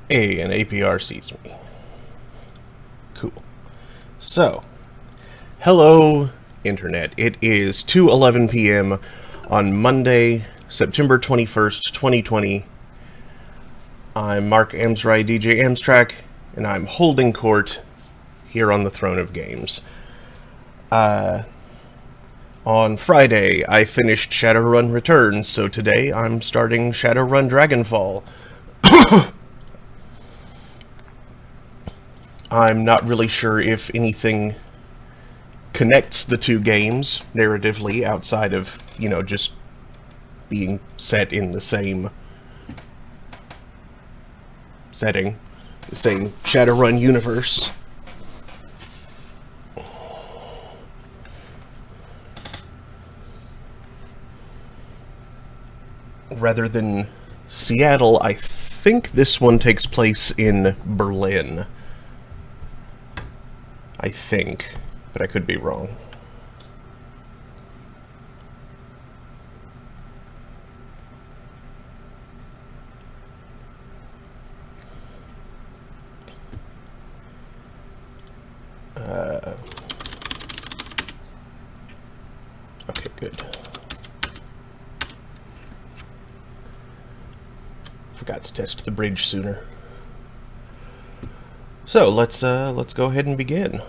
Hey, an APR sees me. Cool. So, hello, Internet. It is 2:11 p.m. on Monday, September 21st, 2020. I'm Mark Amsray, DJ Amstrack, and I'm holding court here on the throne of games. On Friday, I finished Shadowrun Returns, so today I'm starting Shadowrun Dragonfall. I'm not really sure if anything connects the two games narratively outside of, just being set in the same setting, the same Shadowrun universe. Rather than Seattle, I think this one takes place in Berlin. I think, but I could be wrong. Okay, good. Forgot to test the bridge sooner. So let's go ahead and begin.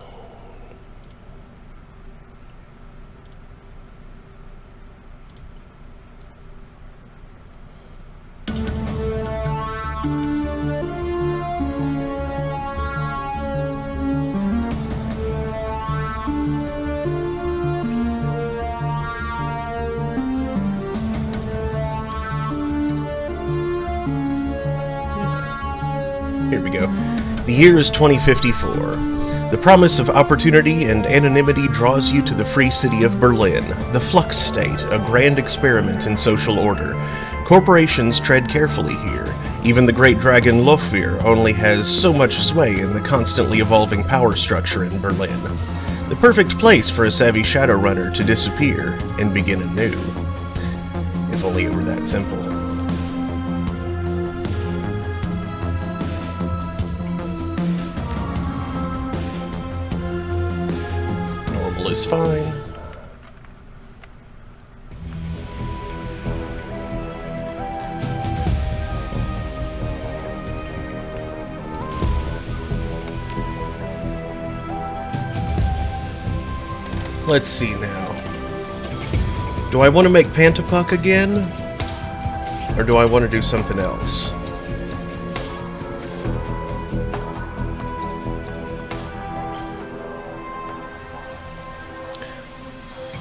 Here we go. The year is 2054. The promise of opportunity and anonymity draws you to the free city of Berlin, the Flux State, a grand experiment in social order. Corporations tread carefully here. Even the great dragon Lofir only has so much sway in the constantly evolving power structure in Berlin. The perfect place for a savvy Shadowrunner to disappear and begin anew. If only it were that simple. Is fine. Let's see now. Do I want to make Pantapuck again? Or do I want to do something else?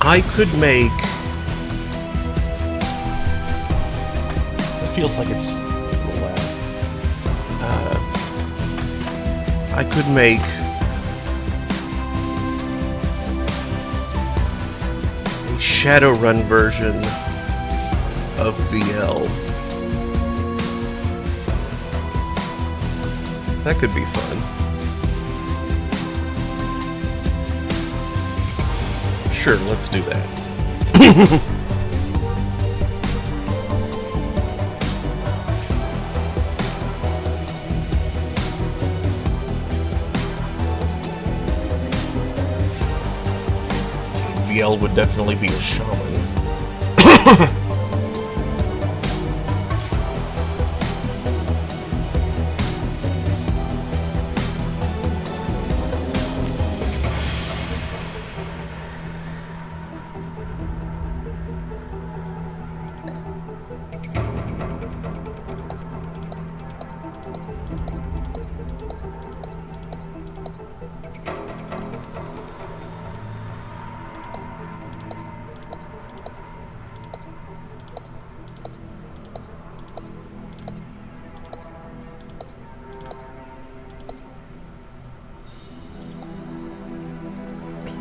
I could make... It feels like it's a little loud. I could make... a Shadowrun version of VL. That could be fun. Sure, let's do that. VL would definitely be a shaman.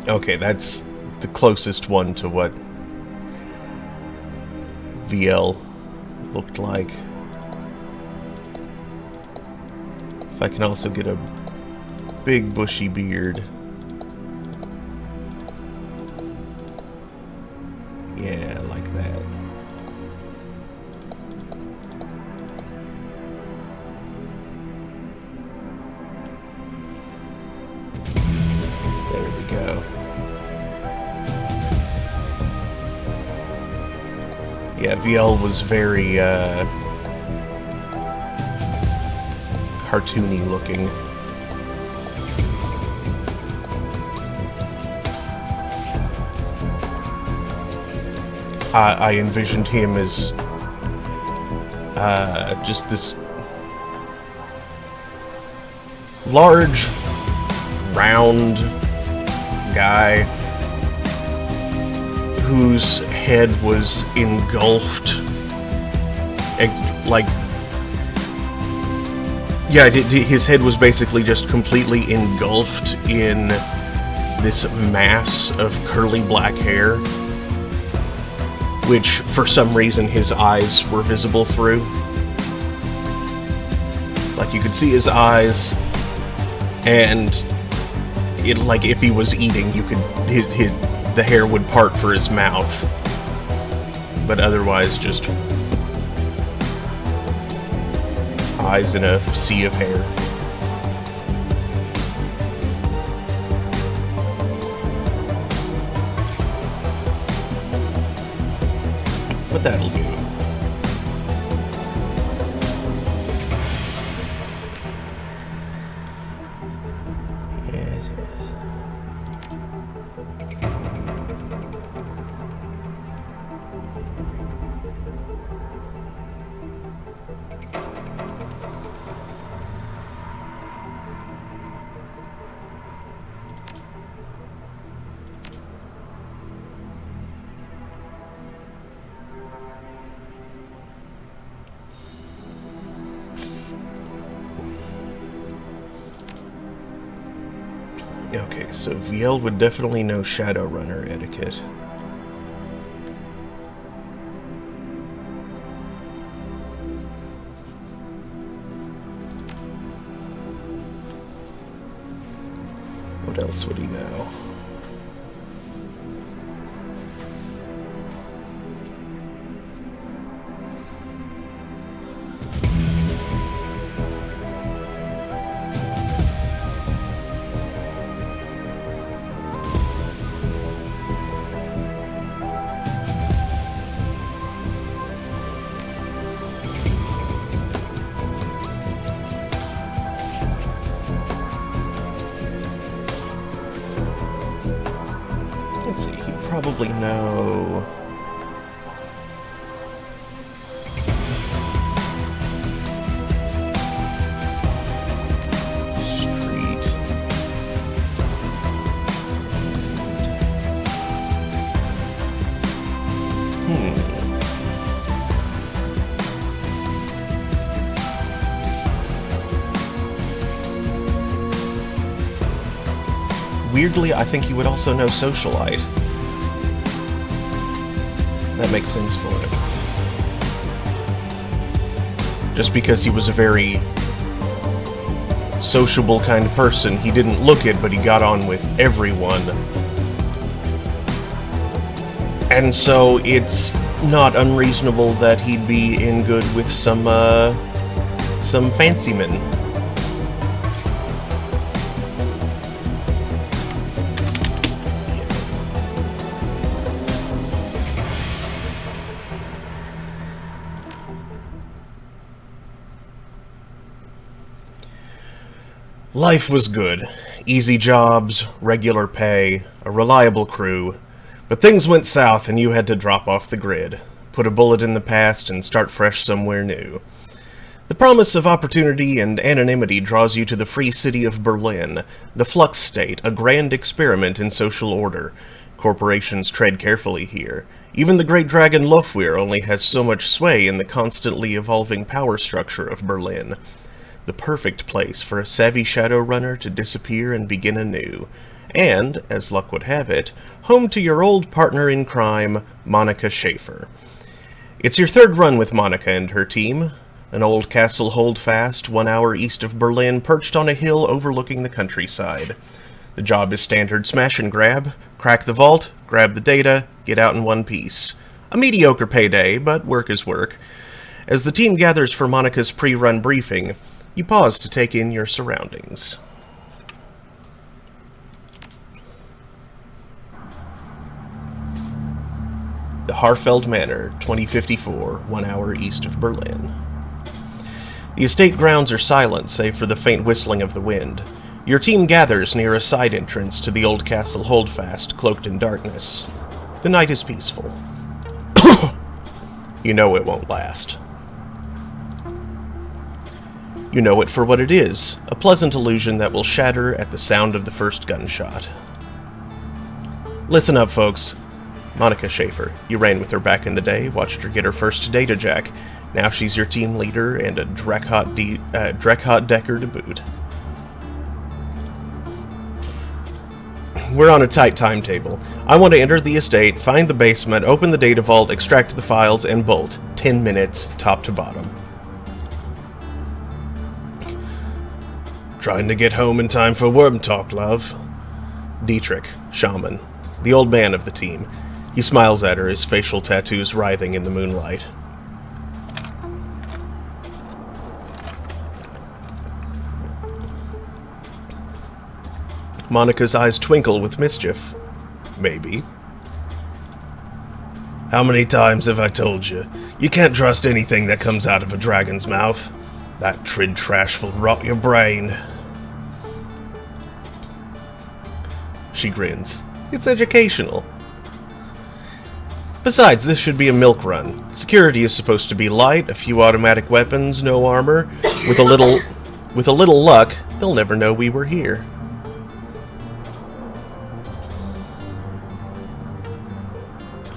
Okay, that's the closest one to what VL looked like. If I can also get a big bushy beard. Yeah, like that. Yeah, VL was very, cartoony looking. I envisioned him as, just this large, round guy whose head was engulfed, like, yeah, his head was basically just completely engulfed in this mass of curly black hair, which, for some reason, his eyes were visible through. Like, you could see his eyes, and it, like, if he was eating, you could, the hair would part for his mouth, but otherwise just eyes in a sea of hair. But that'll do. Yes, yes. Okay, so VL would definitely know Shadowrunner etiquette. What else would he know? Let's see, he'd probably know... Street. Weirdly, I think he would also know Socialite. That makes sense for him. Just because he was a very sociable kind of person. He didn't look it, but he got on with everyone. And so it's not unreasonable that he'd be in good with some fancy men. Life was good. Easy jobs, regular pay, a reliable crew. But things went south and you had to drop off the grid, put a bullet in the past and start fresh somewhere new. The promise of opportunity and anonymity draws you to the free city of Berlin, the Flux State, a grand experiment in social order. Corporations tread carefully here. Even the great dragon Lofweir only has so much sway in the constantly evolving power structure of Berlin. The perfect place for a savvy Shadowrunner to disappear and begin anew. And, as luck would have it, home to your old partner in crime, Monica Schaefer. It's your third run with Monica and her team. An old castle holdfast 1 hour east of Berlin, perched on a hill overlooking the countryside. The job is standard smash and grab. Crack the vault, grab the data, get out in one piece. A mediocre payday, but work is work. As the team gathers for Monica's pre-run briefing, you pause to take in your surroundings. The Harfeld Manor, 2054, 1 hour east of Berlin. The estate grounds are silent save for the faint whistling of the wind. Your team gathers near a side entrance to the old castle holdfast, cloaked in darkness. The night is peaceful. You know it won't last. You know it for what it is, a pleasant illusion that will shatter at the sound of the first gunshot. Listen up, folks. Monica Schaefer. You ran with her back in the day, watched her get her first data jack. Now she's your team leader and a Drekhot Decker to boot. We're on a tight timetable. I want to enter the estate, find the basement, open the data vault, extract the files, and bolt. 10 minutes, top to bottom. Trying to get home in time for worm talk, love. Dietrich, shaman, the old man of the team. He smiles at her, his facial tattoos writhing in the moonlight. Monica's eyes twinkle with mischief. Maybe. How many times have I told you? You can't trust anything that comes out of a dragon's mouth. That trid trash will rot your brain. She grins. It's educational. Besides, this should be a milk run. Security is supposed to be light, a few automatic weapons, no armor. With a little luck, they'll never know we were here.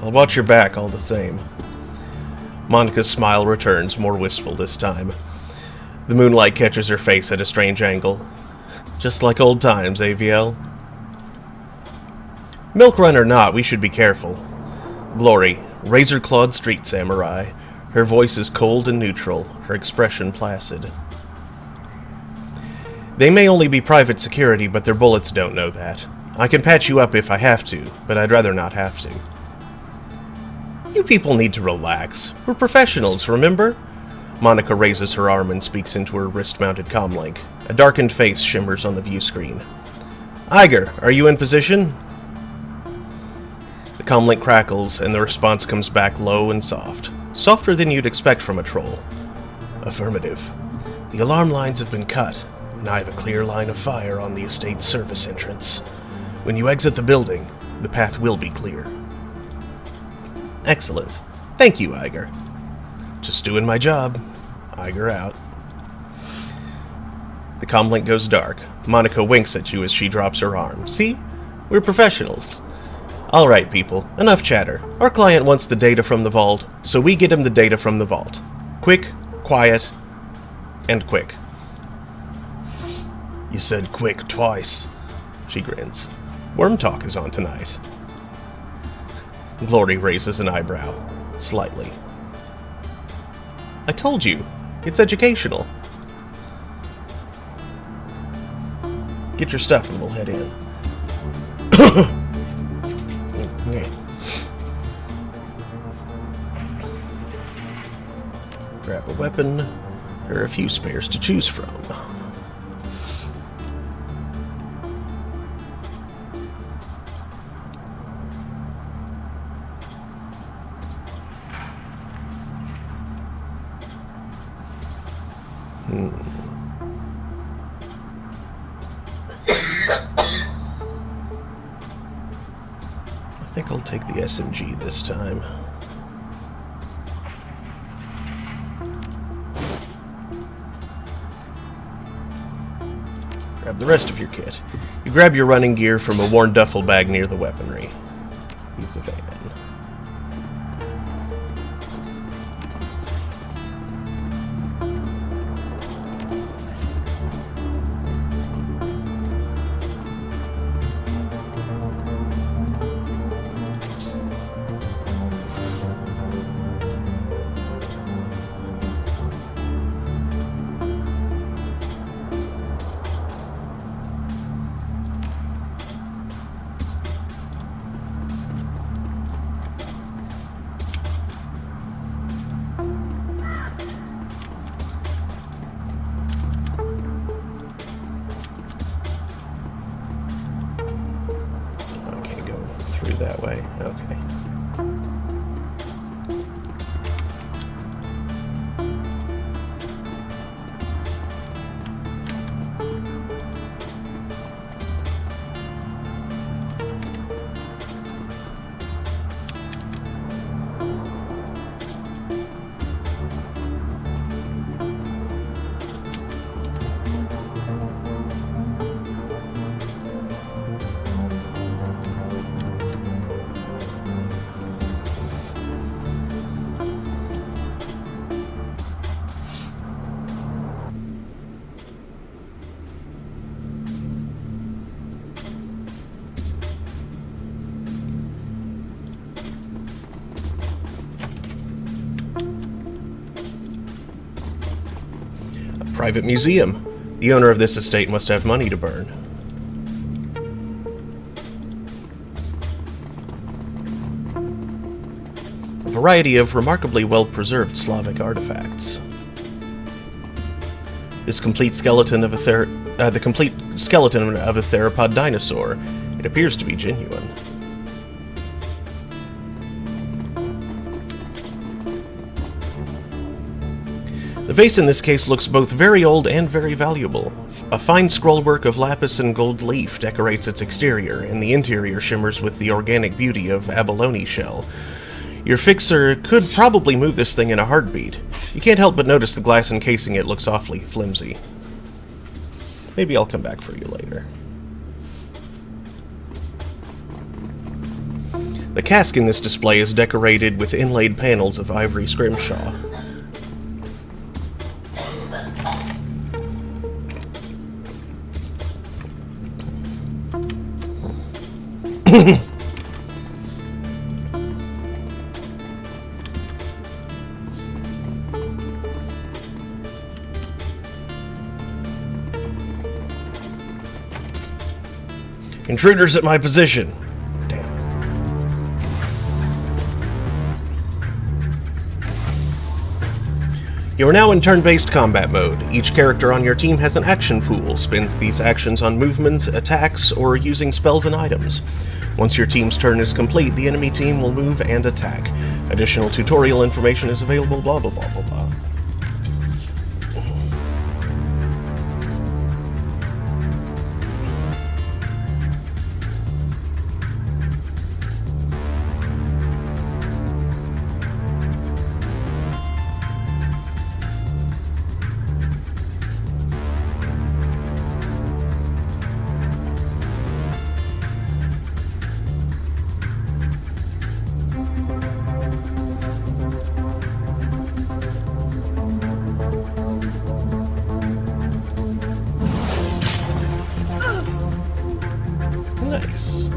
I'll watch your back all the same. Monica's smile returns, more wistful this time. The moonlight catches her face at a strange angle. Just like old times, AVL. Milk run or not, we should be careful. Glory, razor-clawed street samurai. Her voice is cold and neutral, her expression placid. They may only be private security, but their bullets don't know that. I can patch you up if I have to, but I'd rather not have to. You people need to relax. We're professionals, remember? Monica raises her arm and speaks into her wrist-mounted comlink. A darkened face shimmers on the view screen. Iger, are you in position? The comlink crackles, and the response comes back low and soft. Softer than you'd expect from a troll. Affirmative. The alarm lines have been cut, and I have a clear line of fire on the estate's service entrance. When you exit the building, the path will be clear. Excellent. Thank you, Iger. Just doing my job. Iger out. The comlink goes dark. Monica winks at you as she drops her arm. See? We're professionals. Alright, people. Enough chatter. Our client wants the data from the vault, so we get him the data from the vault. Quick, quiet, and quick. You said quick twice. She grins. Worm talk is on tonight. Glory raises an eyebrow. Slightly. I told you. It's educational. Get your stuff and we'll head in. Grab a weapon. There are a few spares to choose from. I think I'll take the SMG this time. Grab the rest of your kit. You grab your running gear from a worn duffel bag near the weaponry. Leave the van. Private museum. The owner of this estate must have money to burn. A variety of remarkably well-preserved Slavic artifacts. This complete skeleton of the complete skeleton of a theropod dinosaur. It appears to be genuine. The vase in this case looks both very old and very valuable. A fine scrollwork of lapis and gold leaf decorates its exterior, and the interior shimmers with the organic beauty of abalone shell. Your fixer could probably move this thing in a heartbeat. You can't help but notice the glass encasing it looks awfully flimsy. Maybe I'll come back for you later. The cask in this display is decorated with inlaid panels of ivory scrimshaw. Intruders at my position. Damn. You are now in turn-based combat mode. Each character on your team has an action pool. Spend these actions on movement, attacks, or using spells and items. Once your team's turn is complete, the enemy team will move and attack. Additional tutorial information is available, blah blah blah blah blah. Nice.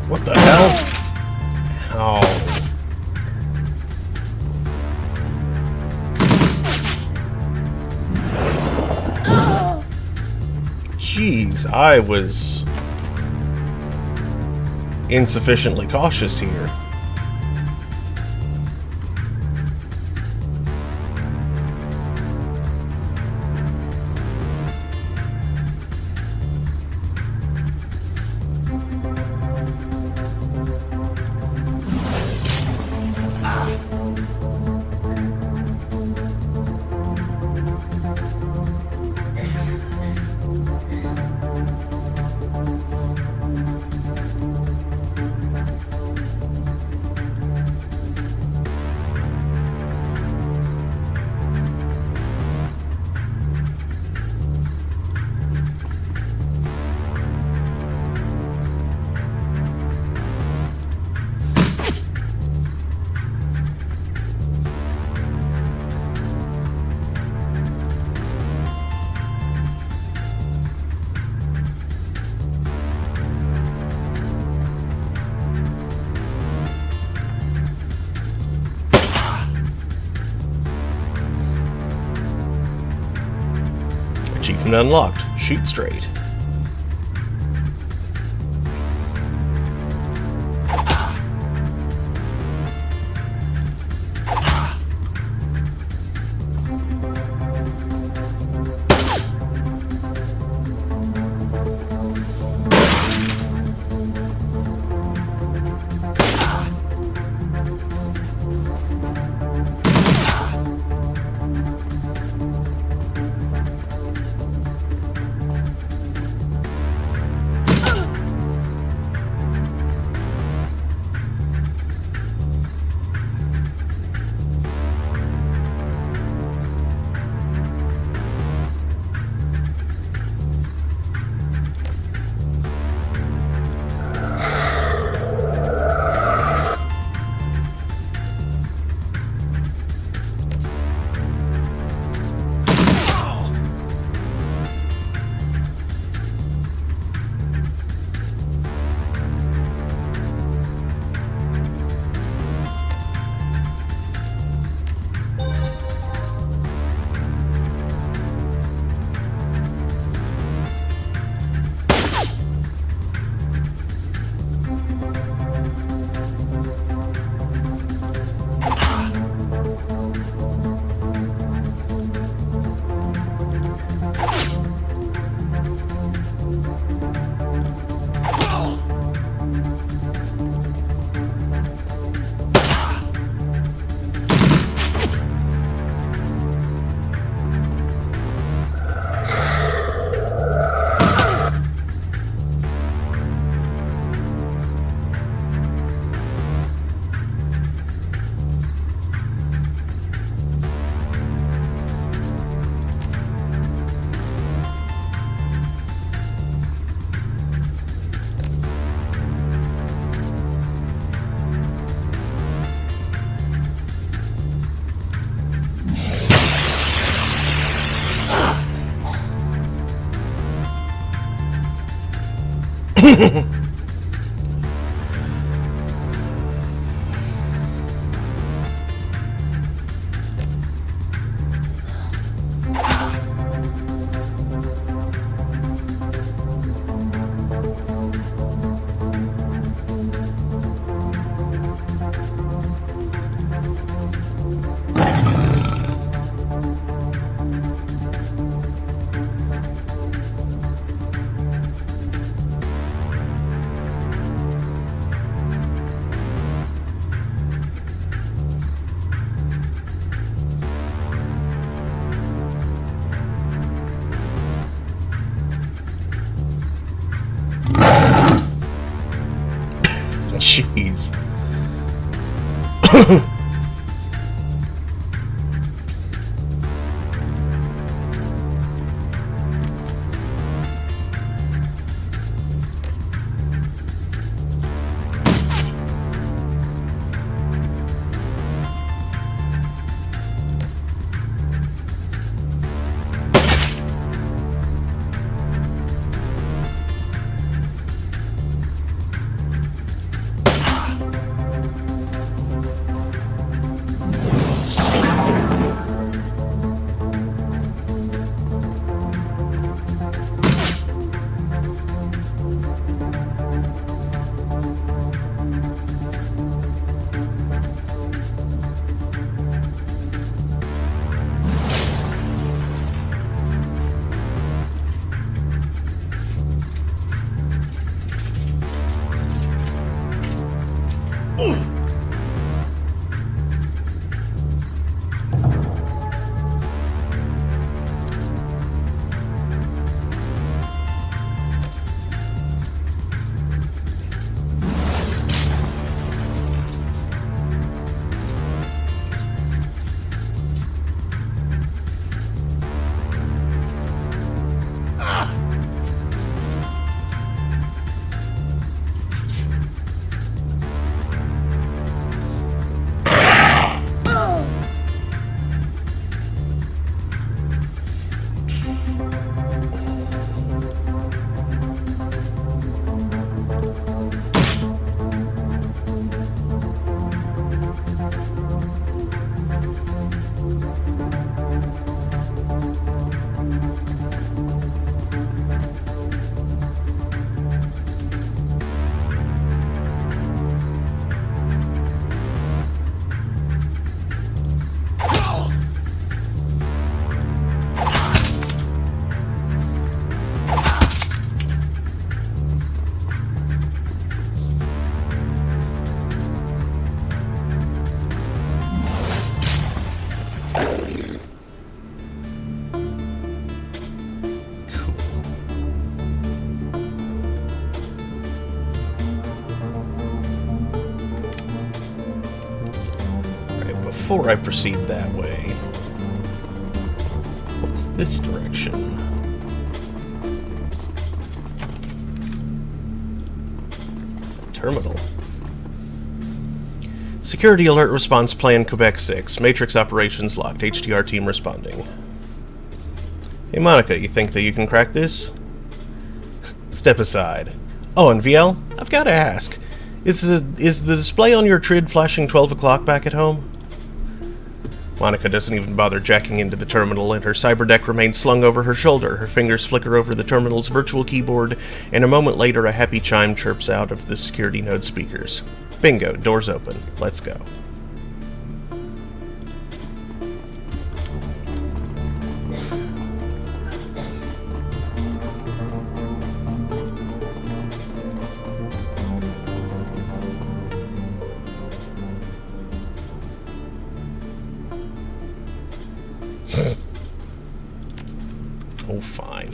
What the hell? Oh. Jeez, I was insufficiently cautious here. Weapon unlocked. Shoot straight. Jeez. before I proceed that way, what's this direction? Terminal. Security alert response plan Quebec 6. Matrix operations locked. HTR team responding. Hey Monica, you think that you can crack this? Step aside. Oh, and VL, I've got to ask. Is the display on your TRID flashing 12 o'clock back at home? Monica doesn't even bother jacking into the terminal, and her cyberdeck remains slung over her shoulder. Her fingers flicker over the terminal's virtual keyboard, and a moment later a happy chime chirps out of the security node speakers. Bingo, doors open. Let's go. Oh, fine.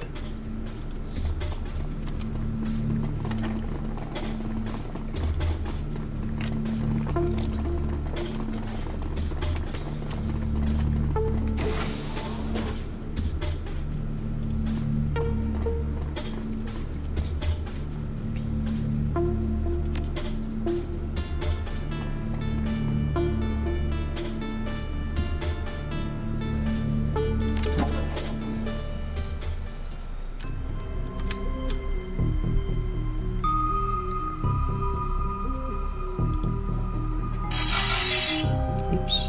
Oops.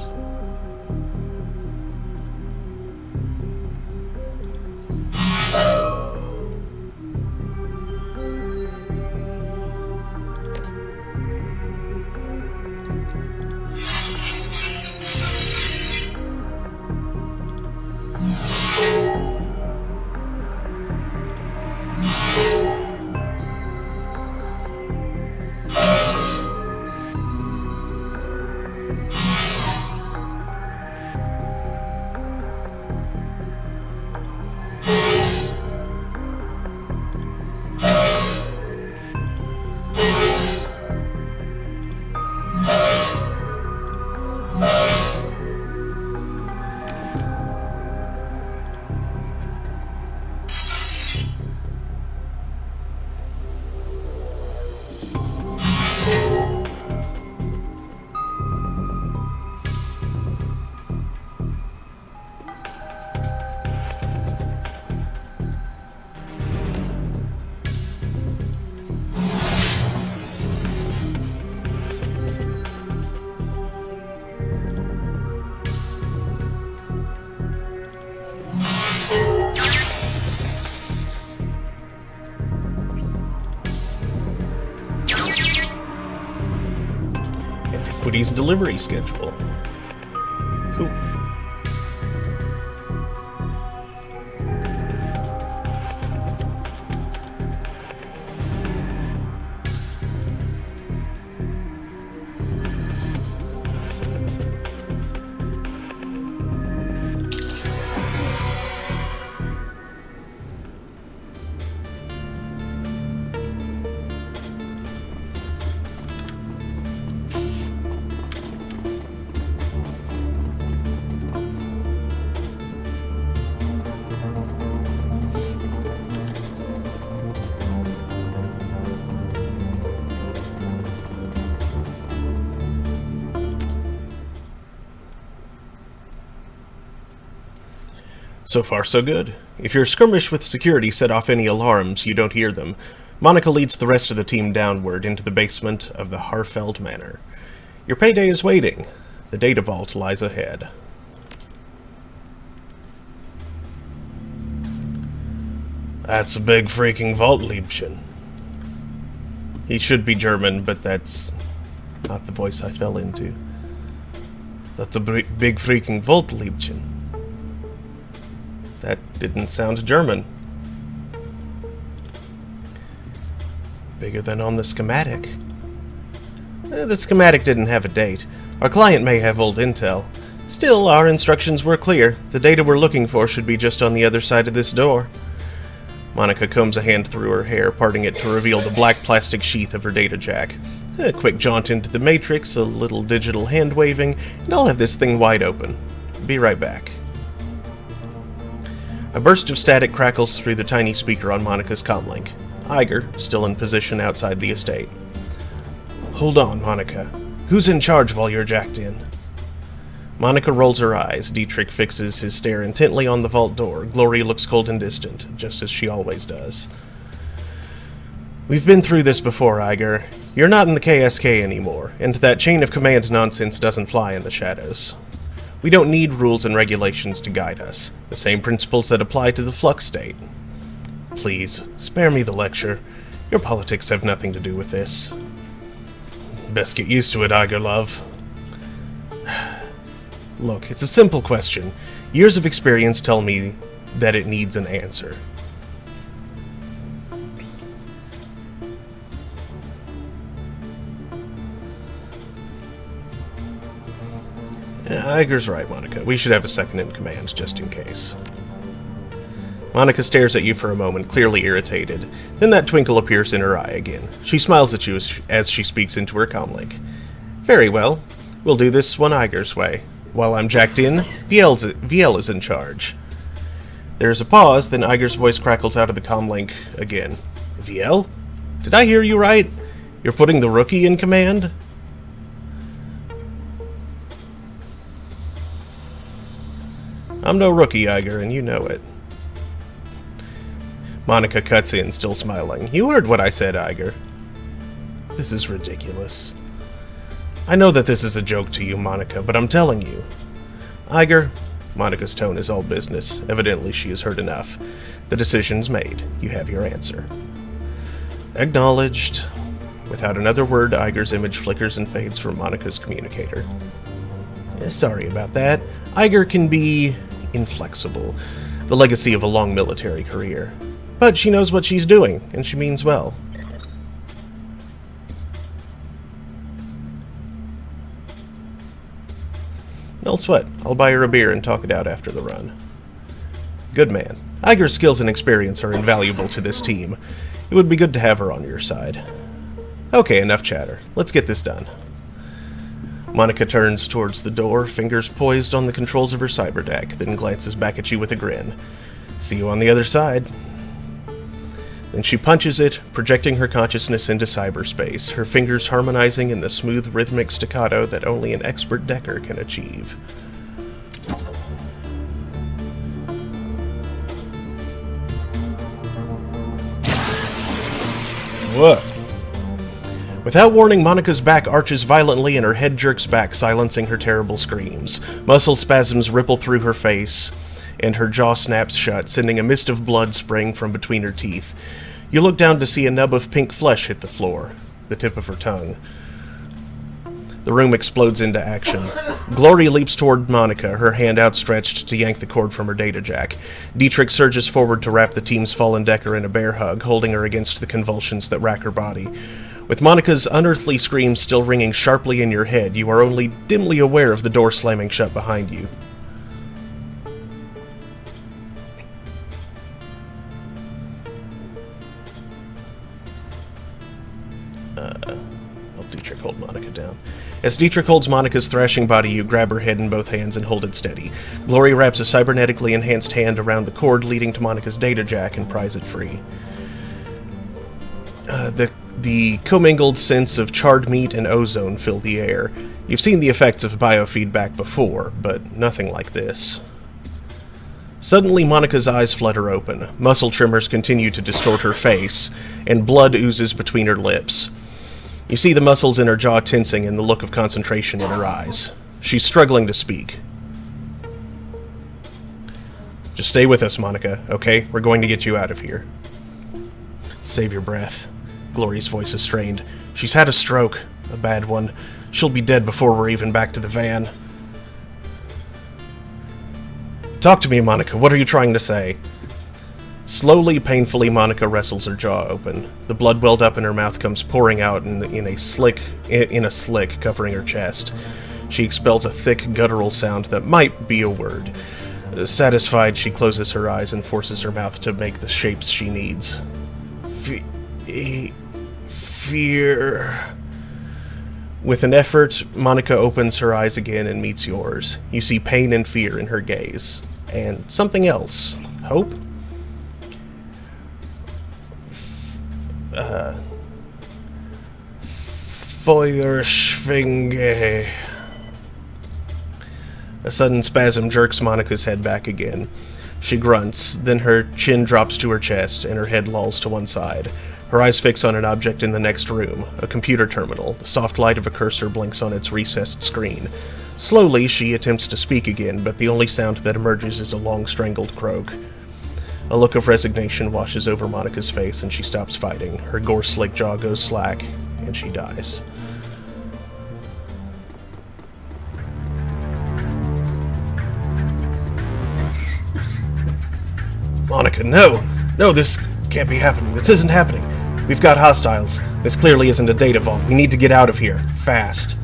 Antiquities delivery schedule. Cool. So far, so good. If your skirmish with security set off any alarms, you don't hear them. Monica leads the rest of the team downward into the basement of the Harfeld Manor. Your payday is waiting. The data vault lies ahead. That's a big freaking vault, Liebchen. He should be German, but that's not the voice I fell into. That's a big freaking vault, Liebchen. That didn't sound German. Bigger than on the schematic. The schematic didn't have a date. Our client may have old intel. Still, our instructions were clear. The data we're looking for should be just on the other side of this door. Monica combs a hand through her hair, parting it to reveal the black plastic sheath of her data jack. A quick jaunt into the Matrix, a little digital hand-waving, and I'll have this thing wide open. Be right back. A burst of static crackles through the tiny speaker on Monica's comlink. Iger, still in position outside the estate. Hold on, Monica. Who's in charge while you're jacked in? Monica rolls her eyes. Dietrich fixes his stare intently on the vault door. Glory looks cold and distant, just as she always does. We've been through this before, Iger. You're not in the KSK anymore, and that chain of command nonsense doesn't fly in the shadows. We don't need rules and regulations to guide us, the same principles that apply to the Flux State. Please, spare me the lecture. Your politics have nothing to do with this. Best get used to it, Iger love. Look, it's a simple question. Years of experience tell me that it needs an answer. Iger's right, Monica. We should have a second in command, just in case. Monica stares at you for a moment, clearly irritated. Then that twinkle appears in her eye again. She smiles at you as she speaks into her comlink. Very well. We'll do this one Iger's way. While I'm jacked in, VL is in charge. There's a pause, then Iger's voice crackles out of the comlink again. VL? Did I hear you right? You're putting the rookie in command? I'm no rookie, Iger, and you know it. Monica cuts in, still smiling. You heard what I said, Iger. This is ridiculous. I know that this is a joke to you, Monica, but I'm telling you. Iger, Monica's tone is all business. Evidently she has heard enough. The decision's made. You have your answer. Acknowledged. Without another word, Iger's image flickers and fades from Monica's communicator. Sorry about that. Iger can be inflexible, the legacy of a long military career. But she knows what she's doing, and she means well. No sweat. I'll buy her a beer and talk it out after the run. Good man. Iger's skills and experience are invaluable to this team. It would be good to have her on your side. Okay, enough chatter. Let's get this done. Monica turns towards the door, fingers poised on the controls of her cyberdeck, then glances back at you with a grin. See you on the other side. Then she punches it, projecting her consciousness into cyberspace, her fingers harmonizing in the smooth rhythmic staccato that only an expert decker can achieve. What? Without warning, Monica's back arches violently and her head jerks back, silencing her terrible screams. Muscle spasms ripple through her face, and her jaw snaps shut, sending a mist of blood spraying from between her teeth. You look down to see a nub of pink flesh hit the floor, the tip of her tongue. The room explodes into action. Glory leaps toward Monica, her hand outstretched to yank the cord from her data jack. Dietrich surges forward to wrap the team's fallen decker in a bear hug, holding her against the convulsions that rack her body. With Monica's unearthly screams still ringing sharply in your head, you are only dimly aware of the door slamming shut behind you. Help Dietrich hold Monica down. As Dietrich holds Monica's thrashing body, you grab her head in both hands and hold it steady. Glory wraps a cybernetically enhanced hand around the cord leading to Monica's data jack and pries it free. The commingled scents of charred meat and ozone fill the air. You've seen the effects of biofeedback before, but nothing like this. Suddenly, Monica's eyes flutter open. Muscle tremors continue to distort her face, and blood oozes between her lips. You see the muscles in her jaw tensing and the look of concentration in her eyes. She's struggling to speak. Just stay with us, Monica, okay? We're going to get you out of here. Save your breath. Glory's voice is strained. She's had a stroke. A bad one. She'll be dead before we're even back to the van. Talk to me, Monica. What are you trying to say? Slowly, painfully, Monica wrestles her jaw open. The blood welled up in her mouth comes pouring out in a slick covering her chest. She expels a thick, guttural sound that might be a word. Satisfied, she closes her eyes and forces her mouth to make the shapes she needs. Fear... With an effort, Monica opens her eyes again and meets yours. You see pain and fear in her gaze. And something else. Hope? Feuerschwinge. A sudden spasm jerks Monica's head back again. She grunts, then her chin drops to her chest and her head lolls to one side. Her eyes fix on an object in the next room, a computer terminal. The soft light of a cursor blinks on its recessed screen. Slowly, she attempts to speak again, but the only sound that emerges is a long, strangled croak. A look of resignation washes over Monica's face, and she stops fighting. Her gore-slick jaw goes slack, and she dies. Monica, no! No, this can't be happening. This isn't happening. We've got hostiles. This clearly isn't a data vault. We need to get out of here. Fast.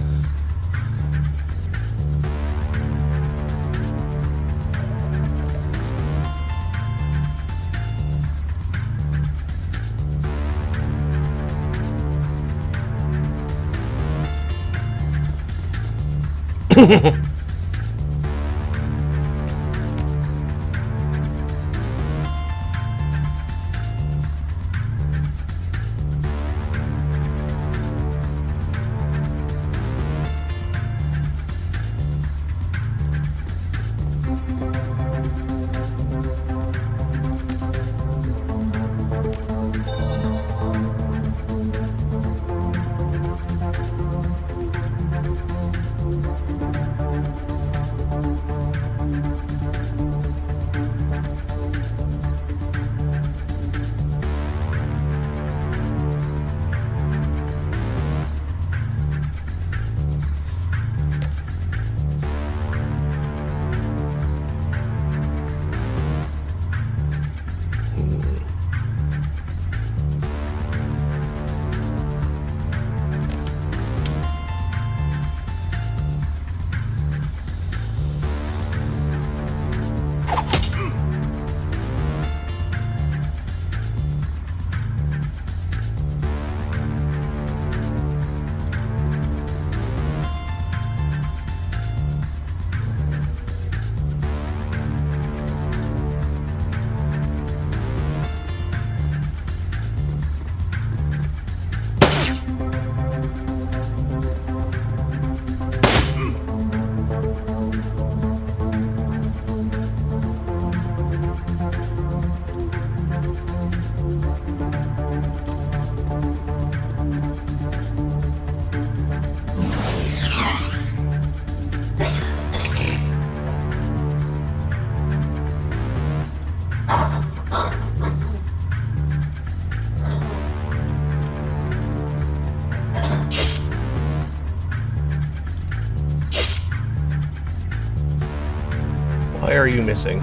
Why are you missing?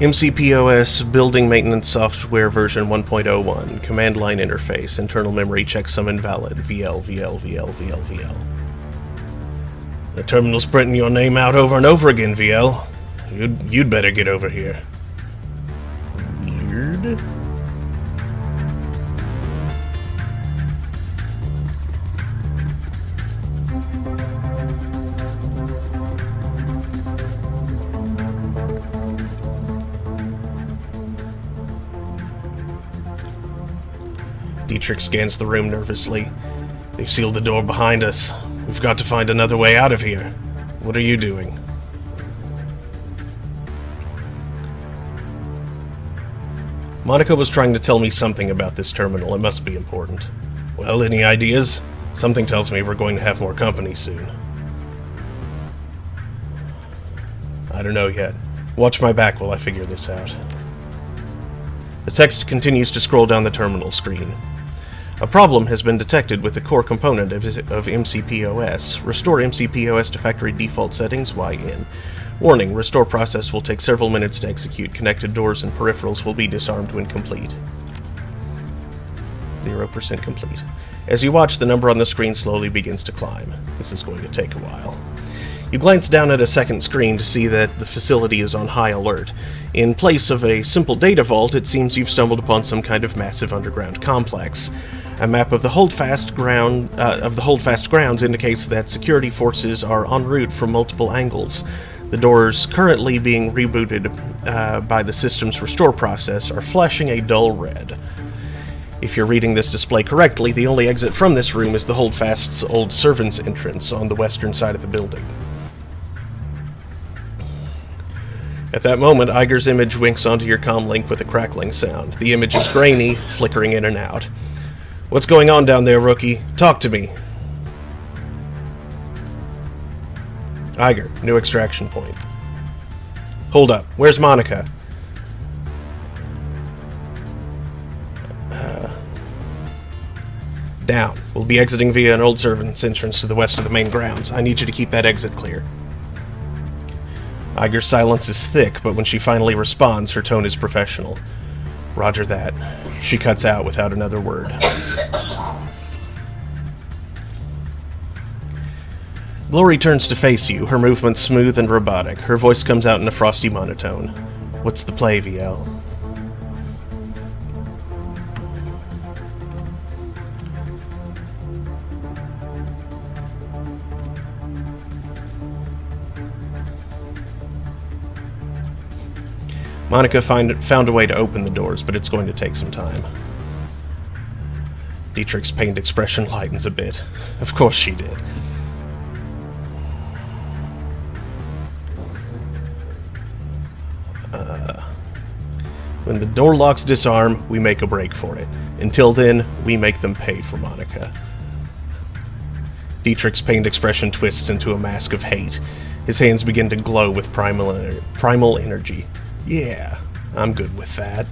MCPOS Building Maintenance Software version 1.01 Command Line Interface Internal Memory Checksum Invalid VL. The terminal's printing your name out over and over again, VL. You'd better get over here. Weird. Dietrich scans the room nervously. They've sealed the door behind us. We've got to find another way out of here. What are you doing? Monica was trying to tell me something about this terminal. It must be important. Well, any ideas? Something tells me we're going to have more company soon. I don't know yet. Watch my back while I figure this out. The text continues to scroll down the terminal screen. A problem has been detected with the core component of MCPOS. Restore MCPOS to factory default settings, Y in. Warning, restore process will take several minutes to execute. Connected doors and peripherals will be disarmed when complete. 0% complete. As you watch, the number on the screen slowly begins to climb. This is going to take a while. You glance down at a second screen to see that the facility is on high alert. In place of a simple data vault, it seems you've stumbled upon some kind of massive underground complex. A map of the holdfast grounds indicates that security forces are en route from multiple angles. The doors currently being rebooted by the system's restore process are flashing a dull red. If you're reading this display correctly, the only exit from this room is the holdfast's old servants' entrance on the western side of the building. At that moment, Iger's image winks onto your comm link with a crackling sound. The image is grainy, flickering in and out. What's going on down there, rookie? Talk to me. Iger, new extraction point. Hold up. Where's Monica? Down. We'll be exiting via an old servant's entrance to the west of the main grounds. I need you to keep that exit clear. Iger's silence is thick, but when she finally responds, her tone is professional. Roger that. She cuts out without another word. Glory turns to face you, her movements smooth and robotic. Her voice comes out in a frosty monotone. What's the play, VL? Monica found a way to open the doors, but it's going to take some time. Dietrich's pained expression lightens a bit. Of course she did. When the door locks disarm, we make a break for it. Until then, we make them pay for Monica. Dietrich's pained expression twists into a mask of hate. His hands begin to glow with primal energy. Yeah, I'm good with that.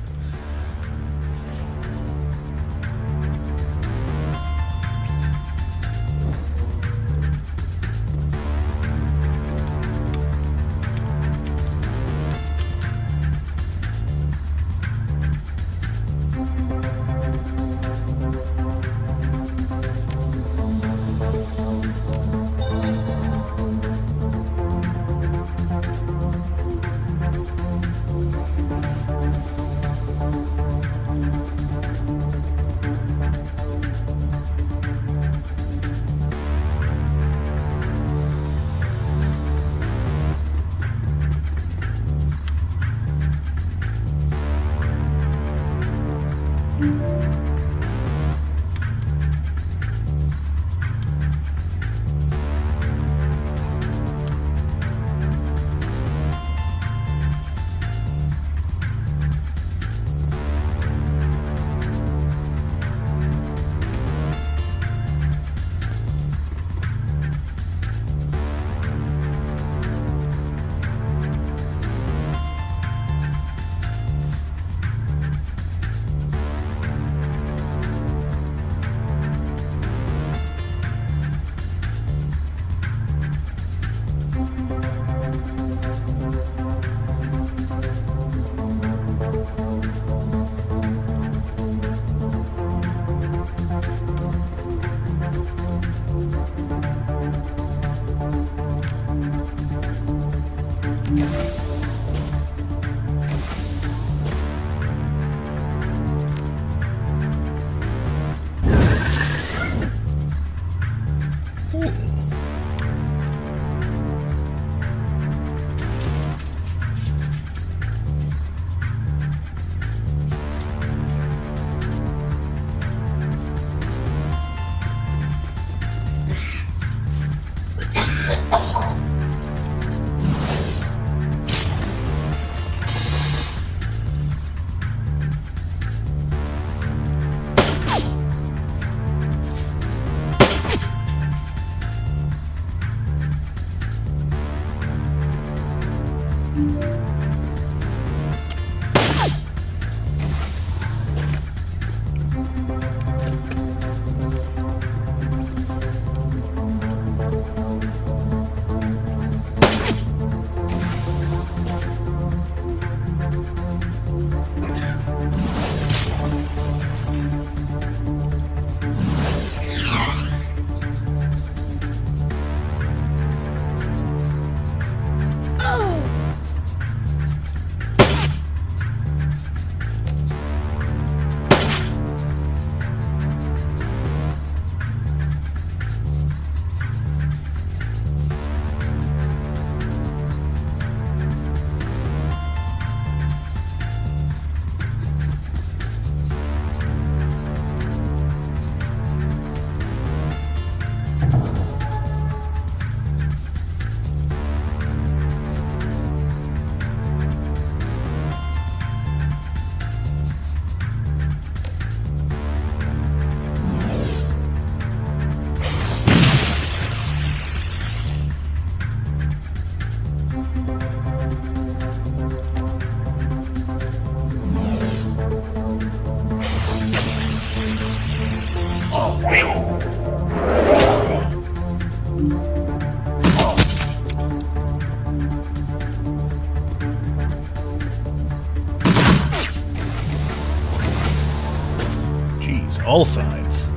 All sides.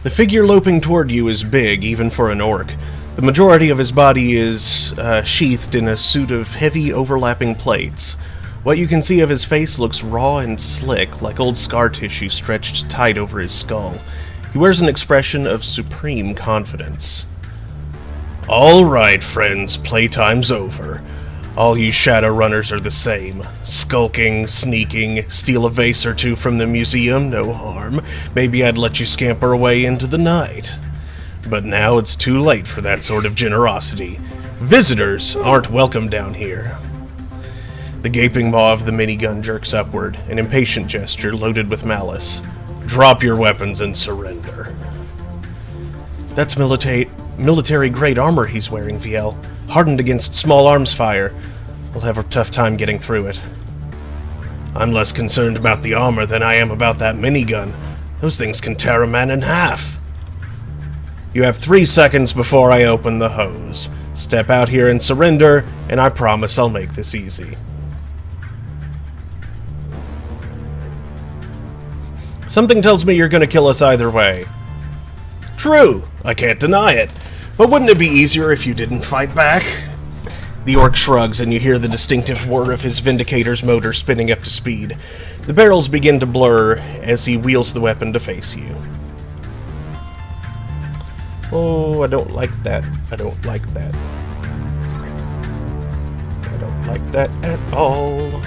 The figure loping toward you is big, even for an orc. The majority of his body is sheathed in a suit of heavy overlapping plates. What you can see of his face looks raw and slick, like old scar tissue stretched tight over his skull. He wears an expression of supreme confidence. All right, friends, playtime's over. All you Shadowrunners are the same. Skulking, sneaking, steal a vase or two from the museum, no harm. Maybe I'd let you scamper away into the night. But now it's too late for that sort of generosity. Visitors aren't welcome down here. The gaping maw of the minigun jerks upward, an impatient gesture loaded with malice. Drop your weapons and surrender. That's military-grade armor he's wearing, VL. Hardened against small arms fire. We'll have a tough time getting through it. I'm less concerned about the armor than I am about that minigun. Those things can tear a man in half. You have 3 seconds before I open the hose. Step out here and surrender, and I promise I'll make this easy. Something tells me you're gonna kill us either way. True, I can't deny it. But wouldn't it be easier if you didn't fight back? The orc shrugs, and you hear the distinctive whir of his Vindicator's motor spinning up to speed. The barrels begin to blur as he wheels the weapon to face you. Oh, I don't like that. I don't like that. I don't like that at all.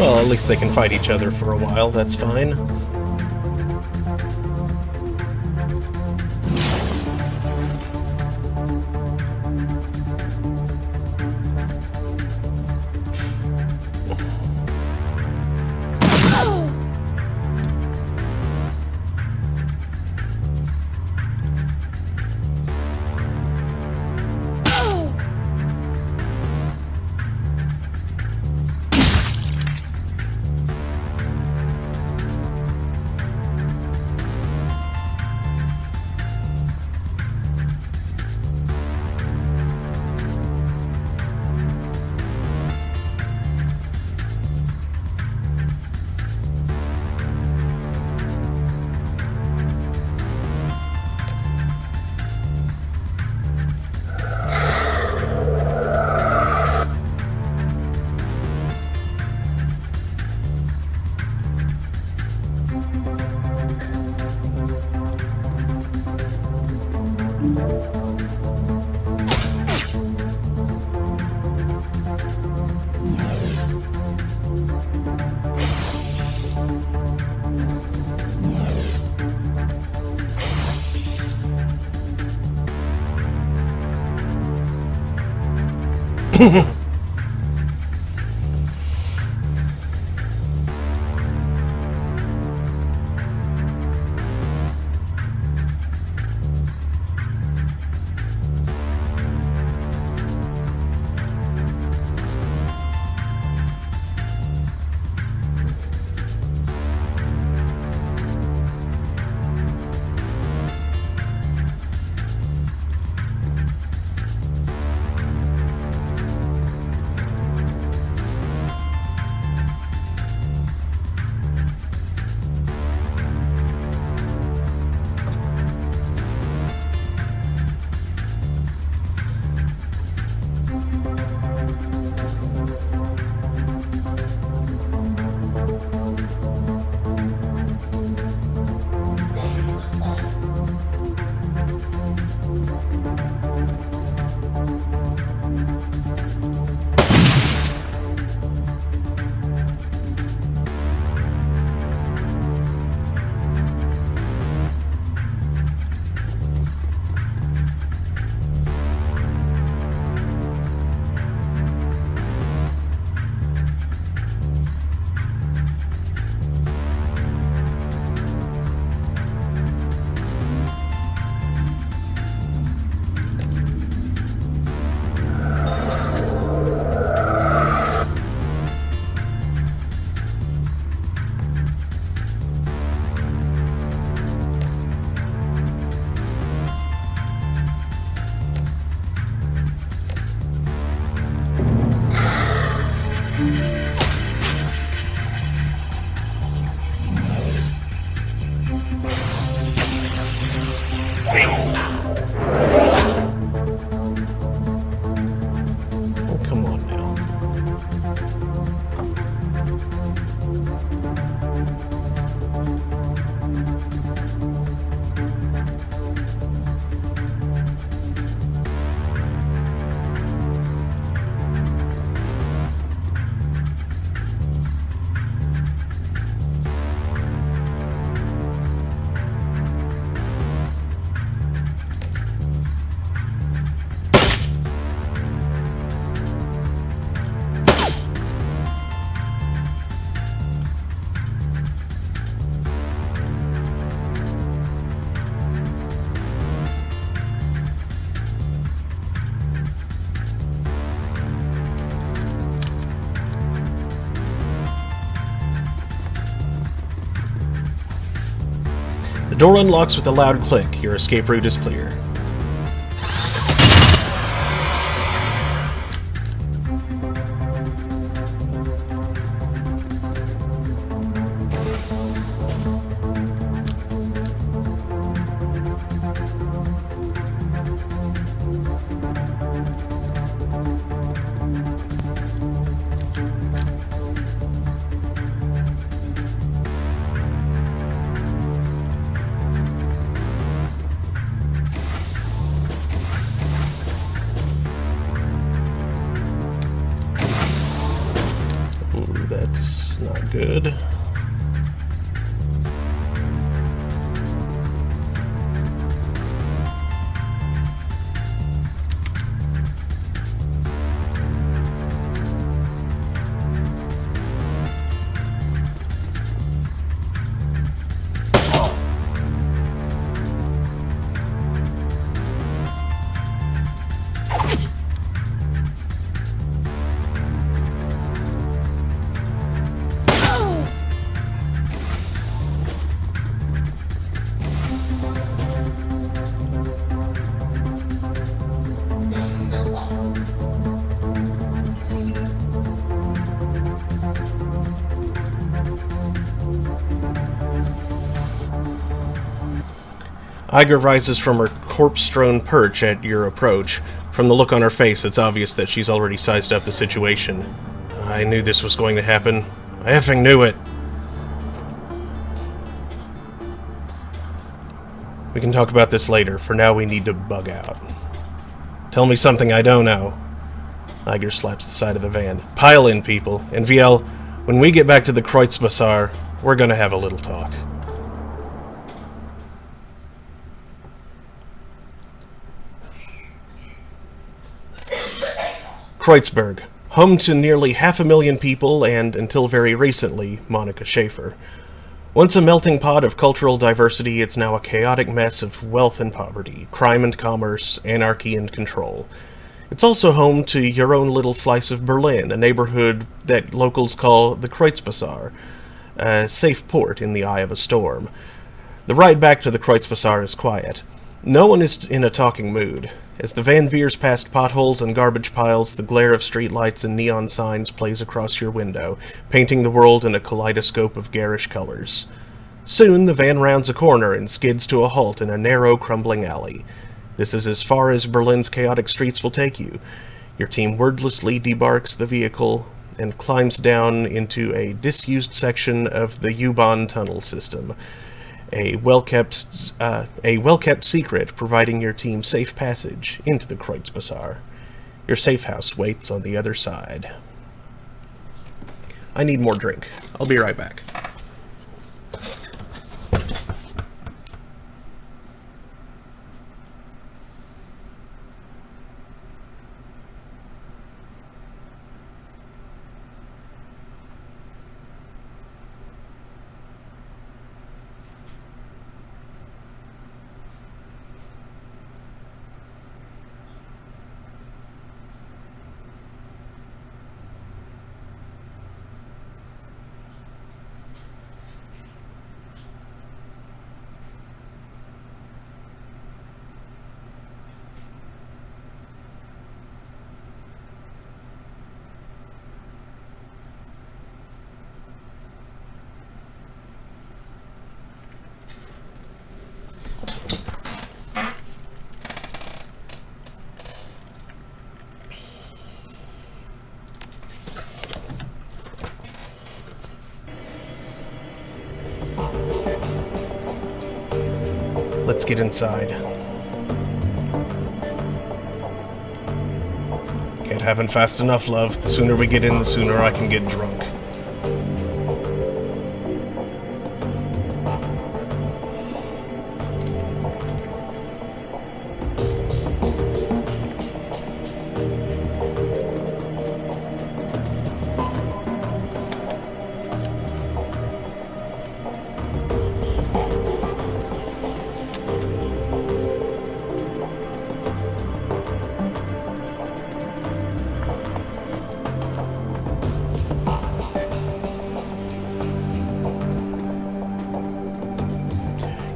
Well, at least they can fight each other for a while, that's fine. The door unlocks with a loud click. Your escape route is clear. Ooh, that's It's not good. Iger rises from her corpse-strewn perch at your approach. From the look on her face, it's obvious that she's already sized up the situation. I knew this was going to happen. I effing knew it. We can talk about this later. For now, we need to bug out. Tell me something I don't know. Iger slaps the side of the van. Pile in, people. And VL, when we get back to the Kreuzbazaar, we're gonna have a little talk. Kreuzberg, home to nearly 500,000 people and, until very recently, Monica Schaefer. Once a melting pot of cultural diversity, it's now a chaotic mess of wealth and poverty, crime and commerce, anarchy and control. It's also home to your own little slice of Berlin, a neighborhood that locals call the Kreuzbazaar, a safe port in the eye of a storm. The ride back to the Kreuzbazaar is quiet. No one is in a talking mood. As the van veers past potholes and garbage piles, the glare of streetlights and neon signs plays across your window, painting the world in a kaleidoscope of garish colors. Soon, the van rounds a corner and skids to a halt in a narrow, crumbling alley. This is as far as Berlin's chaotic streets will take you. Your team wordlessly debarks the vehicle and climbs down into a disused section of the U-Bahn tunnel system. A well-kept secret providing your team safe passage into the Kreuzbazaar. Your safe house waits on the other side. I need more drink. I'll be right back. Let's get inside. Can't have it fast enough, love. The sooner we get in, the sooner I can get drunk.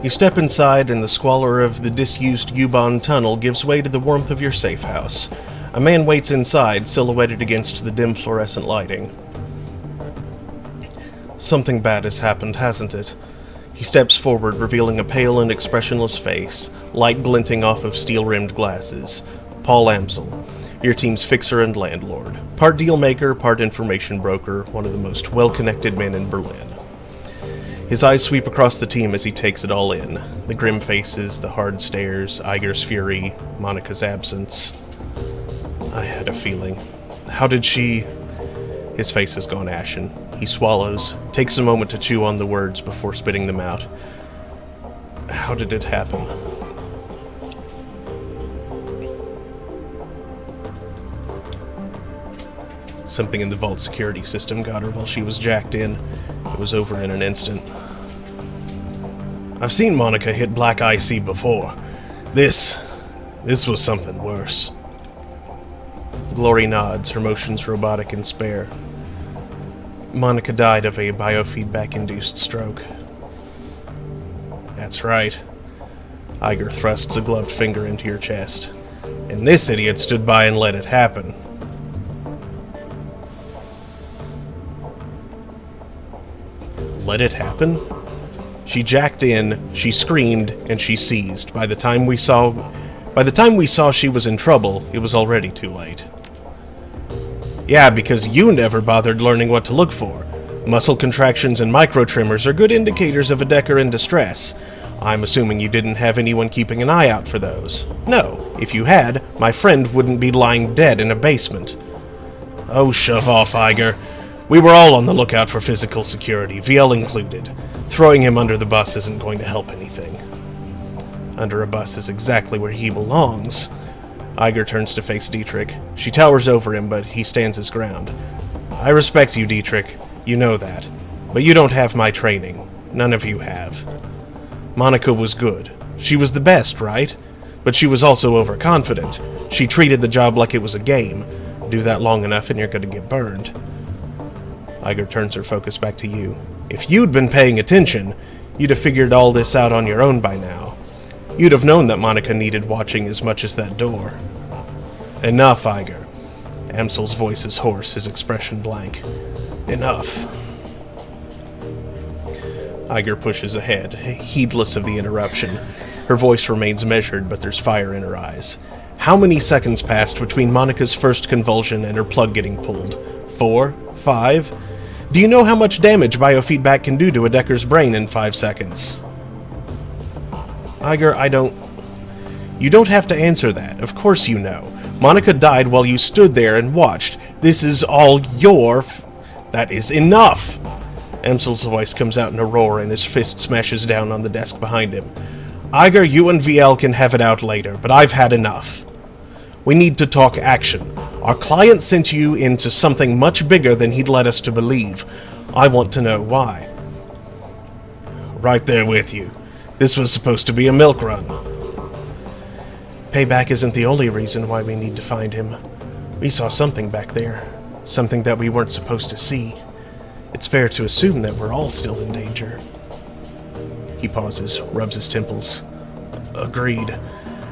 You step inside, and the squalor of the disused U-Bahn tunnel gives way to the warmth of your safe house. A man waits inside, silhouetted against the dim fluorescent lighting. Something bad has happened, hasn't it? He steps forward, revealing a pale and expressionless face, light glinting off of steel-rimmed glasses. Paul Amsel, your team's fixer and landlord. Part deal-maker, part information broker, one of the most well-connected men in Berlin. His eyes sweep across the team as he takes it all in. The grim faces, the hard stares, Iger's fury, Monica's absence. I had a feeling. How did she... His face has gone ashen. He swallows, takes a moment to chew on the words before spitting them out. How did it happen? Something in the vault security system got her while she was jacked in. It was over in an instant. I've seen Monica hit black IC before. This was something worse. Glory nods, her motions robotic and spare. Monica died of a biofeedback-induced stroke. That's right. Iger thrusts a gloved finger into your chest. And this idiot stood by and let it happen. Let it happen? She jacked in, she screamed, and she seized. By the time we saw she was in trouble, it was already too late. Yeah, because you never bothered learning what to look for. Muscle contractions and microtremors are good indicators of a Decker in distress. I'm assuming you didn't have anyone keeping an eye out for those. No, if you had, my friend wouldn't be lying dead in a basement. Oh, shove off, Iger. We were all on the lookout for physical security, VL included. Throwing him under the bus isn't going to help anything. Under a bus is exactly where he belongs. Iger turns to face Dietrich. She towers over him, but he stands his ground. I respect you, Dietrich. You know that. But you don't have my training. None of you have. Monica was good. She was the best, right? But she was also overconfident. She treated the job like it was a game. Do that long enough and you're going to get burned. Iger turns her focus back to you. If you'd been paying attention, you'd have figured all this out on your own by now. You'd have known that Monica needed watching as much as that door. Enough, Iger. Amsel's voice is hoarse, his expression blank. Enough. Iger pushes ahead, heedless of the interruption. Her voice remains measured, but there's fire in her eyes. How many seconds passed between Monica's first convulsion and her plug getting pulled? 4? 5? Do you know how much damage biofeedback can do to a Decker's brain in 5 seconds? Iger, You don't have to answer that. Of course you know. Monica died while you stood there and watched. This is all your That is enough! Amsel's voice comes out in a roar and his fist smashes down on the desk behind him. Iger, you and VL can have it out later, but I've had enough. We need to talk action. Our client sent you into something much bigger than he'd led us to believe. I want to know why. Right there with you. This was supposed to be a milk run. Payback isn't the only reason why we need to find him. We saw something back there. Something that we weren't supposed to see. It's fair to assume that we're all still in danger. He pauses, rubs his temples. Agreed.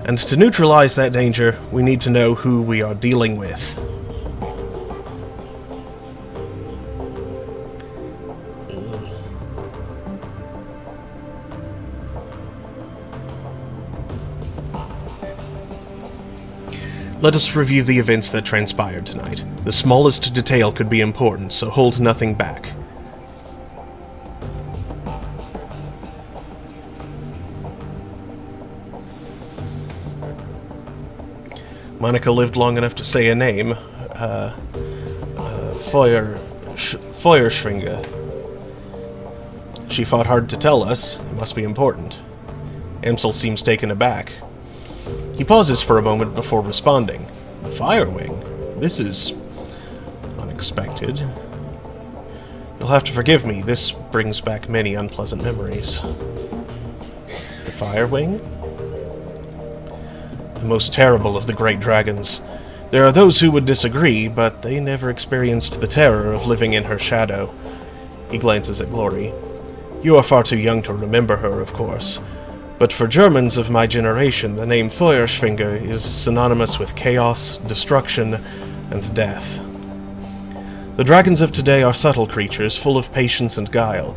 And to neutralize that danger, we need to know who we are dealing with. Let us review the events that transpired tonight. The smallest detail could be important, so hold nothing back. Monica lived long enough to say a name. Feuerschwinge. She fought hard to tell us. It must be important. Amsel seems taken aback. He pauses for a moment before responding. The Firewing? This is unexpected. You'll have to forgive me. This brings back many unpleasant memories. The Firewing? The most terrible of the great dragons. There are those who would disagree, but they never experienced the terror of living in her shadow. He glances at Glory. You are far too young to remember her, of course. But for Germans of my generation, the name Feuerschwinge is synonymous with chaos, destruction, and death. The dragons of today are subtle creatures, full of patience and guile.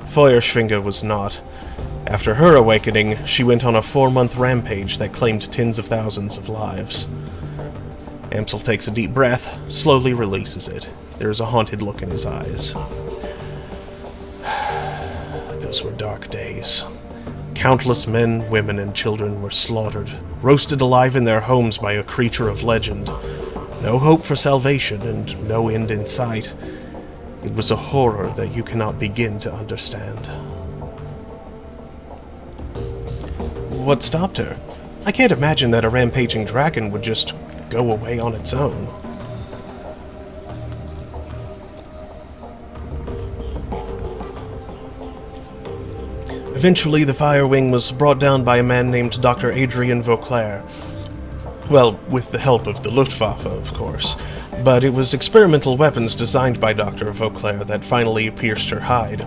Feuerschwinge was not. After her awakening, she went on a 4-month rampage that claimed tens of thousands of lives. Amsel takes a deep breath, slowly releases it. There is a haunted look in his eyes. Those were dark days. Countless men, women, and children were slaughtered, roasted alive in their homes by a creature of legend. No hope for salvation, and no end in sight. It was a horror that you cannot begin to understand. What stopped her? I can't imagine that a rampaging dragon would just go away on its own. Eventually, the Fire Wing was brought down by a man named Dr. Adrian Vauclair. Well, with the help of the Luftwaffe, of course. But it was experimental weapons designed by Dr. Vauclair that finally pierced her hide.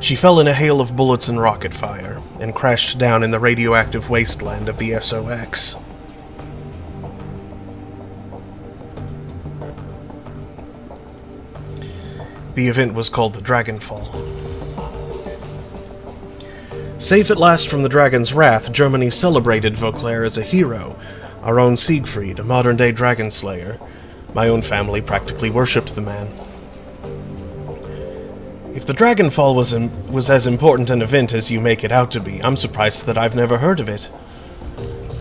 She fell in a hail of bullets and rocket fire, and crashed down in the radioactive wasteland of the SOX. The event was called the Dragonfall. Safe at last from the dragon's wrath, Germany celebrated Vauclair as a hero, our own Siegfried, a modern-day dragon slayer. My own family practically worshipped the man. If the Dragonfall was as important an event as you make it out to be, I'm surprised that I've never heard of it.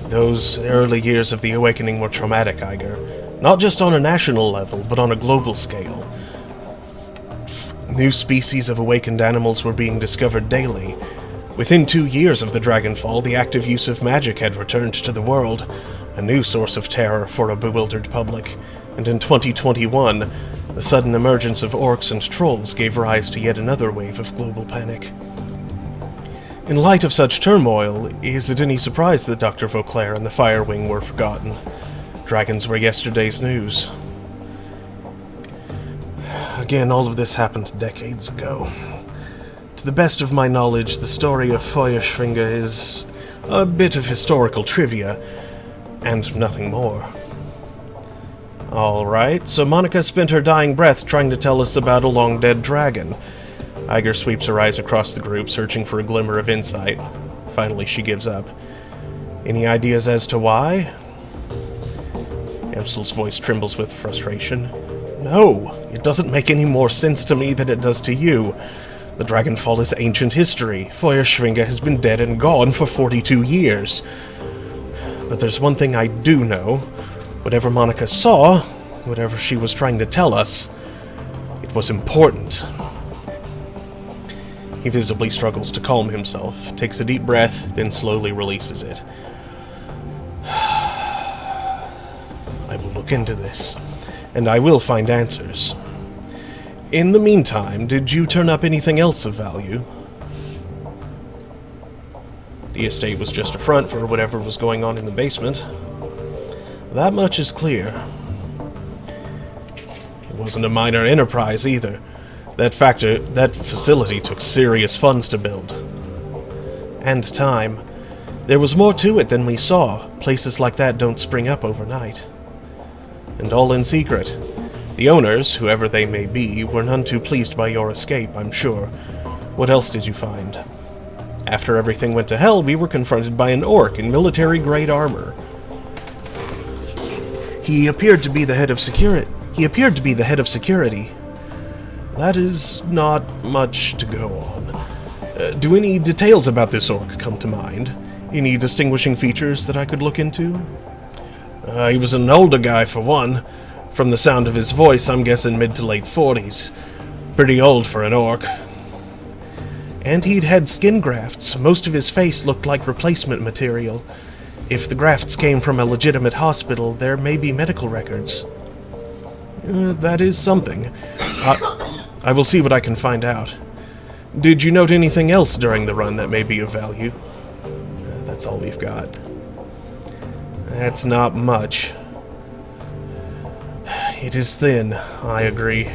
Those early years of the Awakening were traumatic, Iger. Not just on a national level, but on a global scale. New species of awakened animals were being discovered daily. Within 2 years of the Dragonfall, the active use of magic had returned to the world, a new source of terror for a bewildered public. And in 2021, the sudden emergence of orcs and trolls gave rise to yet another wave of global panic. In light of such turmoil, is it any surprise that Dr. Vauclair and the Fire Wing were forgotten? Dragons were yesterday's news. Again, all of this happened decades ago. To the best of my knowledge, the story of Feuerschwinge is a bit of historical trivia, and nothing more. Alright, so Monica spent her dying breath trying to tell us about a long-dead dragon. Iger sweeps her eyes across the group, searching for a glimmer of insight. Finally, she gives up. Any ideas as to why? Amsel's voice trembles with frustration. No, it doesn't make any more sense to me than it does to you. The Dragonfall is ancient history. Feuerschwinge has been dead and gone for 42 years. But there's one thing I do know. Whatever Monica saw, whatever she was trying to tell us, it was important. He visibly struggles to calm himself, takes a deep breath, then slowly releases it. I will look into this, and I will find answers. In the meantime, did you turn up anything else of value? The estate was just a front for whatever was going on in the basement. That much is clear. It wasn't a minor enterprise either. That facility took serious funds to build. And time. There was more to it than we saw. Places like that don't spring up overnight. And all in secret. The owners, whoever they may be, were none too pleased by your escape, I'm sure. What else did you find? After everything went to hell, we were confronted by an orc in military-grade armor. He appeared to be the head of security. That is not much to go on. Do any details about this orc come to mind? Any distinguishing features that I could look into? He was an older guy, for one. From the sound of his voice, I'm guessing mid to late 40s. Pretty old for an orc. And he'd had skin grafts. Most of his face looked like replacement material. If the grafts came from a legitimate hospital, there may be medical records. That is something. I will see what I can find out. Did you note anything else during the run that may be of value? That's all we've got. That's not much. It is thin, I agree.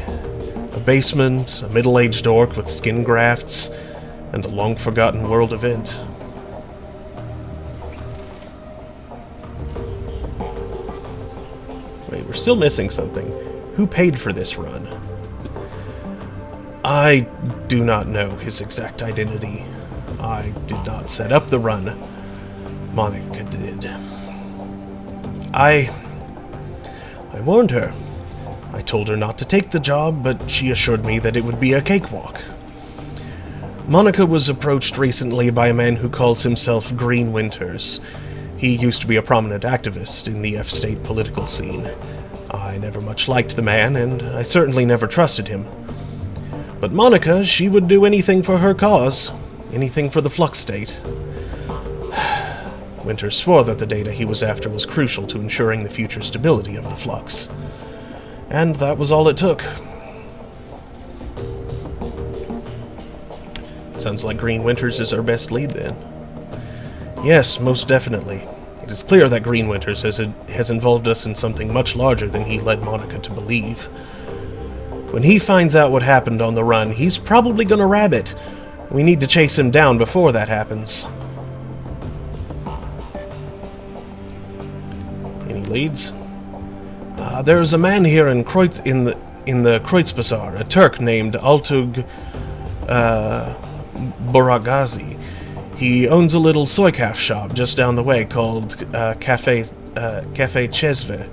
A basement, a middle-aged orc with skin grafts, and a long-forgotten world event. Wait, we're still missing something. Who paid for this run? I do not know his exact identity. I did not set up the run. Monica did. I warned her. I told her not to take the job, but she assured me that it would be a cakewalk. Monica was approached recently by a man who calls himself Green Winters. He used to be a prominent activist in the F-state political scene. I never much liked the man, and I certainly never trusted him. But Monica, she would do anything for her cause. Anything for the Flux State. Winters swore that the data he was after was crucial to ensuring the future stability of the Flux. And that was all it took. Sounds like Green Winters is our best lead, then. Yes, most definitely. It is clear that Green Winters has involved us in something much larger than he led Monica to believe. When he finds out what happened on the run, he's probably gonna rabbit. We need to chase him down before that happens. Any leads? There's a man here in the Kreuzbazar, a Turk named Altug Boragazi. He owns a little soy-calf shop just down the way called Cafe Chesve.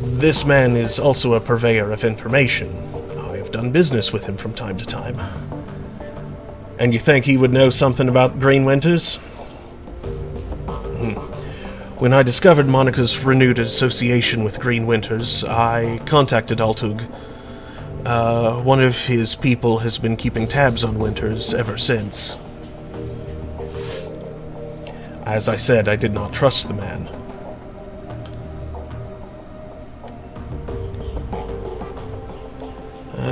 This man is also a purveyor of information. I have done business with him from time to time. And you think he would know something about Green Winters? When I discovered Monica's renewed association with Green Winters, I contacted Altug. One of his people has been keeping tabs on Winters ever since. As I said, I did not trust the man.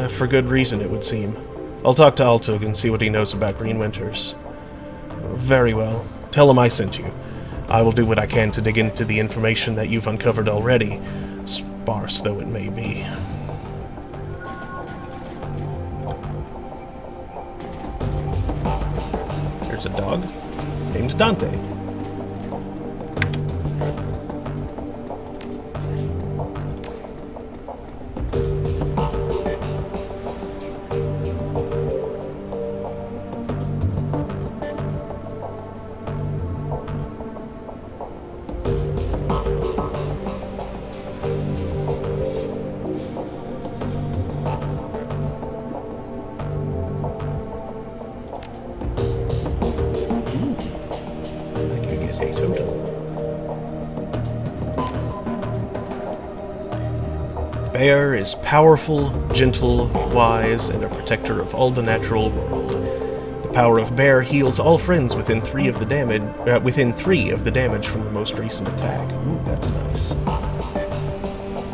For good reason, it would seem. I'll talk to Altug and see what he knows about Green Winters. Very well. Tell him I sent you. I will do what I can to dig into the information that you've uncovered already, sparse though it may be. There's a dog named Dante. Bear is powerful, gentle, wise, and a protector of all the natural world. The power of Bear heals all friends within 3 of the damage from the most recent attack. Ooh, that's nice.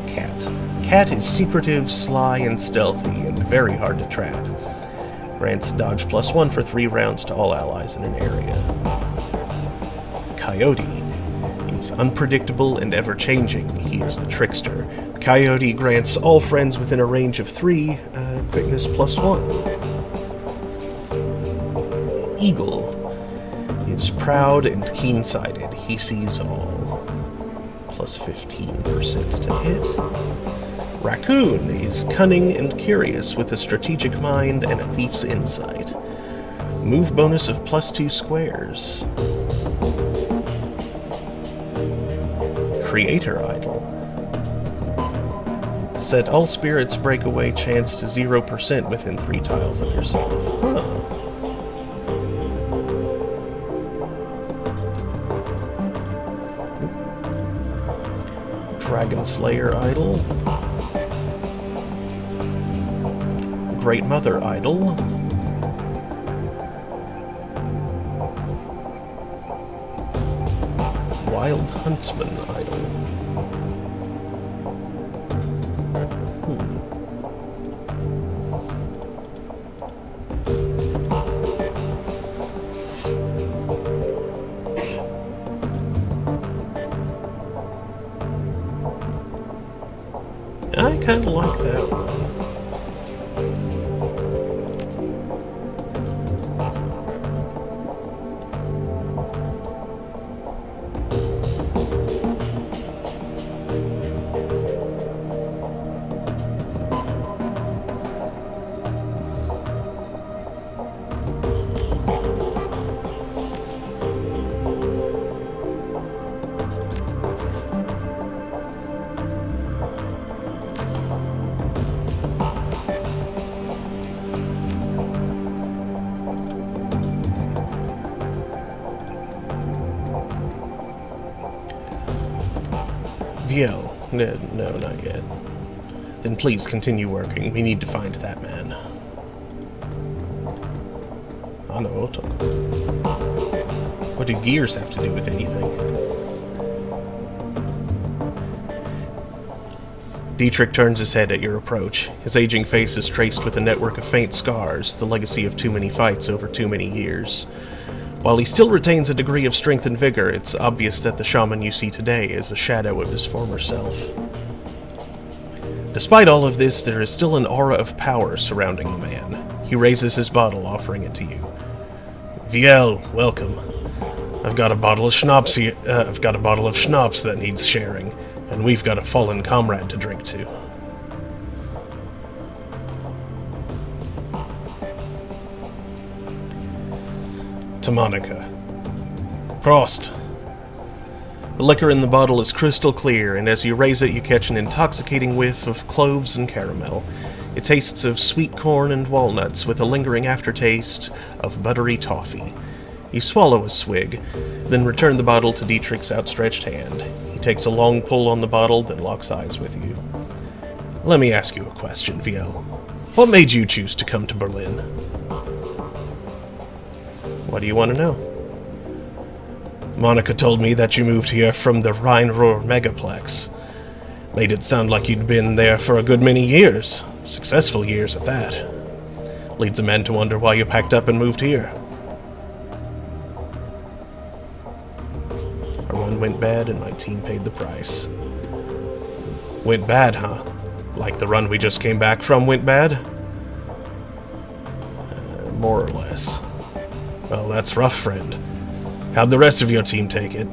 Cat. Cat is secretive, sly, and stealthy, and very hard to trap. Grants dodge +1 for 3 rounds to all allies in an area. Coyote is unpredictable and ever-changing. He is the trickster. Coyote grants all friends within a range of 3, quickness +1. Eagle is proud and keen-sighted. He sees all. +15% to hit. Raccoon is cunning and curious with a strategic mind and a thief's insight. Move bonus of +2 squares. Creator Idol. Set all spirits breakaway chance to 0% within 3 tiles of yourself. Huh. Dragon Slayer Idol. Great Mother Idol. Wild Huntsman Idol. I kind of like that one. Viel. No, not yet. Then please continue working. We need to find that man. I know, what do gears have to do with anything? Dietrich turns his head at your approach. His aging face is traced with a network of faint scars, the legacy of too many fights over too many years. While he still retains a degree of strength and vigor, it's obvious that the shaman you see today is a shadow of his former self. Despite all of this, there is still an aura of power surrounding the man. He raises his bottle, offering it to you. Viel, welcome. I've got a bottle of schnapps here. I've got a bottle of schnapps that needs sharing, and we've got a fallen comrade to drink to. To Monica. Prost. The liquor in the bottle is crystal clear, and as you raise it, you catch an intoxicating whiff of cloves and caramel. It tastes of sweet corn and walnuts, with a lingering aftertaste of buttery toffee. You swallow a swig, then return the bottle to Dietrich's outstretched hand. He takes a long pull on the bottle, then locks eyes with you. Let me ask you a question, Viel. What made you choose to come to Berlin? What do you want to know? Monica told me that you moved here from the Rhine-Ruhr megaplex. Made it sound like you'd been there for a good many years. Successful years at that. Leads a man to wonder why you packed up and moved here. Our run went bad and my team paid the price. Went bad, huh? Like the run we just came back from went bad? More or less. Well, that's rough, friend. How'd the rest of your team take it?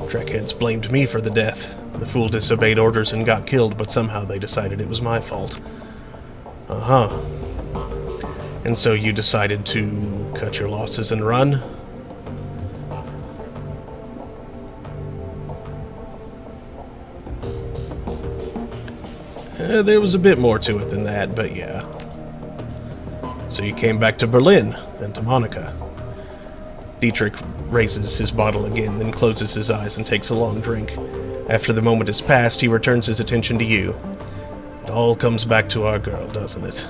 Trekheads blamed me for the death. The fool disobeyed orders and got killed, but somehow they decided it was my fault. Uh-huh. And so you decided to cut your losses and run? There was a bit more to it than that, but yeah. So you came back to Berlin, and to Monica. Dietrich raises his bottle again, then closes his eyes and takes a long drink. After the moment has passed, he returns his attention to you. It all comes back to our girl, doesn't it?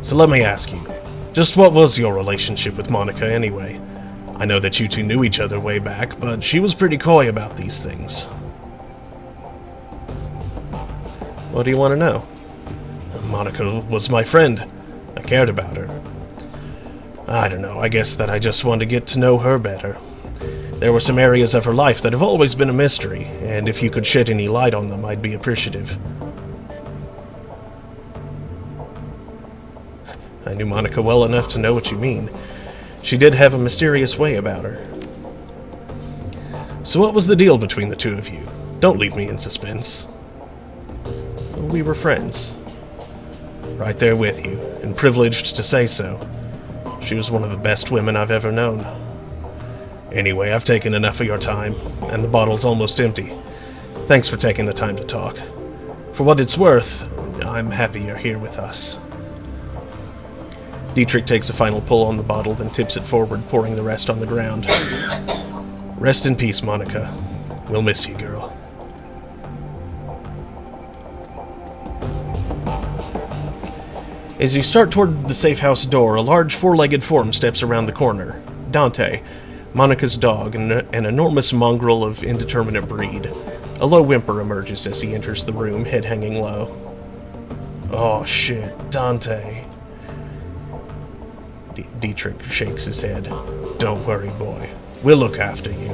So let me ask you, just what was your relationship with Monica anyway? I know that you two knew each other way back, but she was pretty coy about these things. What do you want to know? Monica was my friend. I cared about her. I don't know, I guess that I just wanted to get to know her better. There were some areas of her life that have always been a mystery, and if you could shed any light on them, I'd be appreciative. I knew Monica well enough to know what you mean. She did have a mysterious way about her. So what was the deal between the two of you? Don't leave me in suspense. We were friends. Right there with you, and privileged to say so. She was one of the best women I've ever known. Anyway, I've taken enough of your time, and the bottle's almost empty. Thanks for taking the time to talk. For what it's worth, I'm happy you're here with us. Dietrich takes a final pull on the bottle, then tips it forward, pouring the rest on the ground. Rest in peace, Monica. We'll miss you, girl. As you start toward the safe house door, a large four-legged form steps around the corner. Dante, Monica's dog, an enormous mongrel of indeterminate breed. A low whimper emerges as he enters the room, head hanging low. Oh shit, Dante. Dietrich shakes his head. Don't worry, boy. We'll look after you.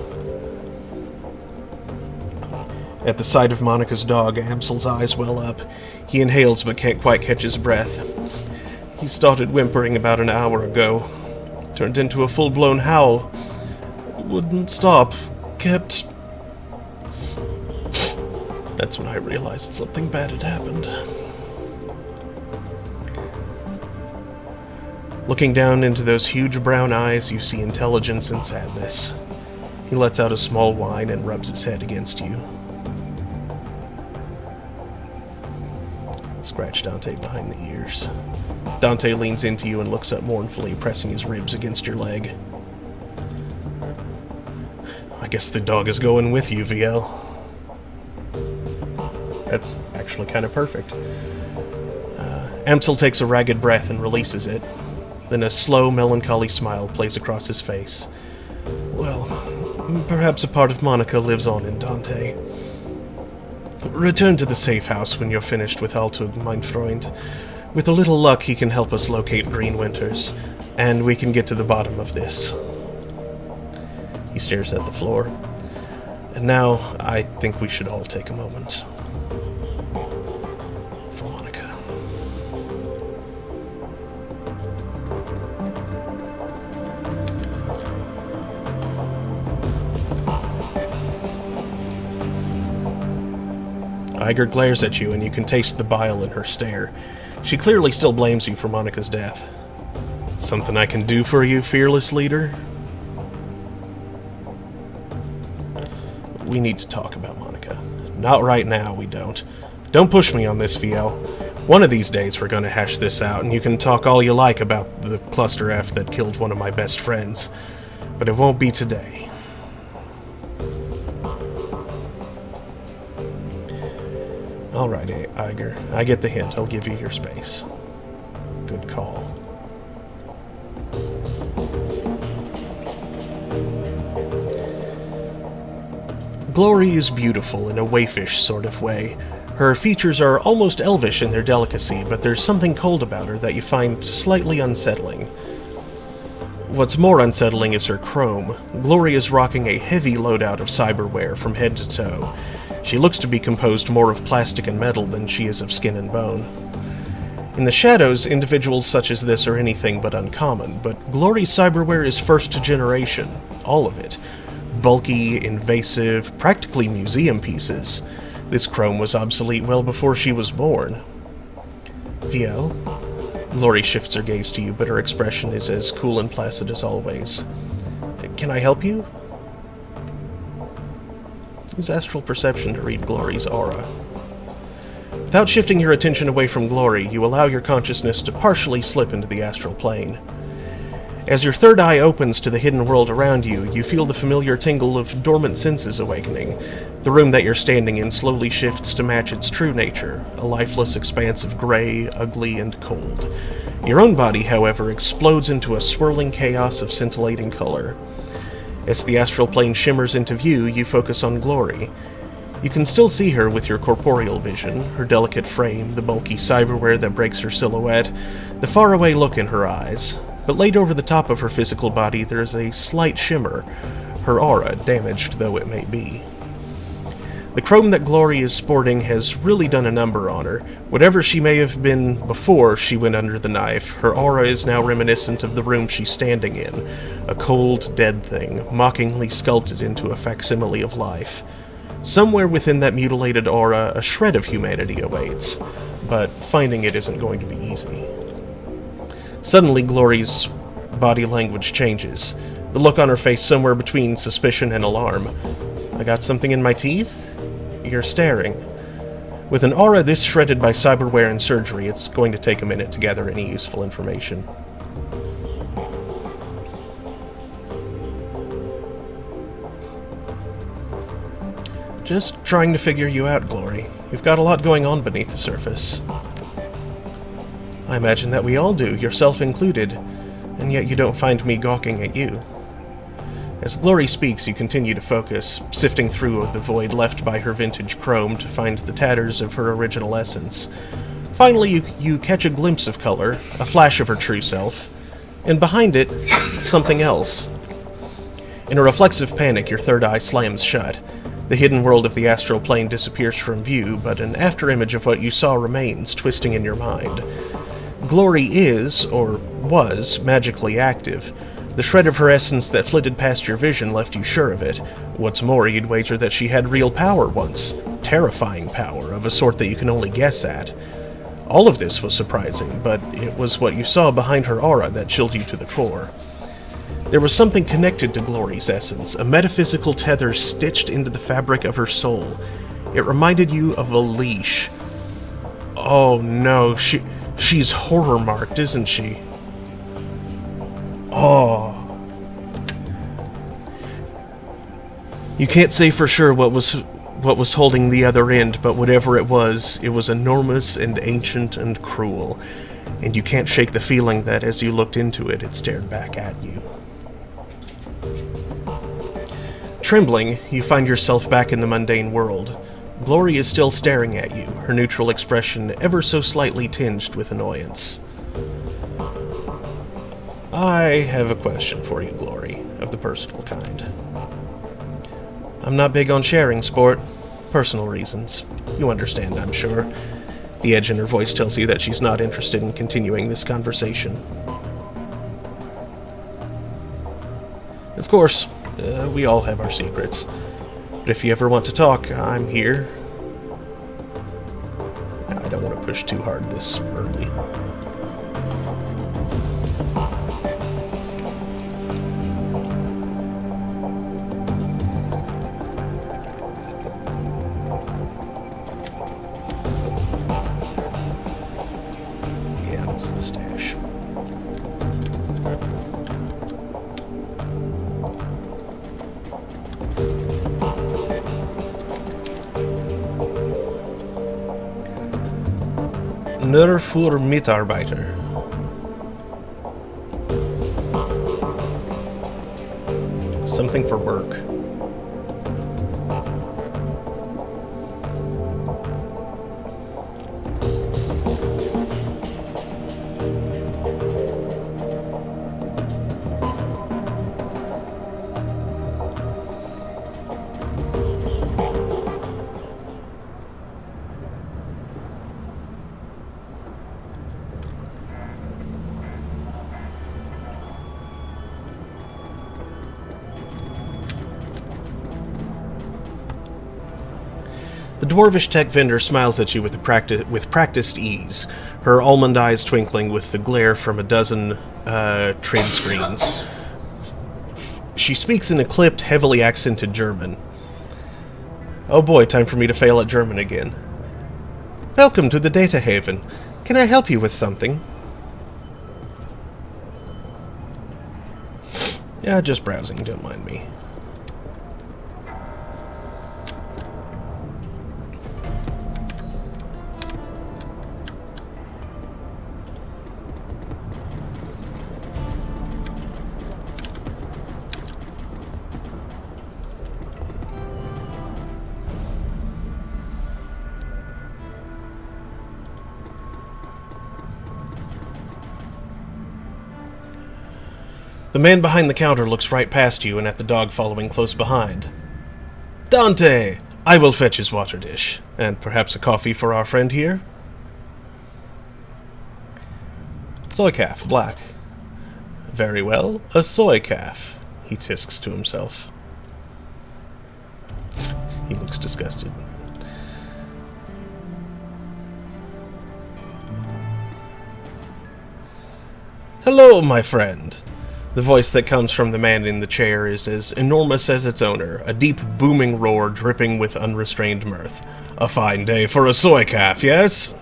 At the sight of Monica's dog, Amsel's eyes well up. He inhales but can't quite catch his breath. He started whimpering about an hour ago. Turned into a full-blown howl. Wouldn't stop. Kept... That's when I realized something bad had happened. Looking down into those huge brown eyes, you see intelligence and sadness. He lets out a small whine and rubs his head against you. Scratch Dante behind the ears. Dante leans into you and looks up mournfully, pressing his ribs against your leg. I guess the dog is going with you, VL. That's actually kind of perfect. Amsel takes a ragged breath and releases it. Then a slow, melancholy smile plays across his face. Well, perhaps a part of Monica lives on in Dante. Return to the safe house when you're finished with Altug, mein Freund. With a little luck, he can help us locate Green Winters, and we can get to the bottom of this. He stares at the floor. And now, I think we should all take a moment. For Monica. Iger glares at you, and you can taste the bile in her stare. She clearly still blames you for Monica's death. Something I can do for you, fearless leader? We need to talk about Monica. Not right now, we don't. Don't push me on this, VL. One of these days we're gonna hash this out, and you can talk all you like about the cluster F that killed one of my best friends. But it won't be today. Alright, Iger. I get the hint. I'll give you your space. Good call. Glory is beautiful in a waifish sort of way. Her features are almost elvish in their delicacy, but there's something cold about her that you find slightly unsettling. What's more unsettling is her chrome. Glory is rocking a heavy loadout of cyberware from head to toe. She looks to be composed more of plastic and metal than she is of skin and bone. In the shadows, individuals such as this are anything but uncommon, but Glory's cyberware is first generation, all of it. Bulky, invasive, practically museum pieces. This chrome was obsolete well before she was born. VL? Glory shifts her gaze to you, but her expression is as cool and placid as always. Can I help you? Use astral perception to read Glory's aura. Without shifting your attention away from Glory, you allow your consciousness to partially slip into the astral plane. As your third eye opens to the hidden world around you, you feel the familiar tingle of dormant senses awakening. The room that you're standing in slowly shifts to match its true nature, a lifeless expanse of gray, ugly, and cold. Your own body, however, explodes into a swirling chaos of scintillating color. As the astral plane shimmers into view, you focus on Glory. You can still see her with your corporeal vision, her delicate frame, the bulky cyberware that breaks her silhouette, the faraway look in her eyes. But laid over the top of her physical body, there is a slight shimmer, her aura, damaged though it may be. The chrome that Glory is sporting has really done a number on her. Whatever she may have been before she went under the knife, her aura is now reminiscent of the room she's standing in, a cold, dead thing, mockingly sculpted into a facsimile of life. Somewhere within that mutilated aura, a shred of humanity awaits, but finding it isn't going to be easy. Suddenly, Glory's body language changes, the look on her face somewhere between suspicion and alarm. I got something in my teeth? You're staring. With an aura this shredded by cyberware and surgery, it's going to take a minute to gather any useful information. Just trying to figure you out, Glory. You've got a lot going on beneath the surface. I imagine that we all do, yourself included, and yet you don't find me gawking at you. As Glory speaks, you continue to focus, sifting through the void left by her vintage chrome to find the tatters of her original essence. Finally, you catch a glimpse of color, a flash of her true self, and behind it, something else. In a reflexive panic, your third eye slams shut. The hidden world of the astral plane disappears from view, but an afterimage of what you saw remains, twisting in your mind. Glory is, or was, magically active. The shred of her essence that flitted past your vision left you sure of it. What's more, you'd wager that she had real power once. Terrifying power, of a sort that you can only guess at. All of this was surprising, but it was what you saw behind her aura that chilled you to the core. There was something connected to Glory's essence, a metaphysical tether stitched into the fabric of her soul. It reminded you of a leash. Oh no, she's horror-marked, isn't she? Oh. You can't say for sure what was holding the other end, but whatever it was enormous and ancient and cruel. And you can't shake the feeling that as you looked into it, it stared back at you. Trembling, you find yourself back in the mundane world. Glory is still staring at you, her neutral expression ever so slightly tinged with annoyance. I have a question for you, Glory, of the personal kind. I'm not big on sharing, sport. Personal reasons. You understand, I'm sure. The edge in her voice tells you that she's not interested in continuing this conversation. Of course, we all have our secrets. But if you ever want to talk, I'm here. I don't want to push too hard this early. Yeah, that's the stash. Nur für Mitarbeiter. Something for work. The dwarvish tech vendor smiles at you with practiced ease, her almond eyes twinkling with the glare from a dozen trade screens. She speaks in a clipped, heavily accented German. Oh boy, time for me to fail at German again. Welcome to the Data Haven. Can I help you with something? Yeah, just browsing, don't mind me. The man behind the counter looks right past you and at the dog following close behind. Dante! I will fetch his water dish. And perhaps a coffee for our friend here? Soy calf, black. Very well, a soy calf, he tisks to himself. He looks disgusted. Hello, my friend. The voice that comes from the man in the chair is as enormous as its owner, a deep, booming roar dripping with unrestrained mirth. A fine day for a soy calf, yes?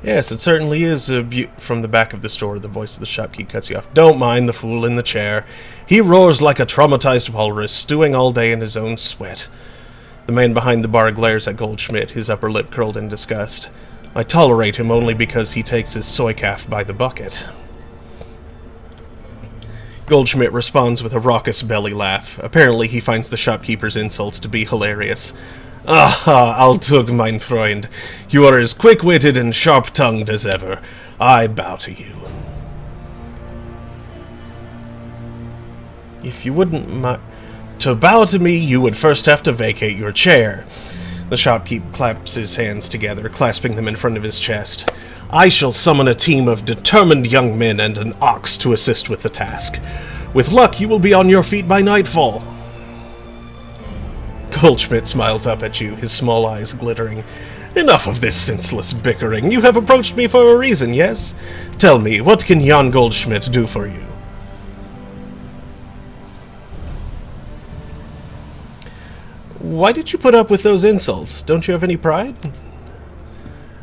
Yes, it certainly is from the back of the store, the voice of the shopkeep cuts you off. Don't mind the fool in the chair. He roars like a traumatized walrus, stewing all day in his own sweat. The man behind the bar glares at Goldschmidt, his upper lip curled in disgust. I tolerate him only because he takes his soy calf by the bucket. Goldschmidt responds with a raucous belly laugh. Apparently he finds the shopkeeper's insults to be hilarious. Aha, Altug, mein Freund. You are as quick-witted and sharp-tongued as ever. I bow to you. If you wouldn't mind... To bow to me, you would first have to vacate your chair. The shopkeep claps his hands together, clasping them in front of his chest. I shall summon a team of determined young men and an ox to assist with the task. With luck, you will be on your feet by nightfall. Goldschmidt smiles up at you, his small eyes glittering. Enough of this senseless bickering. You have approached me for a reason, yes? Tell me, what can Jan Goldschmidt do for you? Why did you put up with those insults? Don't you have any pride?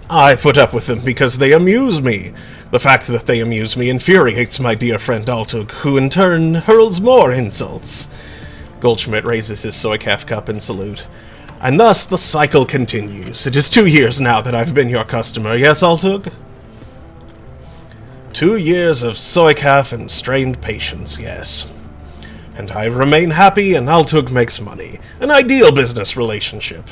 I put up with them because they amuse me. The fact that they amuse me infuriates my dear friend Altug, who in turn hurls more insults. Goldschmidt raises his Soycaf cup in salute. And thus the cycle continues. It is 2 years now that I've been your customer, yes, Altug? 2 years of Soycaf and strained patience, yes. And I remain happy and Altug makes money. An ideal business relationship.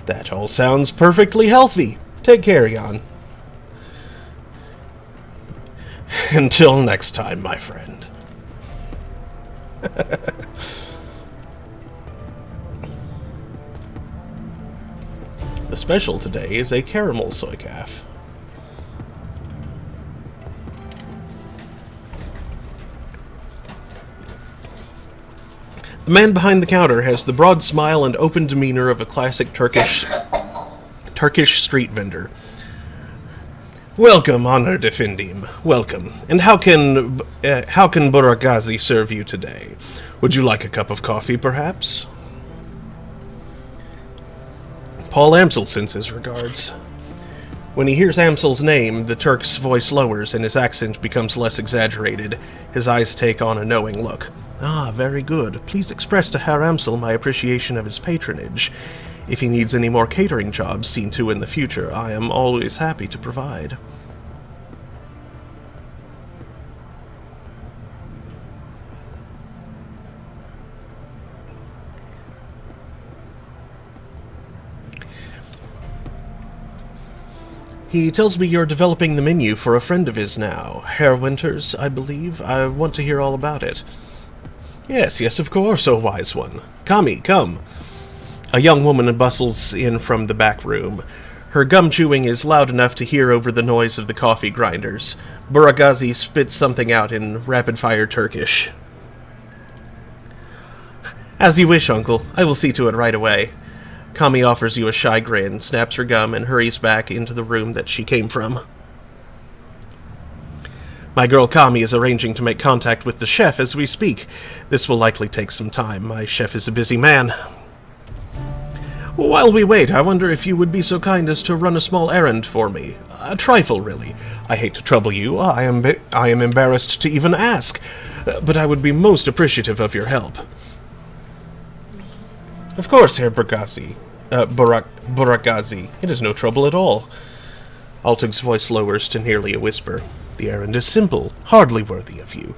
That all sounds perfectly healthy. Take care, Jan. Until next time, my friend. The special today is a caramel Soycaf. The man behind the counter has the broad smile and open demeanor of a classic Turkish street vendor. Welcome, honored Efendim. Welcome. And how can Buragazi serve you today? Would you like a cup of coffee, perhaps? Paul Amsel sends his regards. When he hears Amsel's name, the Turk's voice lowers and his accent becomes less exaggerated. His eyes take on a knowing look. Ah, very good. Please express to Herr Amsel my appreciation of his patronage. If he needs any more catering jobs seen to in the future, I am always happy to provide. He tells me you're developing the menu for a friend of his now, Herr Winters, I believe. I want to hear all about it. Yes, of course, O wise one. Kami, come. A young woman bustles in from the back room. Her gum chewing is loud enough to hear over the noise of the coffee grinders. Buragazi spits something out in rapid-fire Turkish. As you wish, uncle. I will see to it right away. Kami offers you a shy grin, snaps her gum, and hurries back into the room that she came from. My girl Kami is arranging to make contact with the chef as we speak. This will likely take some time. My chef is a busy man. While we wait, I wonder if you would be so kind as to run a small errand for me. A trifle, really. I hate to trouble you. I am embarrassed to even ask, but I would be most appreciative of your help. Of course, Herr Buragazi. Buragazi. It is no trouble at all. Altug's voice lowers to nearly a whisper. The errand is simple, hardly worthy of you.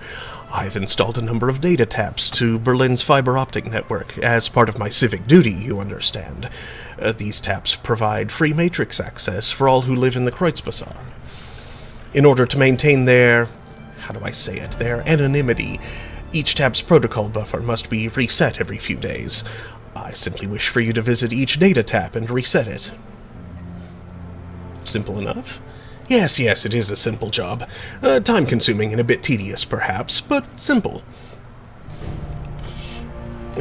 I've installed a number of data taps to Berlin's fiber optic network, as part of my civic duty, you understand. These taps provide free matrix access for all who live in the Kreuzbazar. In order to maintain their anonymity, each tap's protocol buffer must be reset every few days. I simply wish for you to visit each data tap and reset it. Simple enough? Yes, it is a simple job. Time-consuming and a bit tedious, perhaps, but simple.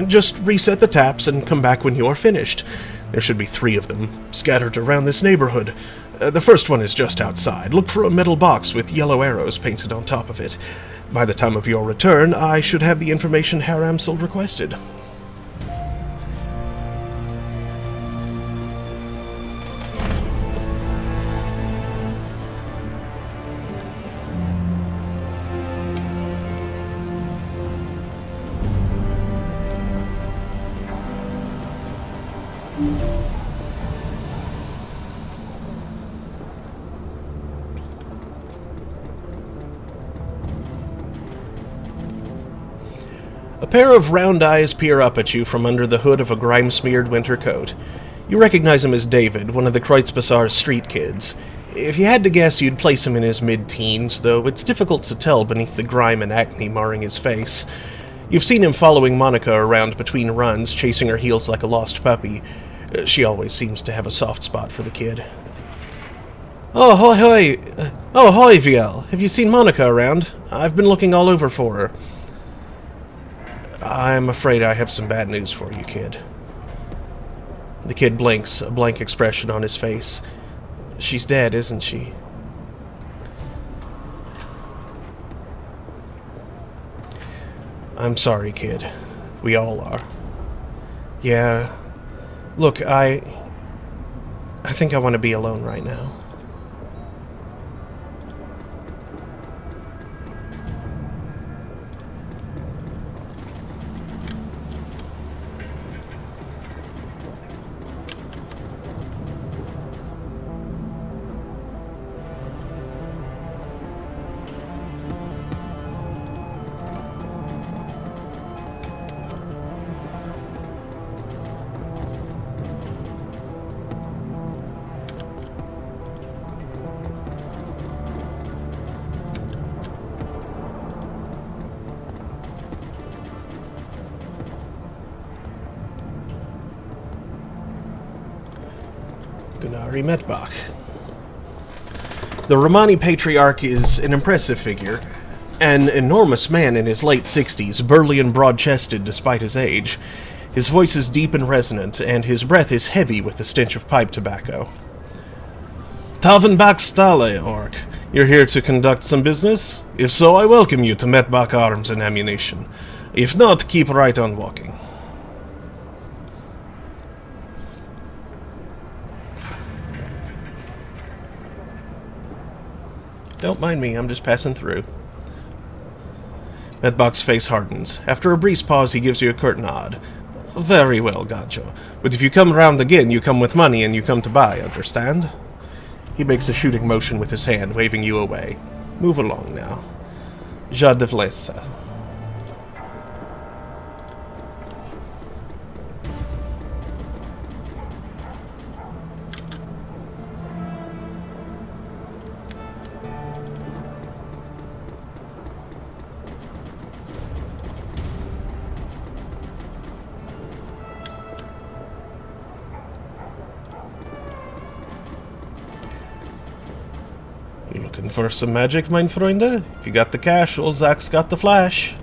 Just reset the taps and come back when you're finished. There should be 3 of them, scattered around this neighborhood. The first one is just outside. Look for a metal box with yellow arrows painted on top of it. By the time of your return, I should have the information Herr Amsel requested. A pair of round eyes peer up at you from under the hood of a grime-smeared winter coat. You recognize him as David, one of the Kreuzbazar's street kids. If you had to guess, you'd place him in his mid-teens, though it's difficult to tell beneath the grime and acne marring his face. You've seen him following Monica around between runs, chasing her heels like a lost puppy. She always seems to have a soft spot for the kid. Oh, hoi, Viel. Have you seen Monica around? I've been looking all over for her. I'm afraid I have some bad news for you, kid. The kid blinks, a blank expression on his face. She's dead, isn't she? I'm sorry, kid. We all are. Yeah. Look, I think I want to be alone right now. Gunari Metbach. The Romani Patriarch is an impressive figure, an enormous man in his late 60s, burly and broad-chested despite his age. His voice is deep and resonant, and his breath is heavy with the stench of pipe tobacco. Tavenbach Stale, Orc. You're here to conduct some business? If so, I welcome you to Metbach Arms and Ammunition. If not, keep right on walking. Don't mind me, I'm just passing through. Metbach's face hardens. After a brief pause, he gives you a curt nod. Very well, Gajo. But if you come round again, you come with money and you come to buy, understand? He makes a shooting motion with his hand, waving you away. Move along now. Jadevlesa. You looking for some magic, mein Freunde? If you got the cash, old Zach's got the flash.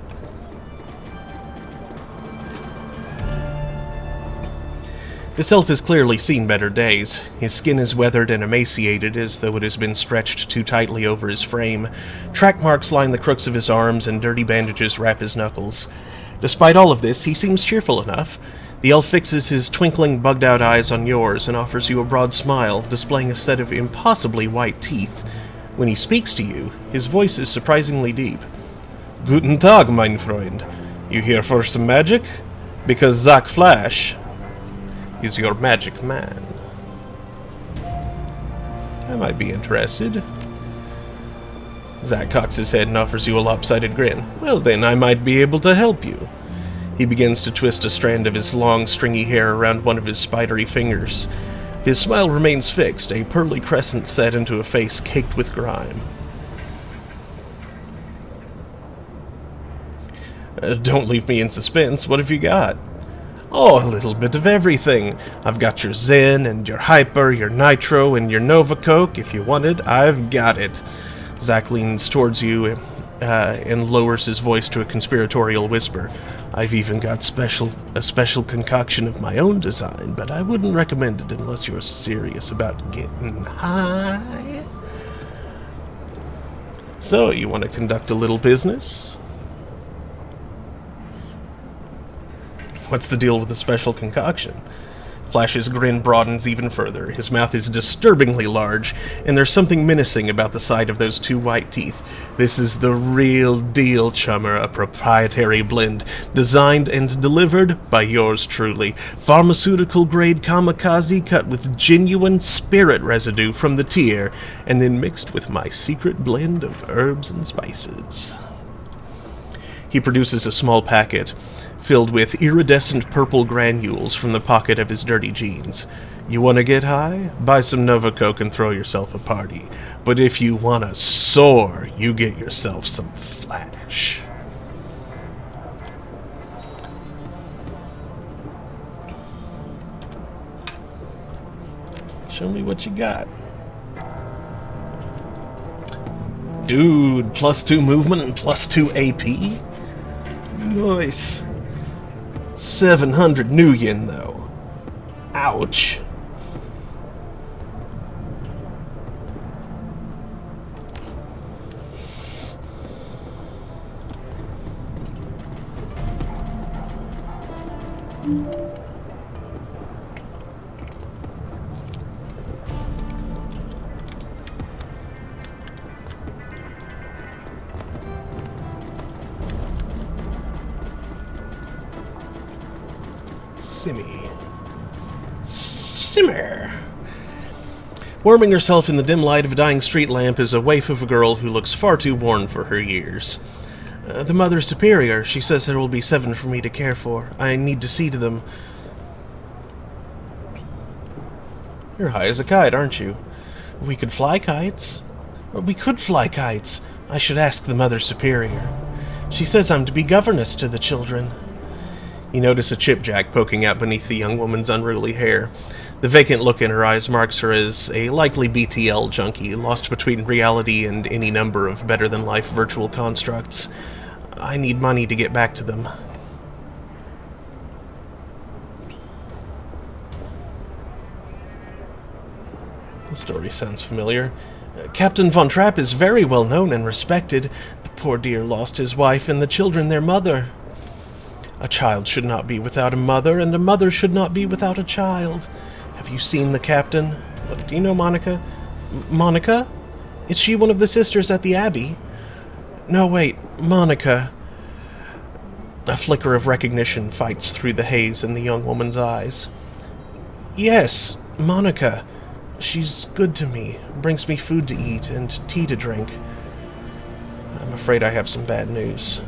This elf has clearly seen better days. His skin is weathered and emaciated, as though it has been stretched too tightly over his frame. Track marks line the crooks of his arms, and dirty bandages wrap his knuckles. Despite all of this, he seems cheerful enough. The elf fixes his twinkling, bugged-out eyes on yours and offers you a broad smile, displaying a set of impossibly white teeth. When he speaks to you, his voice is surprisingly deep. Guten Tag, mein Freund. You here for some magic? Because Zach Flash is your magic man. I might be interested. Zach cocks his head and offers you a lopsided grin. Well then, I might be able to help you. He begins to twist a strand of his long, stringy hair around one of his spidery fingers. His smile remains fixed, a pearly crescent set into a face caked with grime. Don't leave me in suspense. What have you got? Oh, a little bit of everything. I've got your Zen and your Hyper, your Nitro, and your Nova Coke. If you want it, I've got it. Zach leans towards you and lowers his voice to a conspiratorial whisper. I've even got a special concoction of my own design, but I wouldn't recommend it unless you're serious about getting high. So, you want to conduct a little business? What's the deal with the special concoction? Flash's grin broadens even further. His mouth is disturbingly large, and there's something menacing about the sight of those two white teeth. This is the real deal, chummer, a proprietary blend, designed and delivered by yours truly. Pharmaceutical-grade kamikaze cut with genuine spirit residue from the tier, and then mixed with my secret blend of herbs and spices. He produces a small packet, filled with iridescent purple granules from the pocket of his dirty jeans. You want to get high? Buy some Nova Coke and throw yourself a party. But if you want to soar, you get yourself some Flash. Show me what you got. Dude, +2 movement and +2 AP? Nice. 700 new yen, though. Ouch. Simmer. Warming herself in the dim light of a dying street lamp is a waif of a girl who looks far too worn for her years. The Mother Superior, she says there will be 7 for me to care for. I need to see to them. You're high as a kite, aren't you? We could fly kites. We could fly kites. I should ask the Mother Superior. She says I'm to be governess to the children. You notice a chipjack poking out beneath the young woman's unruly hair. The vacant look in her eyes marks her as a likely BTL junkie, lost between reality and any number of better-than-life virtual constructs. I need money to get back to them. The story sounds familiar. Captain Von Trapp is very well known and respected. The poor dear lost his wife and the children their mother. A child should not be without a mother, and a mother should not be without a child. Have you seen the captain? Do you know Monica? Monica? Is she one of the sisters at the Abbey? No, wait, Monica. A flicker of recognition fights through the haze in the young woman's eyes. Yes, Monica. She's good to me, brings me food to eat and tea to drink. I'm afraid I have some bad news.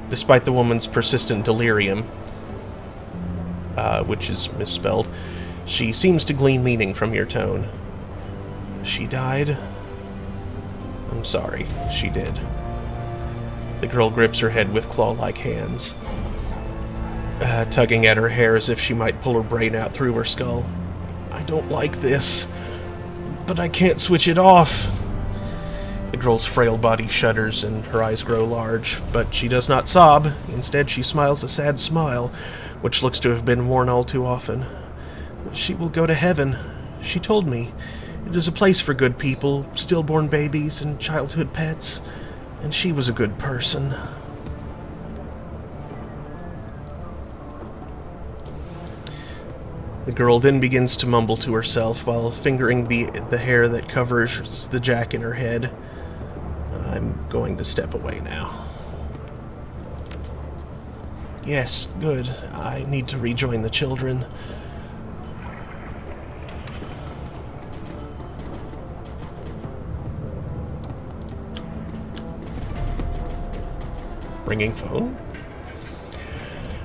Despite the woman's persistent delirium, which is misspelled, she seems to glean meaning from your tone. She died? I'm sorry, she did. The girl grips her head with claw-like hands, tugging at her hair as if she might pull her brain out through her skull. I don't like this, but I can't switch it off. The girl's frail body shudders and her eyes grow large, but she does not sob. Instead, she smiles a sad smile, which looks to have been worn all too often. She will go to heaven, she told me. It is a place for good people, stillborn babies, and childhood pets. And she was a good person. The girl then begins to mumble to herself while fingering the hair that covers the jack in her head. I'm going to step away now. Yes, good. I need to rejoin the children. Ringing phone?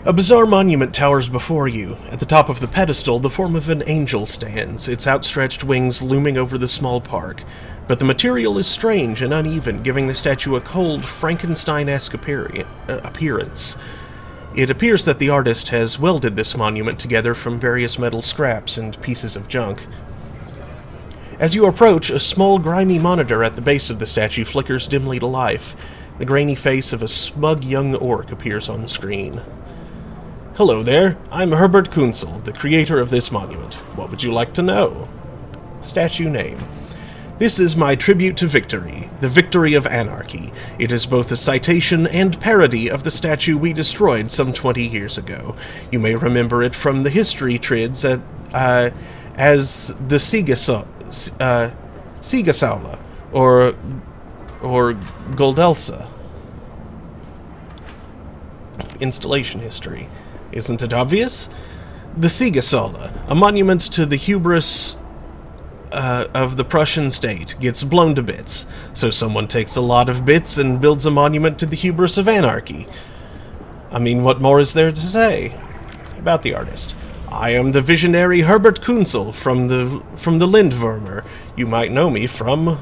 A bizarre monument towers before you. At the top of the pedestal, the form of an angel stands, its outstretched wings looming over the small park. But the material is strange and uneven, giving the statue a cold, Frankenstein-esque appearance. It appears that the artist has welded this monument together from various metal scraps and pieces of junk. As you approach, a small, grimy monitor at the base of the statue flickers dimly to life. The grainy face of a smug young orc appears on screen. Hello there, I'm Herbert Kunzel, the creator of this monument. What would you like to know? Statue name. This is my tribute to victory, the victory of anarchy. It is both a citation and parody of the statue we destroyed some 20 years ago. You may remember it from the history trids as the Sigasaula, or Goldelsa. Installation history. Isn't it obvious? The Siegessäule, a monument to the hubris of the Prussian state, gets blown to bits. So someone takes a lot of bits and builds a monument to the hubris of anarchy. I mean, what more is there to say about the artist? I am the visionary Herbert Kunzel from the Lindwurmer. You might know me from...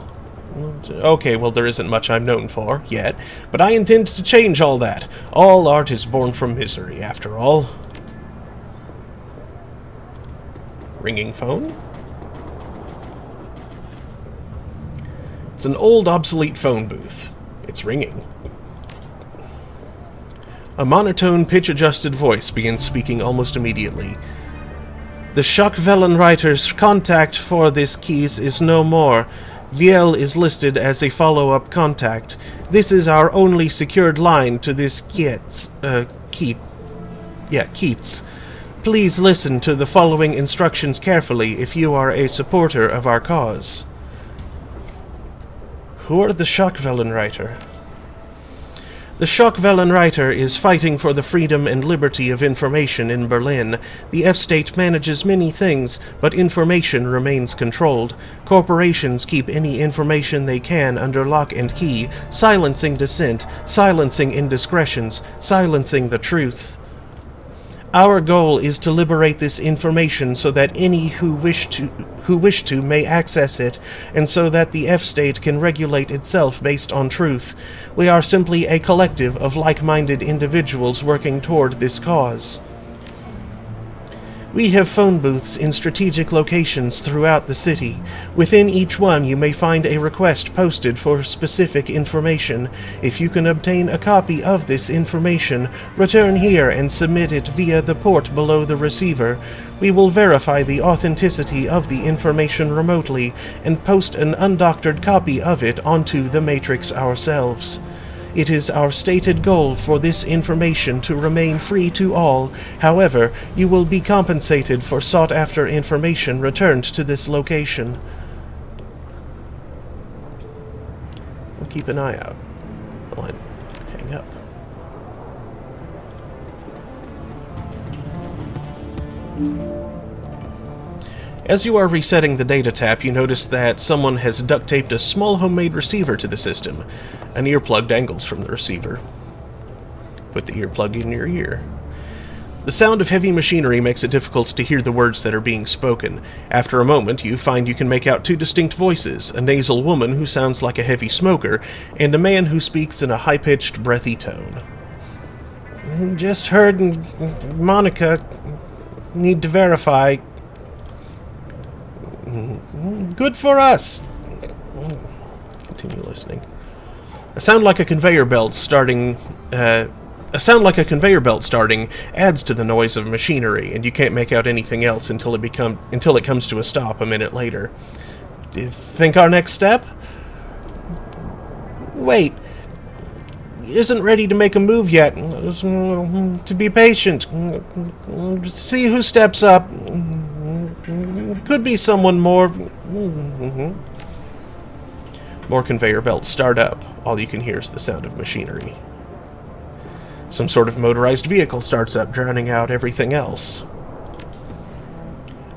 Okay, well, there isn't much I'm known for, yet, but I intend to change all that. All art is born from misery, after all. Ringing phone? It's an old, obsolete phone booth. It's ringing. A monotone, pitch-adjusted voice begins speaking almost immediately. The Schockwellenreiter's contact for this keys is no more. Viel is listed as a follow-up contact. This is our only secured line to this Keats. Please listen to the following instructions carefully if you are a supporter of our cause. Who are the Schockwellenreiter? The Schockwellenreiter is fighting for the freedom and liberty of information in Berlin. The F-state manages many things, but information remains controlled. Corporations keep any information they can under lock and key, silencing dissent, silencing indiscretions, silencing the truth. Our goal is to liberate this information so that any who wish to may access it, and so that the F-state can regulate itself based on truth. We are simply a collective of like-minded individuals working toward this cause. We have phone booths in strategic locations throughout the city. Within each one you may find a request posted for specific information. If you can obtain a copy of this information, return here and submit it via the port below the receiver. We will verify the authenticity of the information remotely and post an undoctored copy of it onto the Matrix ourselves. It is our stated goal for this information to remain free to all. However, you will be compensated for sought-after information returned to this location. We'll keep an eye out. Hold on. Hang up. As you are resetting the data tap, you notice that someone has duct-taped a small homemade receiver to the system. An earplug dangles from the receiver. Put the earplug in your ear. The sound of heavy machinery makes it difficult to hear the words that are being spoken. After a moment, you find you can make out two distinct voices, a nasal woman who sounds like a heavy smoker, and a man who speaks in a high-pitched, breathy tone. Just heard Monica. Need to verify. Good for us. Continue listening. A sound like a conveyor belt starting adds to the noise of machinery, and you can't make out anything else until it comes to a stop a minute later. Do you think our next step? Wait. Isn't ready to make a move yet. To be patient. See who steps up. Could be someone more. More conveyor belts start up. All you can hear is the sound of machinery. Some sort of motorized vehicle starts up, drowning out everything else.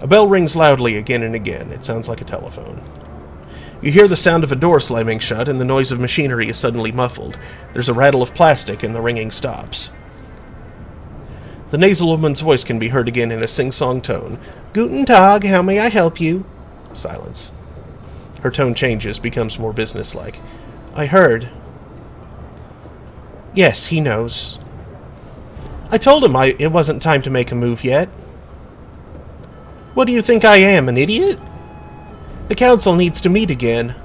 A bell rings loudly again and again. It sounds like a telephone. You hear the sound of a door slamming shut, and the noise of machinery is suddenly muffled. There's a rattle of plastic, and the ringing stops. The nasal woman's voice can be heard again in a sing-song tone. Guten Tag, how may I help you? Silence. Her tone changes, becomes more businesslike. I heard. Yes, he knows. I told him it wasn't time to make a move yet. What do you think I am, an idiot? The council needs to meet again.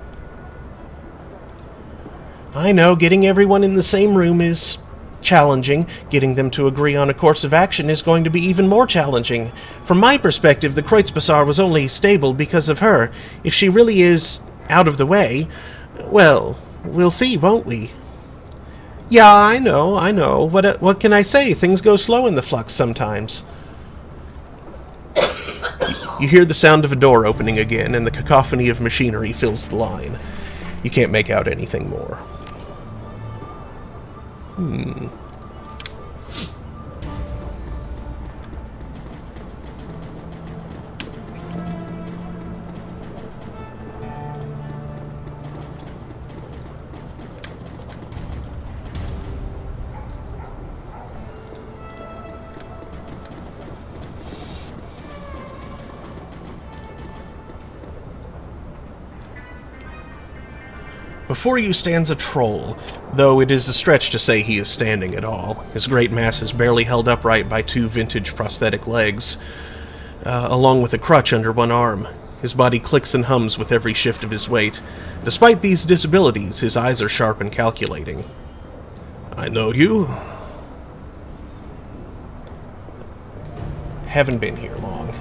I know, getting everyone in the same room is challenging. Getting them to agree on a course of action is going to be even more challenging. From my perspective, the Kreutzbazar was only stable because of her. If she really is out of the way, well, we'll see, won't we? Yeah, I know. What can I say? Things go slow in the Flux sometimes. You hear the sound of a door opening again, and the cacophony of machinery fills the line. You can't make out anything more. Before you stands a troll, though it is a stretch to say he is standing at all. His great mass is barely held upright by two vintage prosthetic legs, along with a crutch under one arm. His body clicks and hums with every shift of his weight. Despite these disabilities, his eyes are sharp and calculating. I know you. Haven't been here long.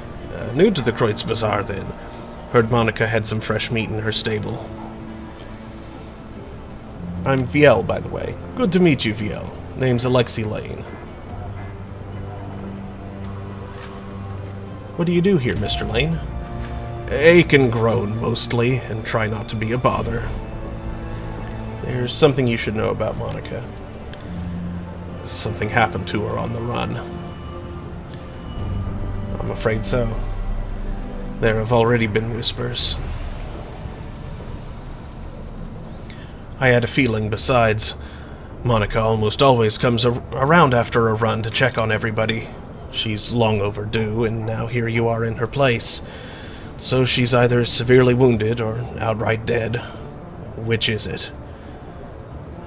New to the Kreutz Bazaar, then. Heard Monica had some fresh meat in her stable. I'm Viel, by the way. Good to meet you, Viel. Name's Alexei Lane. What do you do here, Mr. Lane? Ache and groan, mostly, and try not to be a bother. There's something you should know about Monica. Something happened to her on the run. I'm afraid so. There have already been whispers. I had a feeling besides. Monica almost always comes around after a run to check on everybody. She's long overdue, and now here you are in her place. So she's either severely wounded or outright dead. Which is it?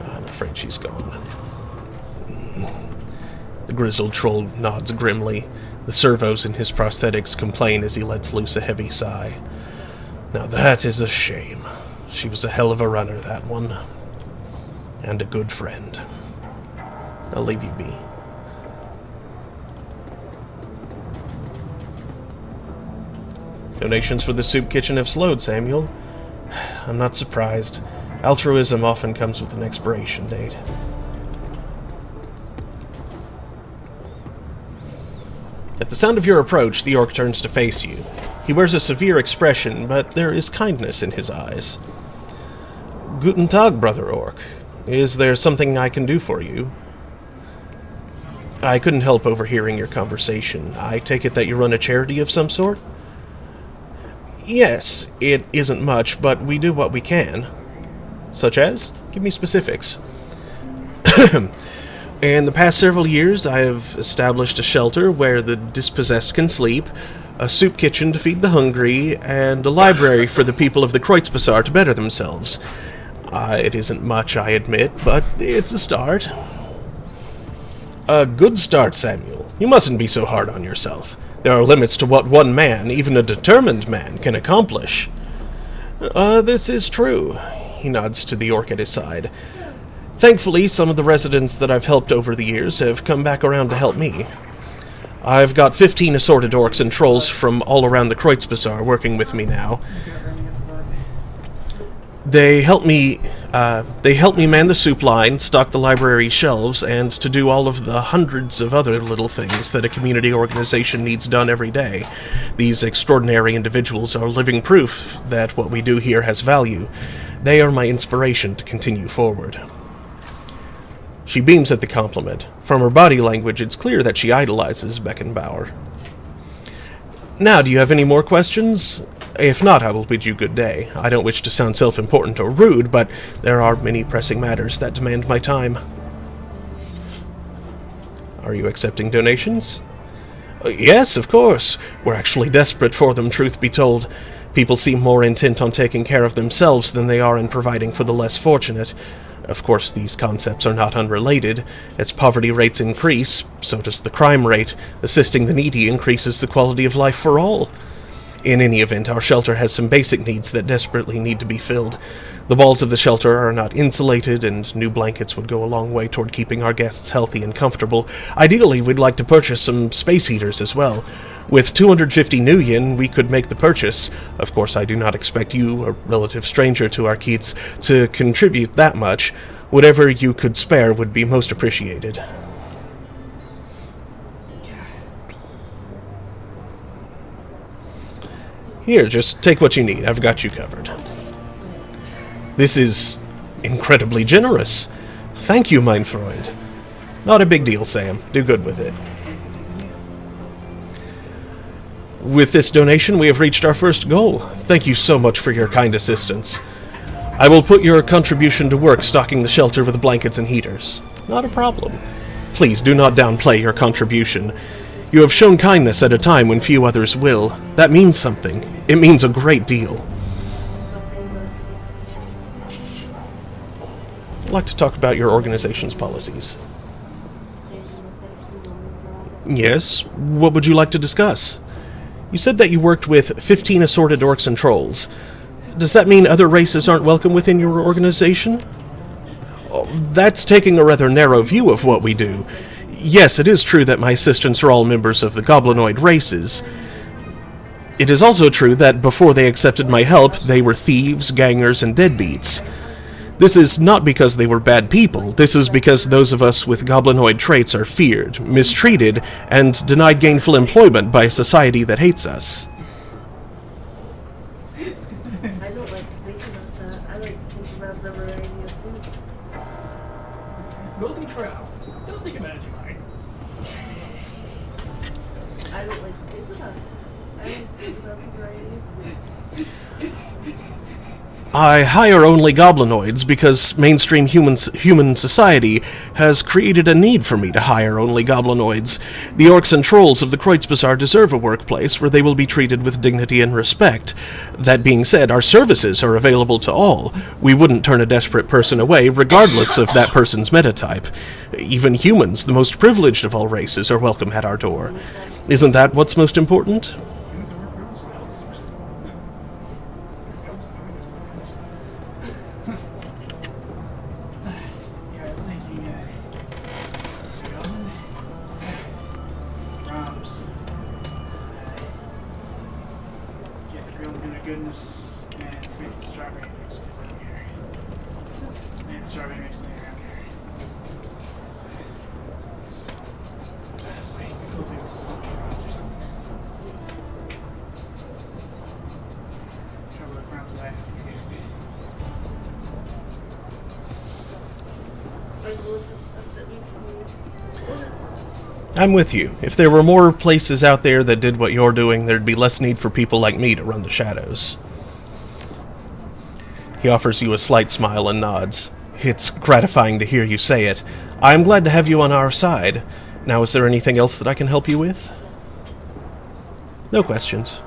I'm afraid she's gone. The grizzled troll nods grimly. The servos in his prosthetics complain as he lets loose a heavy sigh. Now that is a shame. She was a hell of a runner, that one. And a good friend. I'll leave you be. Donations for the soup kitchen have slowed, Samuel. I'm not surprised. Altruism often comes with an expiration date. At the sound of your approach, the orc turns to face you. He wears a severe expression, but there is kindness in his eyes. Guten Tag, brother orc. Is there something I can do for you? I couldn't help overhearing your conversation. I take it that you run a charity of some sort? Yes, it isn't much, but we do what we can. Such as? Give me specifics. In the past several years, I have established a shelter where the dispossessed can sleep, a soup kitchen to feed the hungry, and a library for the people of the Kreutz Bazaar to better themselves. It isn't much, I admit, but it's a start. A good start, Samuel. You mustn't be so hard on yourself. There are limits to what one man, even a determined man, can accomplish. This is true. He nods to the orc at his side. Thankfully, some of the residents that I've helped over the years have come back around to help me. I've got 15 assorted orcs and trolls from all around the Kreutz Bazaar working with me now. They help me man the soup line, stock the library shelves, and to do all of the hundreds of other little things that a community organization needs done every day. These extraordinary individuals are living proof that what we do here has value. They are my inspiration to continue forward. She beams at the compliment. From her body language, it's clear that she idolizes Beckenbauer. Now, do you have any more questions? If not, I will bid you good day. I don't wish to sound self-important or rude, but there are many pressing matters that demand my time. Are you accepting donations? Yes, of course. We're actually desperate for them, truth be told. People seem more intent on taking care of themselves than they are in providing for the less fortunate. Of course, these concepts are not unrelated. As poverty rates increase, so does the crime rate. Assisting the needy increases the quality of life for all. In any event, our shelter has some basic needs that desperately need to be filled. The walls of the shelter are not insulated, and new blankets would go a long way toward keeping our guests healthy and comfortable. Ideally, we'd like to purchase some space heaters as well. With 250 new yen, we could make the purchase. Of course, I do not expect you, a relative stranger to our Keats, to contribute that much. Whatever you could spare would be most appreciated. Here, just take what you need. I've got you covered. This is incredibly generous. Thank you, mein Freund. Not a big deal, Sam. Do good with it. With this donation, we have reached our first goal. Thank you so much for your kind assistance. I will put your contribution to work stocking the shelter with blankets and heaters. Not a problem. Please do not downplay your contribution. You have shown kindness at a time when few others will. That means something. It means a great deal. I'd like to talk about your organization's policies. Yes? What would you like to discuss? You said that you worked with 15 assorted orcs and trolls. Does that mean other races aren't welcome within your organization? Oh, that's taking a rather narrow view of what we do. Yes, it is true that my assistants are all members of the goblinoid races. It is also true that before they accepted my help, they were thieves, gangers, and deadbeats. This is not because they were bad people. This is because those of us with goblinoid traits are feared, mistreated, and denied gainful employment by a society that hates us. I don't like to think about that. I like to think about the variety of food. Golden Corral. Don't think about it too hard. I don't like to think about it. I like to think about the variety of food. I hire only goblinoids because mainstream human society has created a need for me to hire only goblinoids. The orcs and trolls of the Kreutzbazaar deserve a workplace where they will be treated with dignity and respect. That being said, our services are available to all. We wouldn't turn a desperate person away, regardless of that person's metatype. Even humans, the most privileged of all races, are welcome at our door. Isn't that what's most important? Goodness and freaking strawberry mix because I don't care. And strawberry mix later, I don't care. Wait, the cool thing was so many rounds or something. Trouble with rounds I have to get Like the list of stuff that needs to be ordered. I'm with you. If there were more places out there that did what you're doing, there'd be less need for people like me to run the shadows. He offers you a slight smile and nods. It's gratifying to hear you say it. I'm glad to have you on our side. Now, is there anything else that I can help you with? No questions.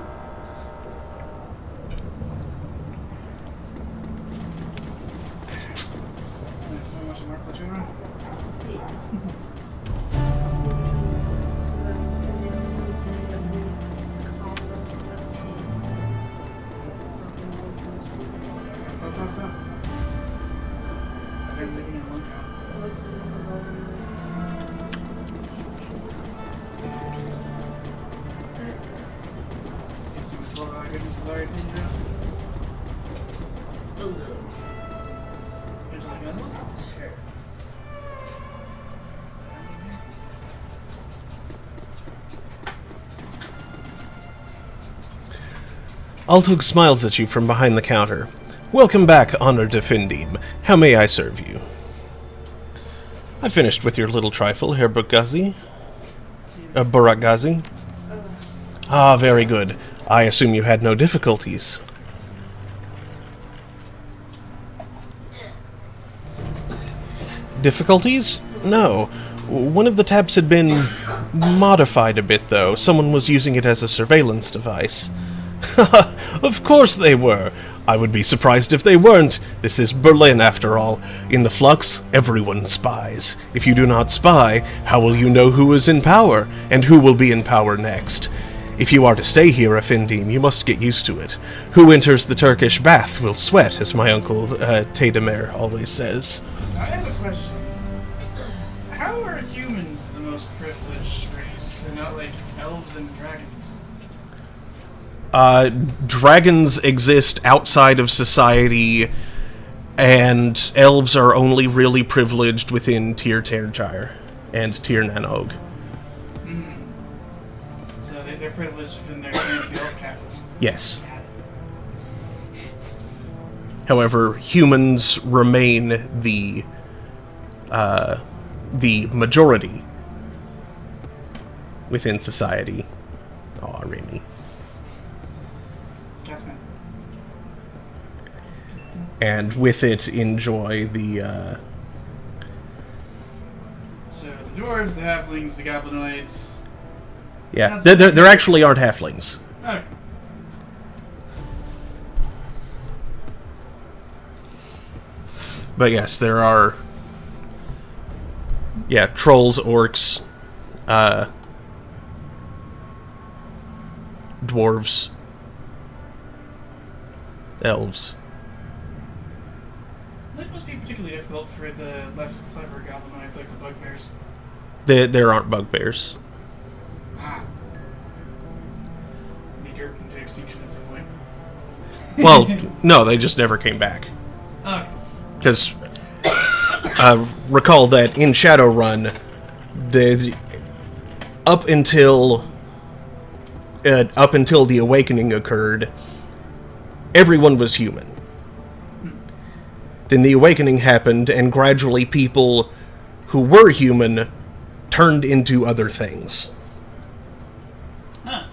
Altug smiles at you from behind the counter. Welcome back, Honor Defendim. How may I serve you? I finished with your little trifle, Herr Buragazi. Buragazi. Ah, very good. I assume you had no difficulties. Difficulties? No. One of the tabs had been modified a bit, though. Someone was using it as a surveillance device. Of course they were. I would be surprised if they weren't. This is Berlin, after all. In the Flux, everyone spies. If you do not spy, how will you know who is in power, and who will be in power next? If you are to stay here, Effendim, you must get used to it. Who enters the Turkish bath will sweat, as my uncle Tademir always says. I have a question. How are humans the most privileged race, and not like elves and dragons? Dragons exist outside of society, and elves are only really privileged within Tir Tairnshire and Tir Nanog. So they're privileged within their fancy elf castles. Yes. However, humans remain the majority within society. Aw, Remy. And with it, enjoy the, So, the dwarves, the halflings, the goblinoids... Yeah, there actually aren't halflings. Okay. But yes, there are... Yeah, trolls, orcs, dwarves, elves. Life must be particularly difficult for the less clever goblinoids like the bugbears. There aren't bugbears. Ah. Need disappeared into extinction at some point. Well, no, they just never came back. Okay. Because recall that in Shadowrun, up until the awakening occurred, everyone was human. Then the awakening happened, and gradually people who were human turned into other things. Huh.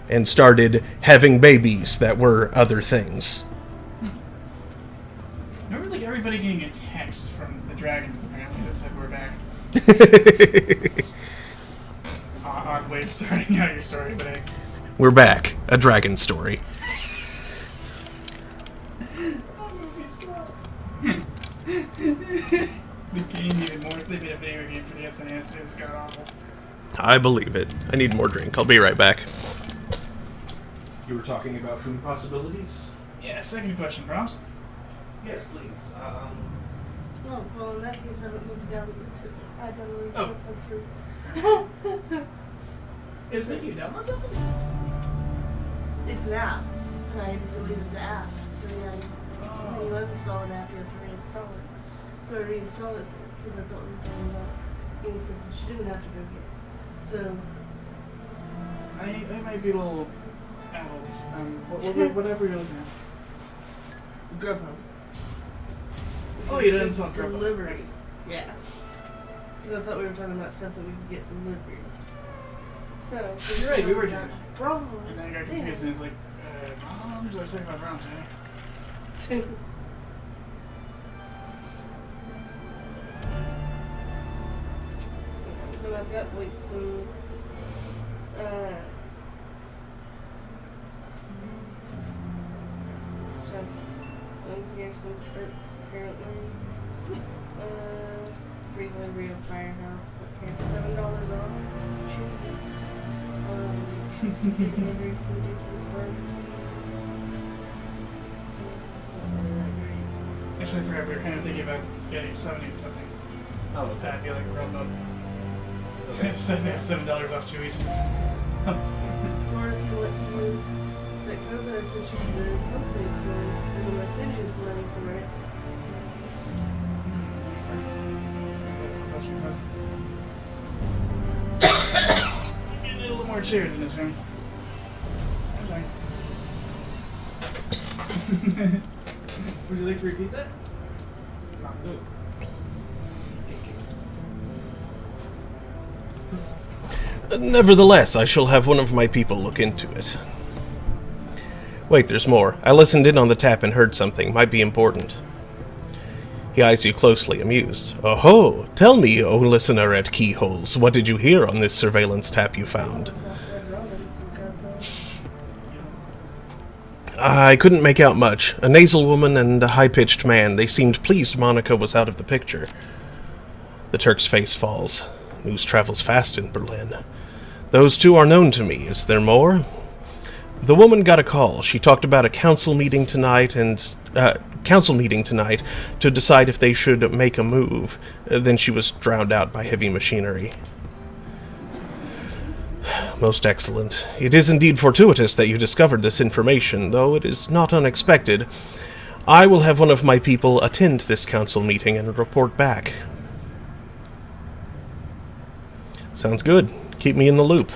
And started having babies that were other things. I remember like everybody getting a text from the dragons apparently that said we're back. Odd way of starting out your story, but hey. We're back. A dragon story. That movie sucked. The game needed more. They made a video game for the SNES. It was god awful. I believe it. I need more drink. I'll be right back. You were talking about food possibilities? Yeah, second question, Props. Yes, please. Oh, well, in that case, I don't need to download it. I downloaded Oh. it for free. It was making you download something? It's an app, and I deleted the app. So yeah, when you Oh. uninstall an app, you have to reinstall it. So I reinstalled it because I thought we were talking about any stuff that she didn't have to go get. So I might be a little adult. Whatever you're looking at. Grubhub. Oh, you didn't install Grubhub. Delivery. Yeah. Because I thought we were talking about stuff that we could get delivered. So You're right, we were doing it. Wrong. And then I got confused and it's like, Moms, I was thinking about Brown today. But I've got like some stuff in here, some perks apparently. Free delivery of Firehouse, but $7 off. Choose. Delivery from Dickinsburg. Actually, I forgot we were kind of thinking about getting 70 something. Oh, I feel like we're up. $7 off Chewy's. Or if you want to use that code that I sent you the Postmates one, and then I send you the money for it. Getting a little more cheered in this room. Would you like to repeat that? Nevertheless, I shall have one of my people look into it. Wait, there's more. I listened in on the tap and heard something. Might be important. He eyes you closely, amused. Oh-ho! Tell me, O listener at Keyholes, what did you hear on this surveillance tap you found? I couldn't make out much. A nasal woman and a high-pitched man. They seemed pleased Monica was out of the picture. The Turk's face falls. News travels fast in Berlin. Those two are known to me. Is there more? The woman got a call. She talked about a council meeting tonight to decide if they should make a move. Then she was drowned out by heavy machinery. Most excellent. It is indeed fortuitous that you discovered this information, though it is not unexpected. I will have one of my people attend this council meeting and report back. Sounds good. Keep me in the loop.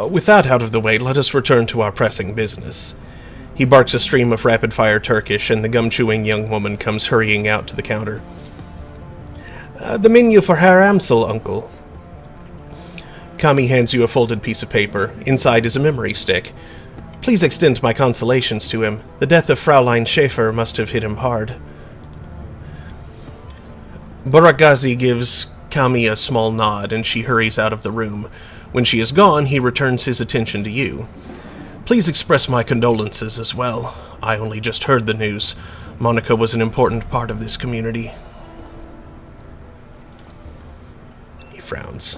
With that out of the way, let us return to our pressing business. He barks a stream of rapid-fire Turkish, and the gum-chewing young woman comes hurrying out to the counter. The menu for Herr Amsel, uncle. Kami hands you a folded piece of paper. Inside is a memory stick. Please extend my consolations to him. The death of Fraulein Schaefer must have hit him hard. Barakazi gives Kami a small nod, and she hurries out of the room. When she is gone, he returns his attention to you. Please express my condolences as well. I only just heard the news. Monica was an important part of this community. He frowns.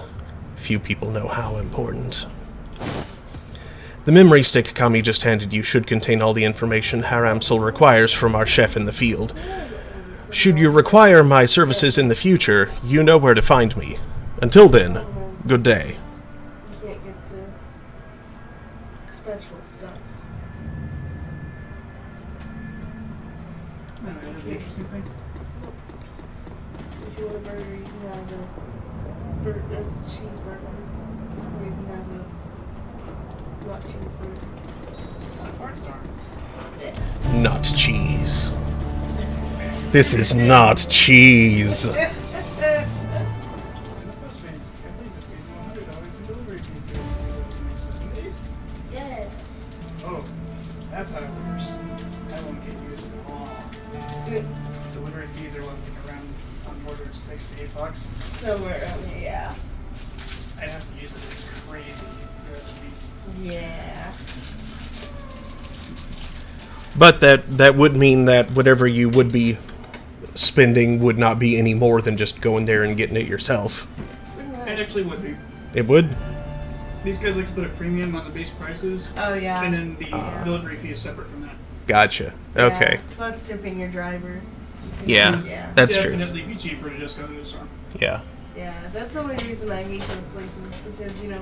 Few people know how important. The memory stick Kami just handed you should contain all the information Herr Amsel requires from our chef in the field. Should you require my services in the future, you know where to find me. Until then, good day. You can't get the special stuff. No, any interesting things? If you want a burger, you can have a cheeseburger. Or you can have a not cheeseburger. A fart star. Yeah. Not cheese. This is not cheese. In the Postmates, I believe it's paid $100 in delivery fee for the next 7 days. Yeah. Oh, that's how it works. I won't get used at all. Delivery fees are what, like around on the order of $6 to $8. Somewhere around there, yeah. I'd have to use it crazy throughout the week. Yeah. But that would mean that whatever you would be spending would not be any more than just going there and getting it yourself. It actually would be. It would? These guys like to put a premium on the base prices, Oh, yeah. and then the delivery fee is separate from that. Gotcha. Okay. Yeah. Plus tipping your driver. Yeah. Yeah. That's true. Definitely be cheaper to just go to the store. Yeah. Yeah, that's the only reason I hate those places, because, you know,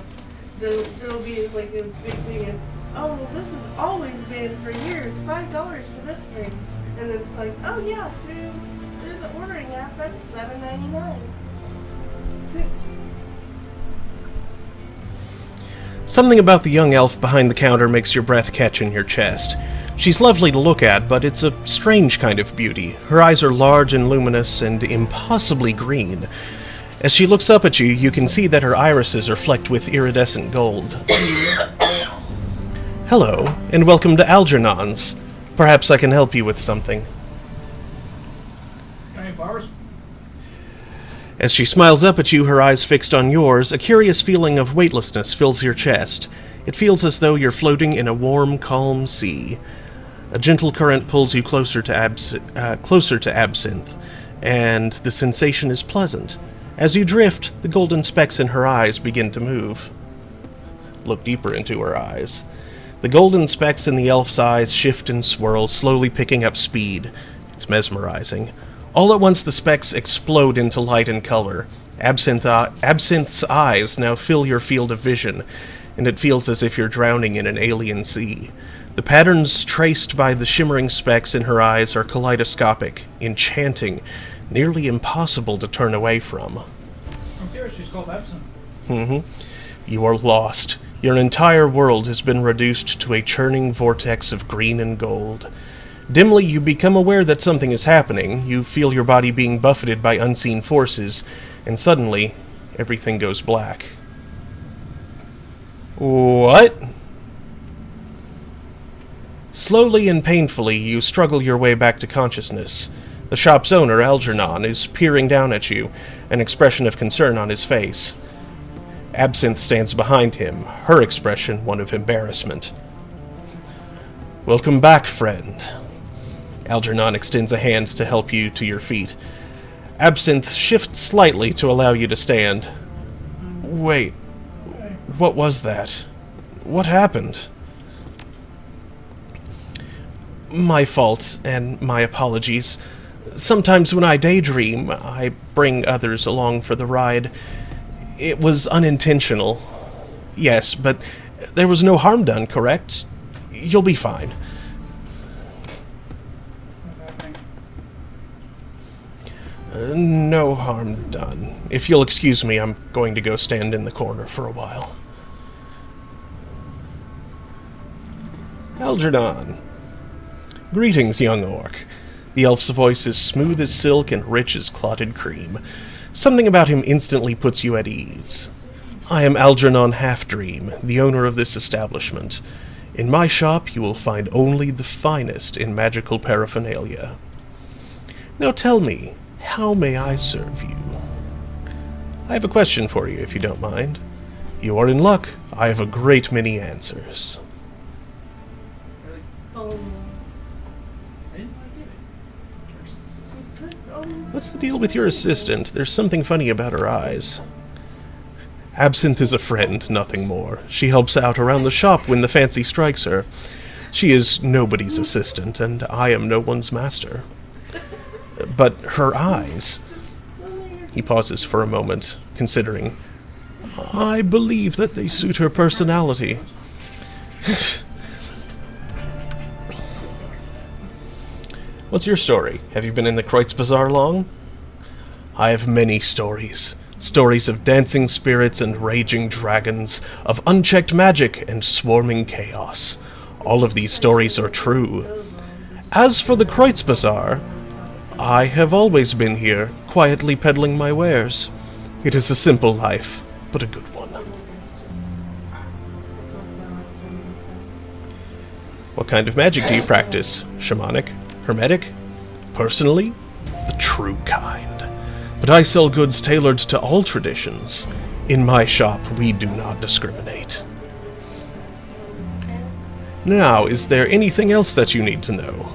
there'll be like a big thing of, oh, well, this has always been for years, $5 for this thing. And then it's like, oh yeah, through the ordering app, that's $7.99. Something about the young elf behind the counter makes your breath catch in your chest. She's lovely to look at, but it's a strange kind of beauty. Her eyes are large and luminous and impossibly green. As she looks up at you, you can see that her irises are flecked with iridescent gold. Hello, and welcome to Algernon's. Perhaps I can help you with something. Got any flowers? As she smiles up at you, her eyes fixed on yours, a curious feeling of weightlessness fills your chest. It feels as though you're floating in a warm, calm sea. A gentle current pulls you closer to Absinthe, and the sensation is pleasant. As you drift, the golden specks in her eyes begin to move. Look deeper into her eyes. The golden specks in the elf's eyes shift and swirl, slowly picking up speed. It's mesmerizing. All at once the specks explode into light and color. Absinthe's eyes now fill your field of vision, and it feels as if you're drowning in an alien sea. The patterns traced by the shimmering specks in her eyes are kaleidoscopic, enchanting, nearly impossible to turn away from. I'm serious, she's called Absinthe. You are lost. Your entire world has been reduced to a churning vortex of green and gold. Dimly, you become aware that something is happening. You feel your body being buffeted by unseen forces, and suddenly, everything goes black. What? Slowly and painfully, you struggle your way back to consciousness. The shop's owner, Algernon, is peering down at you, an expression of concern on his face. Absinthe stands behind him, her expression one of embarrassment. Welcome back, friend. Algernon extends a hand to help you to your feet. Absinthe shifts slightly to allow you to stand. Wait, what was that? What happened? My fault, and my apologies. Sometimes when I daydream, I bring others along for the ride. It was unintentional. Yes, but there was no harm done, correct? You'll be fine. No harm done. If you'll excuse me, I'm going to go stand in the corner for a while. Algernon. Greetings, young orc. The elf's voice is smooth as silk and rich as clotted cream. Something about him instantly puts you at ease. I am Algernon Halfdream, the owner of this establishment. In my shop, you will find only the finest in magical paraphernalia. Now tell me, how may I serve you? I have a question for you, if you don't mind. You are in luck. I have a great many answers. Really? Oh, I didn't want to give it. What's the deal with your assistant? There's something funny about her eyes. Absinthe is a friend, nothing more. She helps out around the shop when the fancy strikes her. She is nobody's assistant, and I am no one's master. But her eyes... He pauses for a moment, considering. I believe that they suit her personality. What's your story? Have you been in the Kreutz Bazaar long? I have many stories. Stories of dancing spirits and raging dragons, of unchecked magic and swarming chaos. All of these stories are true. As for the Kreutz Bazaar, I have always been here, quietly peddling my wares. It is a simple life, but a good one. What kind of magic do you practice? Shamanic? Hermetic? Personally, the true kind. But I sell goods tailored to all traditions. In my shop, we do not discriminate. Now, is there anything else that you need to know?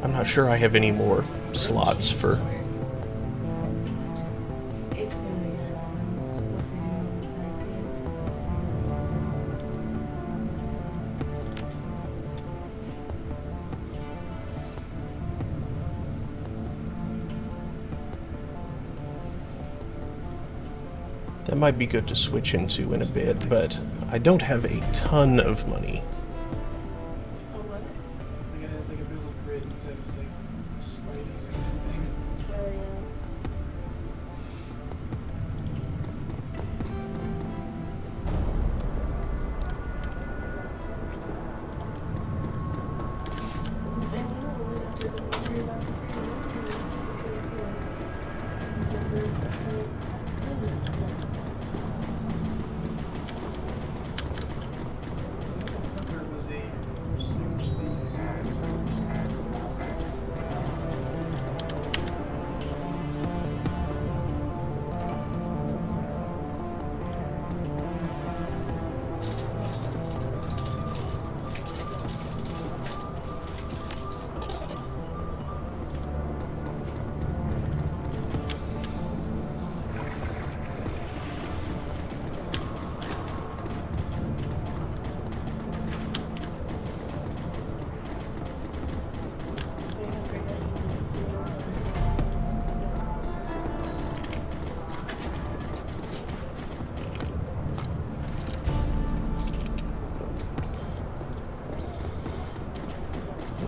I'm not sure I have any more slots for... That might be good to switch into in a bit, but I don't have a ton of money.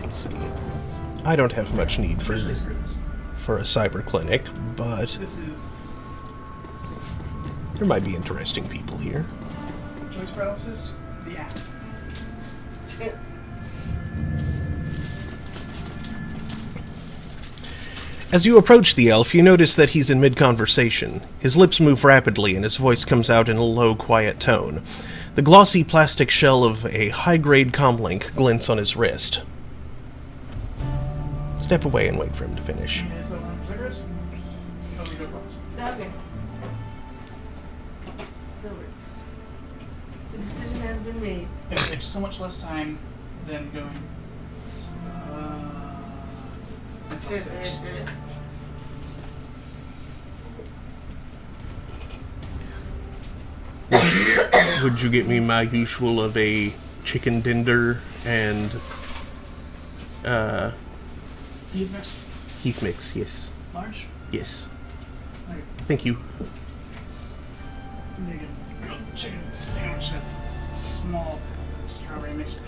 Let's see. I don't have much need for a cyber clinic, but there might be interesting people here. Choice paralysis? The app. As you approach the elf, you notice that he's in mid-conversation. His lips move rapidly, and his voice comes out in a low, quiet tone. The glossy plastic shell of a high-grade comlink glints on his wrist. Step away and wait for him to finish. Okay. That works. The decision has been made. It takes so much less time than going. Would you get me my usual of a chicken dinder and Heat mix? heat mix? Yes. Large? Yes. Okay. Thank you. Make a good chicken sandwich with small strawberry mix.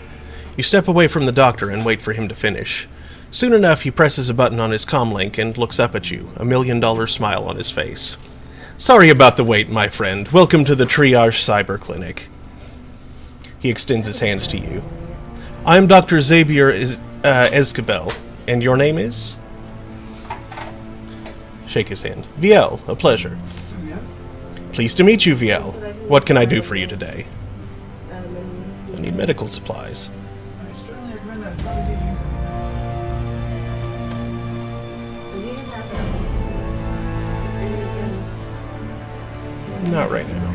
You step away from the doctor and wait for him to finish. Soon enough, he presses a button on his comlink and looks up at you, a $1 million smile on his face. Sorry about the wait, my friend. Welcome to the Triage Cyber Clinic. He extends his hands to you. I'm Dr. Xavier Escabel, and your name is? Shake his hand. Viel, a pleasure. Yeah. Pleased to meet you, Viel. What can I do for you today? I need medical supplies. I strongly recommend that. How does he use it? Not right now.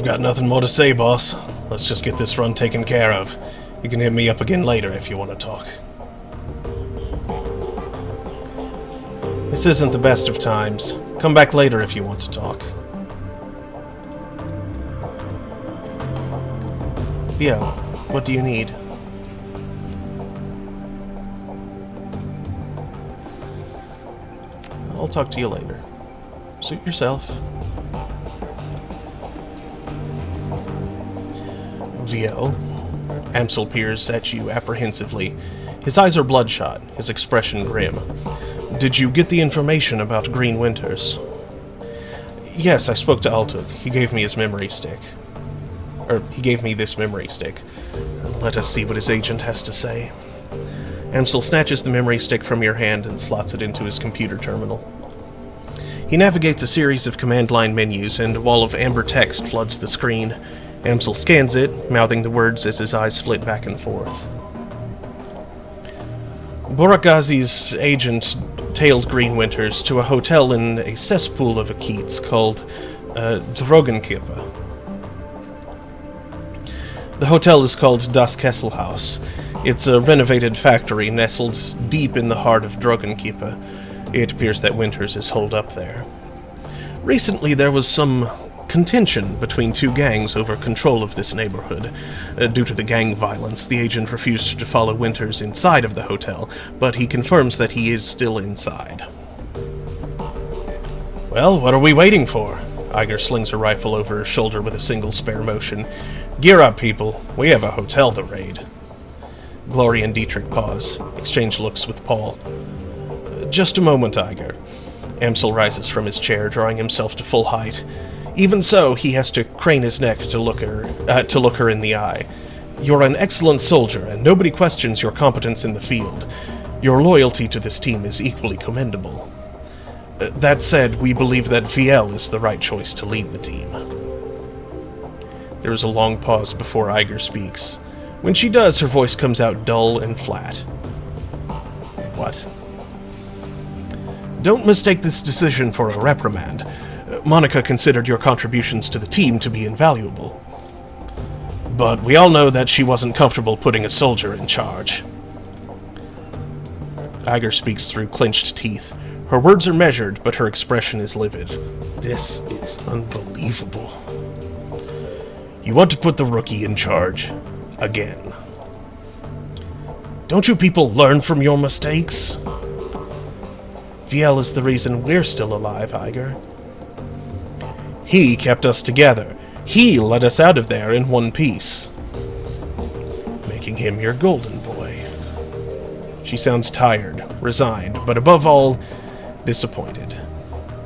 I've got nothing more to say, boss. Let's just get this run taken care of. You can hit me up again later if you want to talk. This isn't the best of times. Come back later if you want to talk. Yeah, what do you need? I'll talk to you later. Suit yourself. VL. Amsel peers at you apprehensively. His eyes are bloodshot, his expression grim. Did you get the information about Green Winters? Yes, I spoke to Altug. He gave me his memory stick. He gave me this memory stick. Let us see what his agent has to say. Amsel snatches the memory stick from your hand and slots it into his computer terminal. He navigates a series of command line menus, and a wall of amber text floods the screen. Amsel scans it, mouthing the words as his eyes flit back and forth. Borakazi's agent tailed Green Winters to a hotel in a cesspool of Akits called Dragonfall. The hotel is called Das Kesselhaus. It's a renovated factory nestled deep in the heart of Dragonfall. It appears that Winters is holed up there. Recently there was some contention between two gangs over control of this neighborhood. Due to the gang violence, the agent refused to follow Winters inside of the hotel, but he confirms that he is still inside. Well, what are we waiting for? Iger slings her rifle over her shoulder with a single spare motion. Gear up, people. We have a hotel to raid. Glory and Dietrich pause, exchange looks with Paul. Just a moment, Iger. Amsel rises from his chair, drawing himself to full height. Even so, he has to crane his neck to look her in the eye. You're an excellent soldier, and nobody questions your competence in the field. Your loyalty to this team is equally commendable. That said, we believe that VL is the right choice to lead the team. There is a long pause before Iger speaks. When she does, her voice comes out dull and flat. What? Don't mistake this decision for a reprimand. Monica considered your contributions to the team to be invaluable. But we all know that she wasn't comfortable putting a soldier in charge. Iger speaks through clenched teeth. Her words are measured, but her expression is livid. This is unbelievable. You want to put the rookie in charge again. Don't you people learn from your mistakes? VL is the reason we're still alive, Iger. He kept us together. He let us out of there in one piece. Making him your golden boy. She sounds tired, resigned, but above all, disappointed.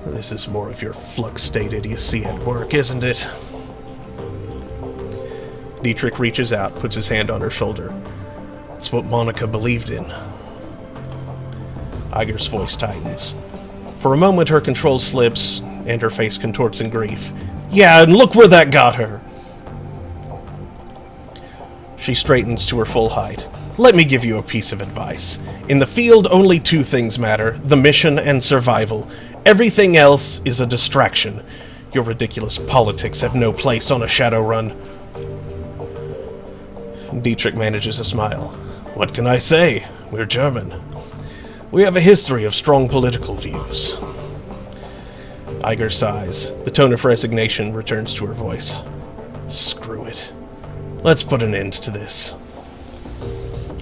This is more of your flux state idiocy at work, isn't it? Dietrich reaches out, puts his hand on her shoulder. It's what Monica believed in. Iger's voice tightens. For a moment her control slips, and her face contorts in grief. Yeah, and look where that got her! She straightens to her full height. Let me give you a piece of advice. In the field, only two things matter, the mission and survival. Everything else is a distraction. Your ridiculous politics have no place on a Shadowrun. Dietrich manages a smile. What can I say? We're German. We have a history of strong political views. Iger sighs. The tone of resignation returns to her voice. Screw it. Let's put an end to this.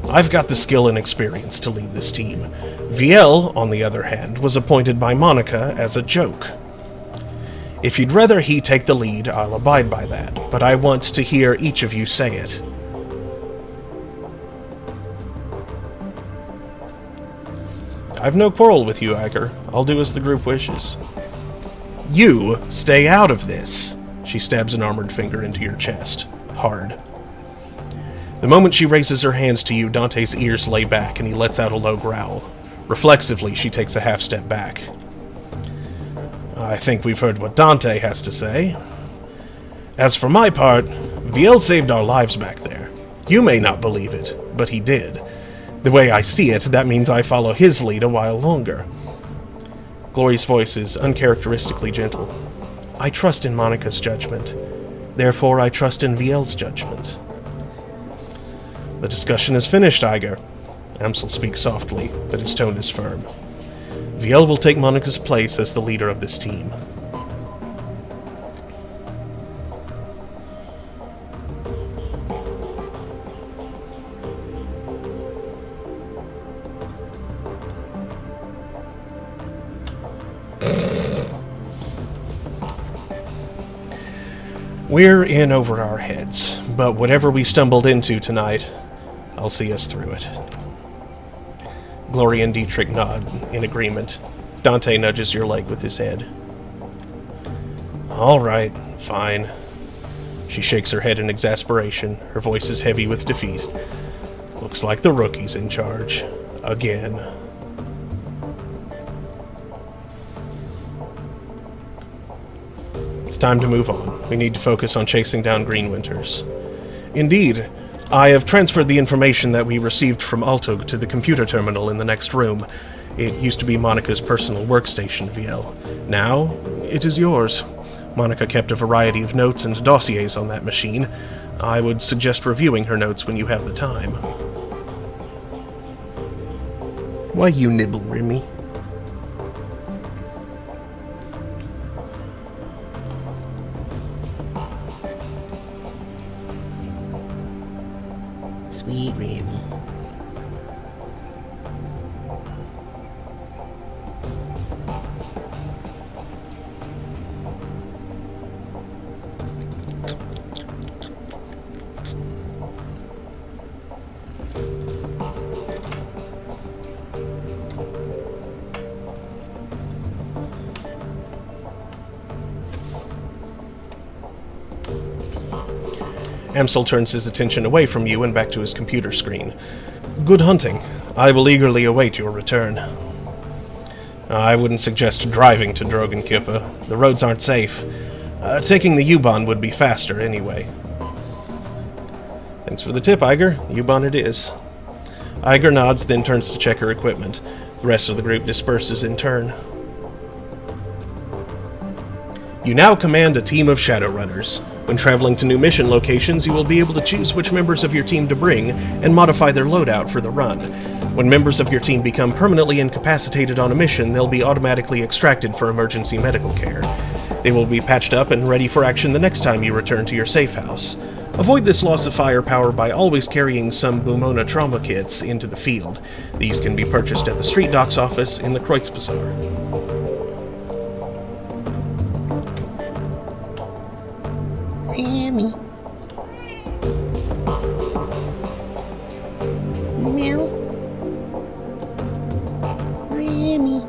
I've got the skill and experience to lead this team. VL, on the other hand, was appointed by Monica as a joke. If you'd rather he take the lead, I'll abide by that, but I want to hear each of you say it. I've no quarrel with you, Iger. I'll do as the group wishes. You stay out of this! She stabs an armored finger into your chest. Hard. The moment she raises her hands to you, Dante's ears lay back, and he lets out a low growl. Reflexively, she takes a half step back. I think we've heard what Dante has to say. As for my part, VL saved our lives back there. You may not believe it, but he did. The way I see it, that means I follow his lead a while longer. Glory's voice is uncharacteristically gentle. I trust in Monica's judgment. Therefore, I trust in VL's judgment. The discussion is finished, Iger. Amsel speaks softly, but his tone is firm. VL will take Monica's place as the leader of this team. We're in over our heads, but whatever we stumbled into tonight, I'll see us through it. Gloria and Dietrich nod in agreement. Dante nudges your leg with his head. All right, fine. She shakes her head in exasperation. Her voice is heavy with defeat. Looks like the rookie's in charge. Again. It's time to move on. We need to focus on chasing down Green Winters. Indeed, I have transferred the information that we received from Altug to the computer terminal in the next room. It used to be Monica's personal workstation, VL. Now, it is yours. Monica kept a variety of notes and dossiers on that machine. I would suggest reviewing her notes when you have the time. Why you nibble, Remy? Sweet Remy. Amsel turns his attention away from you and back to his computer screen. Good hunting. I will eagerly await your return. I wouldn't suggest driving to Drogenkippe. The roads aren't safe. Taking the U-Bahn would be faster anyway. Thanks for the tip, Iger. U-Bahn it is. Iger nods, then turns to check her equipment. The rest of the group disperses in turn. You now command a team of Shadowrunners. When traveling to new mission locations, you will be able to choose which members of your team to bring and modify their loadout for the run. When members of your team become permanently incapacitated on a mission, they'll be automatically extracted for emergency medical care. They will be patched up and ready for action the next time you return to your safe house. Avoid this loss of firepower by always carrying some Bumona trauma kits into the field. These can be purchased at the Street Doc's office in the Kreutz Bazaar. Remy. Meow. Remy.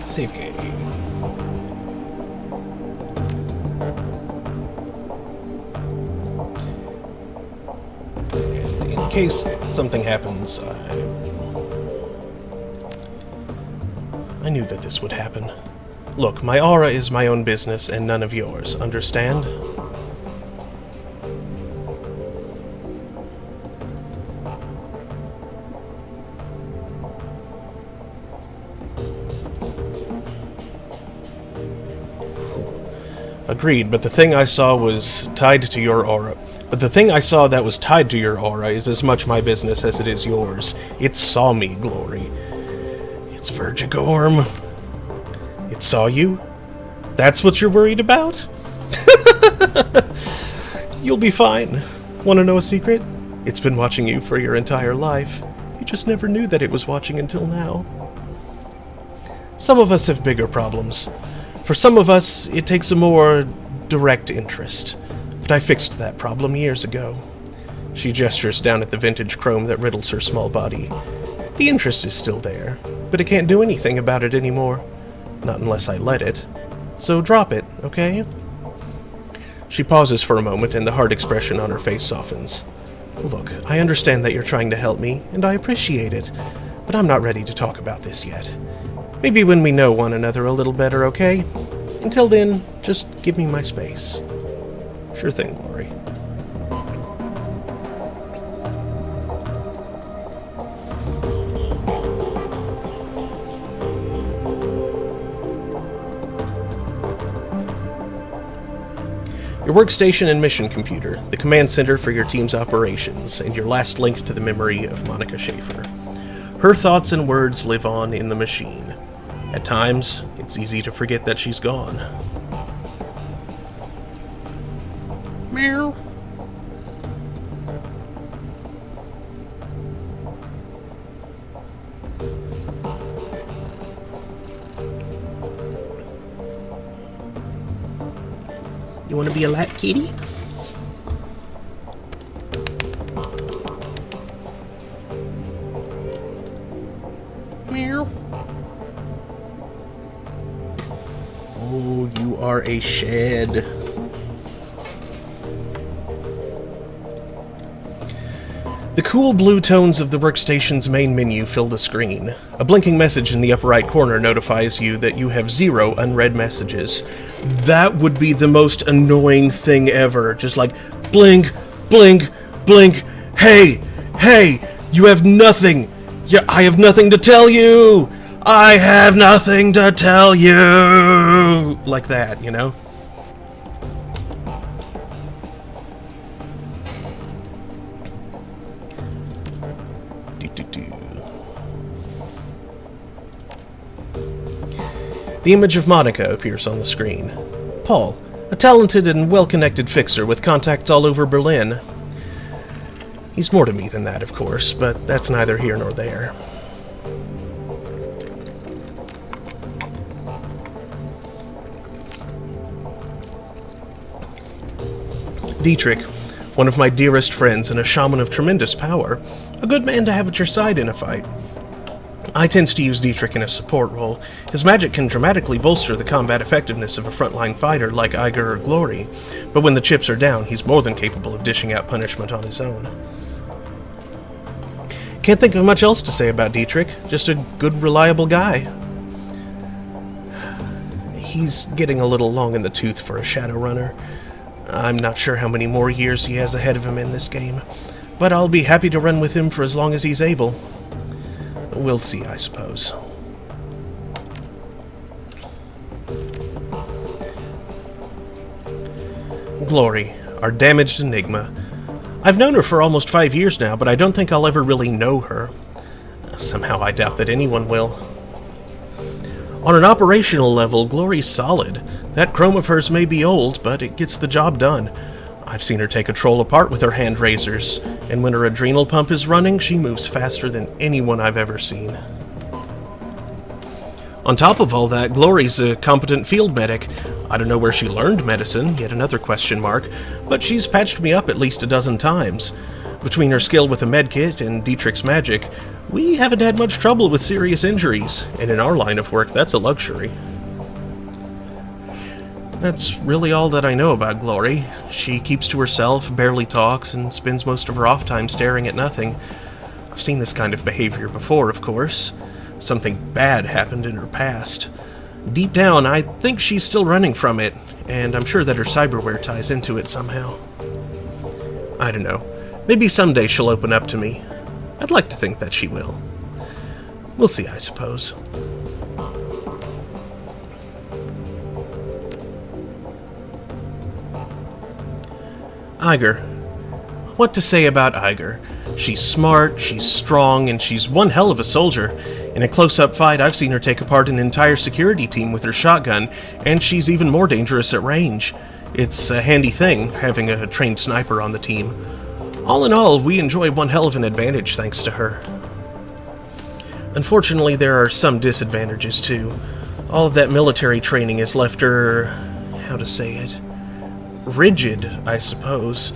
Save game. And in case something happens, I knew that this would happen. Look, my aura is my own business and none of yours, understand? Agreed, but the thing I saw was tied to your aura. But the thing I saw that was tied to your aura is as much my business as it is yours. It saw me, Glory. It's Vergigorm. It saw you? That's what you're worried about? You'll be fine. Want to know a secret? It's been watching you for your entire life. You just never knew that it was watching until now. Some of us have bigger problems. For some of us, it takes a more direct interest. But I fixed that problem years ago. She gestures down at the vintage chrome that riddles her small body. The interest is still there, but I can't do anything about it anymore. Not unless I let it. So drop it, okay? She pauses for a moment, and the hard expression on her face softens. Look, I understand that you're trying to help me, and I appreciate it, but I'm not ready to talk about this yet. Maybe when we know one another a little better, okay? Until then, just give me my space. Sure thing, Glory. Your workstation and mission computer, the command center for your team's operations, and your last link to the memory of Monica Schaefer. Her thoughts and words live on in the machine. At times, it's easy to forget that she's gone. Meow. You want to be a lap kitty? Meow. Oh, you are a shed. The cool blue tones of the workstation's main menu fill the screen. A blinking message in the upper right corner notifies you that you have 0 unread messages. That would be the most annoying thing ever. Just like, blink, blink, blink. Hey, you have nothing. Yeah, I have nothing to tell you. I have nothing to tell you. Like that, you know? The image of Monica appears on the screen. Paul, a talented and well-connected fixer with contacts all over Berlin. He's more to me than that, of course, but that's neither here nor there. Dietrich, one of my dearest friends and a shaman of tremendous power, a good man to have at your side in a fight. I tend to use Dietrich in a support role. His magic can dramatically bolster the combat effectiveness of a frontline fighter like Iger or Glory, but when the chips are down, he's more than capable of dishing out punishment on his own. Can't think of much else to say about Dietrich, just a good, reliable guy. He's getting a little long in the tooth for a Shadowrunner. I'm not sure how many more years he has ahead of him in this game, but I'll be happy to run with him for as long as he's able. We'll see, I suppose. Glory, our damaged enigma. I've known her for almost 5 years now, but I don't think I'll ever really know her. Somehow I doubt that anyone will. On an operational level, Glory's solid. That chrome of hers may be old, but it gets the job done. I've seen her take a troll apart with her hand razors, and when her adrenal pump is running, she moves faster than anyone I've ever seen. On top of all that, Glory's a competent field medic. I don't know where she learned medicine, yet another question mark, but she's patched me up at least a dozen times. Between her skill with a medkit and Dietrich's magic, we haven't had much trouble with serious injuries, and in our line of work, that's a luxury. That's really all that I know about Glory. She keeps to herself, barely talks, and spends most of her off time staring at nothing. I've seen this kind of behavior before, of course. Something bad happened in her past. Deep down, I think she's still running from it, and I'm sure that her cyberware ties into it somehow. I don't know. Maybe someday she'll open up to me. I'd like to think that she will. We'll see, I suppose. Iger. What to say about Iger? She's smart, she's strong, and she's one hell of a soldier. In a close-up fight, I've seen her take apart an entire security team with her shotgun, and she's even more dangerous at range. It's a handy thing, having a trained sniper on the team. All in all, we enjoy one hell of an advantage thanks to her. Unfortunately, there are some disadvantages, too. All of that military training has left her... how to say it? Rigid, I suppose.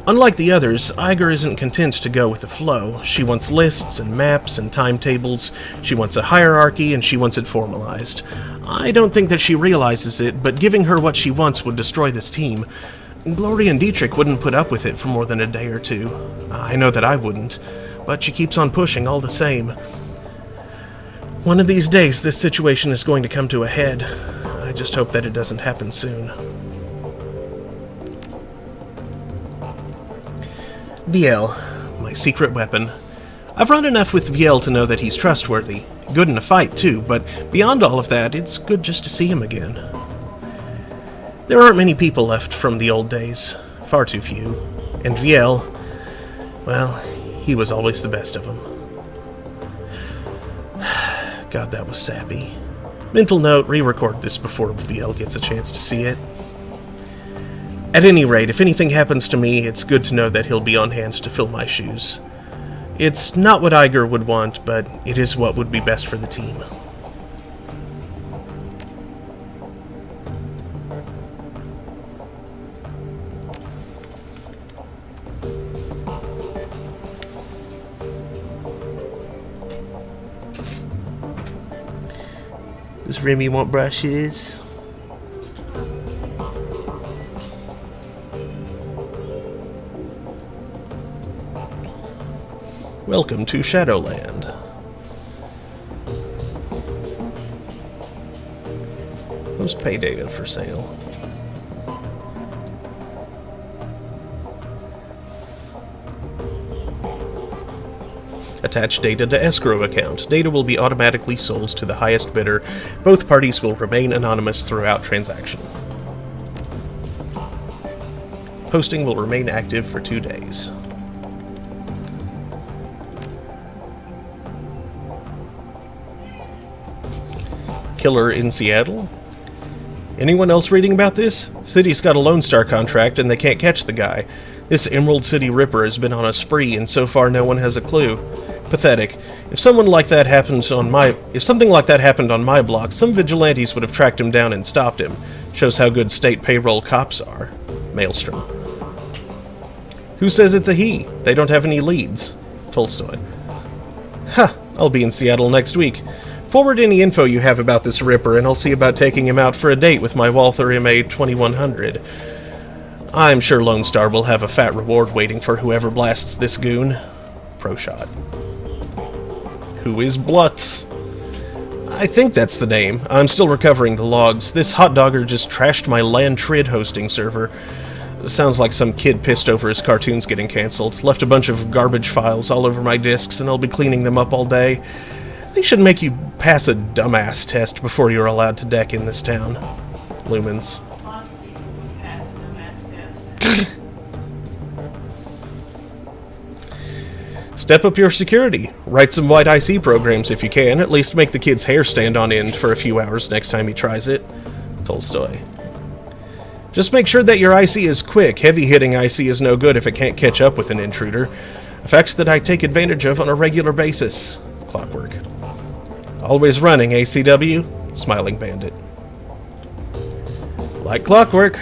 Unlike the others, Iger isn't content to go with the flow. She wants lists and maps and timetables, she wants a hierarchy, and she wants it formalized. I don't think that she realizes it, but giving her what she wants would destroy this team. Gloria and Dietrich wouldn't put up with it for more than a day or two. I know that I wouldn't, but she keeps on pushing all the same. One of these days, this situation is going to come to a head. I just hope that it doesn't happen soon. Viel, my secret weapon. I've run enough with Viel to know that he's trustworthy. Good in a fight, too, but beyond all of that, it's good just to see him again. There aren't many people left from the old days. Far too few. And Viel, well, he was always the best of them. God, that was sappy. Mental note, re-record this before Viel gets a chance to see it. At any rate, if anything happens to me, it's good to know that he'll be on hand to fill my shoes. It's not what Iger would want, but it is what would be best for the team. Does Remy want brushes? Welcome to Shadowland. Post pay data for sale. Attach data to escrow account. Data will be automatically sold to the highest bidder. Both parties will remain anonymous throughout transaction. Posting will remain active for 2 days. Killer in Seattle? Anyone else reading about this? City's got a Lone Star contract and they can't catch the guy. This Emerald City Ripper has been on a spree and so far no one has a clue. Pathetic. If something like that happened on my block, some vigilantes would have tracked him down and stopped him. Shows how good state payroll cops are. Maelstrom. Who says it's a he? They don't have any leads. Tolstoy. Ha! I'll be in Seattle next week. Forward any info you have about this Ripper, and I'll see about taking him out for a date with my Walther MA 2100. I'm sure Lone Star will have a fat reward waiting for whoever blasts this goon. Pro shot. Who is Blutz? I think that's the name. I'm still recovering the logs. This hot dogger just trashed my Lantrid hosting server. Sounds like some kid pissed over his cartoons getting cancelled. Left a bunch of garbage files all over my disks, and I'll be cleaning them up all day. They should make you pass a dumbass test before you're allowed to deck in this town. Lumens. Lots of people would pass a dumbass test. Step up your security. Write some white IC programs if you can. At least make the kid's hair stand on end for a few hours next time he tries it. Tolstoy. Just make sure that your IC is quick. Heavy-hitting IC is no good if it can't catch up with an intruder. A fact that I take advantage of on a regular basis. Clockwork. Always running, ACW? Smiling Bandit. Like clockwork.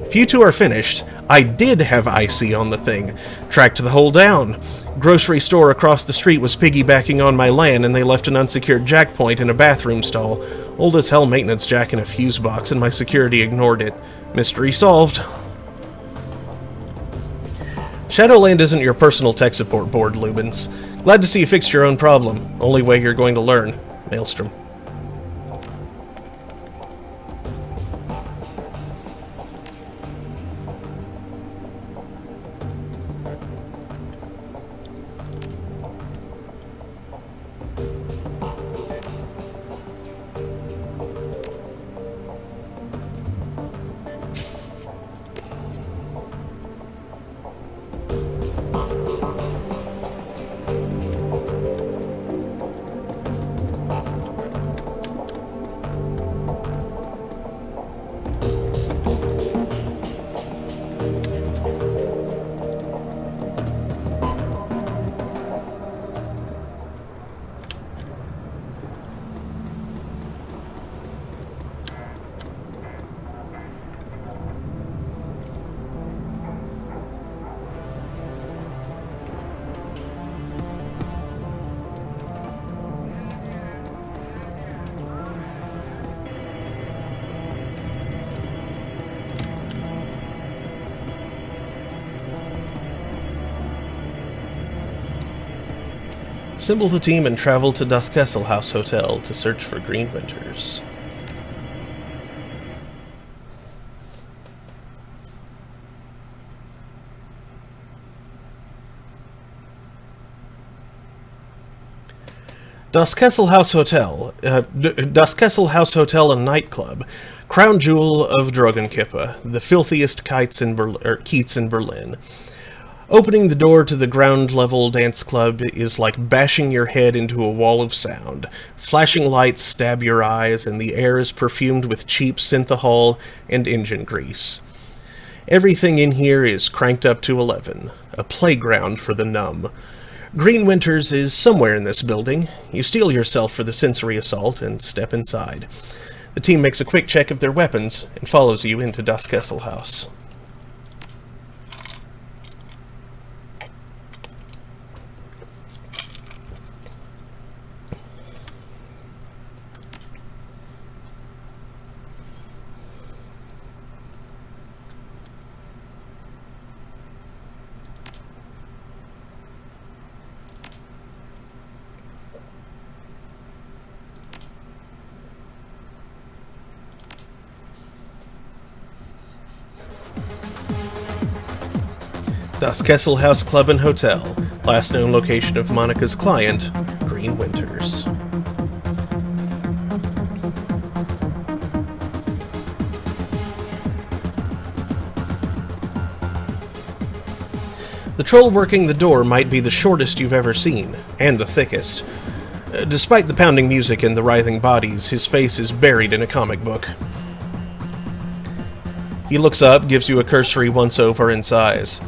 If you two are finished, I did have IC on the thing. Tracked the hole down. Grocery store across the street was piggybacking on my LAN and they left an unsecured jack point in a bathroom stall. Old as hell maintenance jack in a fuse box and my security ignored it. Mystery solved. Shadowland isn't your personal tech support board, Lubens. Glad to see you fixed your own problem. Only way you're going to learn. Maelstrom. Assemble the team and travel to Das Kesselhaus Hotel to search for Green Winters. Das Kesselhaus Hotel and Nightclub, crown jewel of Drogenkippe, the filthiest keets in Berlin. Opening the door to the ground-level dance club is like bashing your head into a wall of sound. Flashing lights stab your eyes, and the air is perfumed with cheap synthahol and engine grease. Everything in here is cranked up to 11, a playground for the numb. Green Winters is somewhere in this building. You steel yourself for the sensory assault and step inside. The team makes a quick check of their weapons and follows you into Das Kesselhaus. Das Kesselhaus Club and Hotel, last known location of Monica's client, Green Winters. The troll working the door might be the shortest you've ever seen, and the thickest. Despite the pounding music and the writhing bodies, his face is buried in a comic book. He looks up, gives you a cursory once-over, and sighs.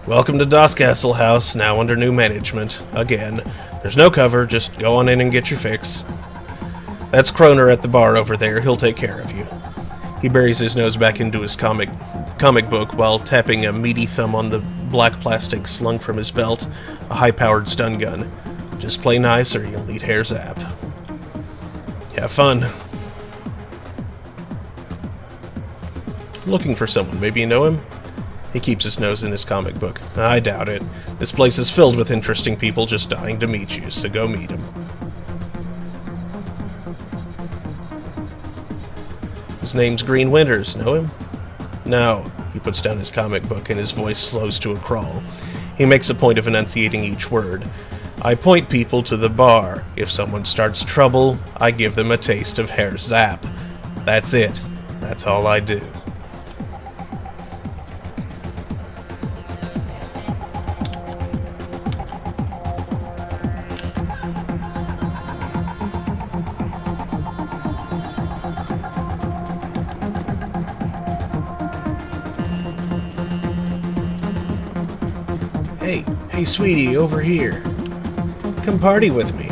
Welcome to Das Kesselhaus, now under new management. Again. There's no cover, just go on in and get your fix. That's Kroner at the bar over there, he'll take care of you. He buries his nose back into his comic book while tapping a meaty thumb on the black plastic slung from his belt, a high-powered stun gun. Just play nice or you'll need hair zap. Have fun. Looking for someone, maybe you know him? He keeps his nose in his comic book. I doubt it. This place is filled with interesting people just dying to meet you, so go meet him. His name's Green Winters. Know him? No. He puts down his comic book and his voice slows to a crawl. He makes a point of enunciating each word. I point people to the bar. If someone starts trouble, I give them a taste of hair zap. That's it. That's all I do. Hey, sweetie, over here. Come party with me.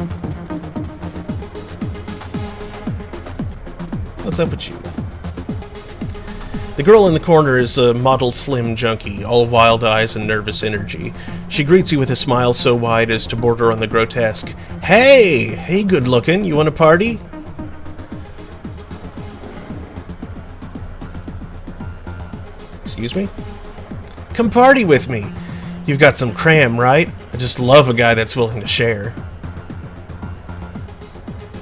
What's up with you? The girl in the corner is a model slim junkie, all wild eyes and nervous energy. She greets you with a smile so wide as to border on the grotesque. Hey, good looking. You want to party? Excuse me? Come party with me. You've got some cram, right? I just love a guy that's willing to share.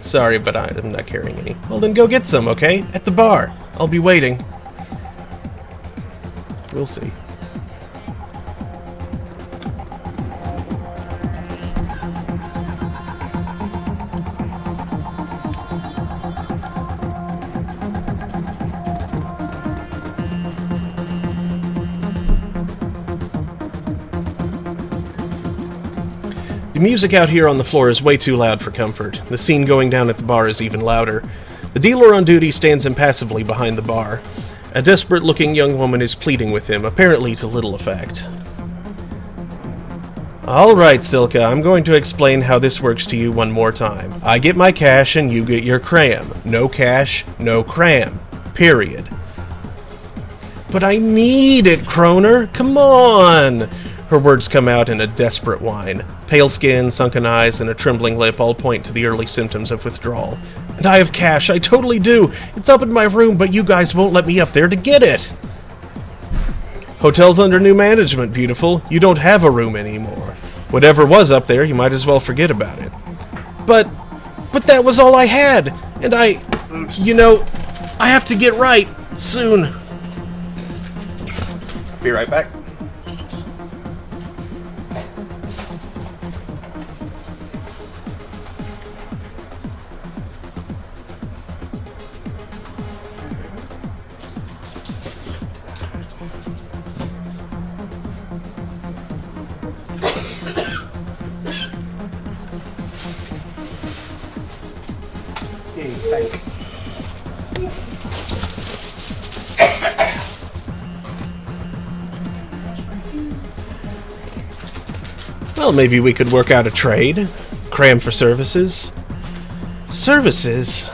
Sorry, but I'm not carrying any. Well, then go get some, okay? At the bar. I'll be waiting. We'll see. The music out here on the floor is way too loud for comfort. The scene going down at the bar is even louder. The dealer on duty stands impassively behind the bar. A desperate-looking young woman is pleading with him, apparently to little effect. Alright, Silka, I'm going to explain how this works to you one more time. I get my cash and you get your cram. No cash, no cram. Period. But I need it, Kroner! Come on! Her words come out in a desperate whine. Pale skin, sunken eyes, and a trembling lip all point to the early symptoms of withdrawal. And I have cash, I totally do! It's up in my room, but you guys won't let me up there to get it! Hotel's under new management, beautiful. You don't have a room anymore. Whatever was up there, you might as well forget about it. But that was all I had, and you know, I have to get right soon. Be right back. Well, maybe we could work out a trade. Cram for services. Services?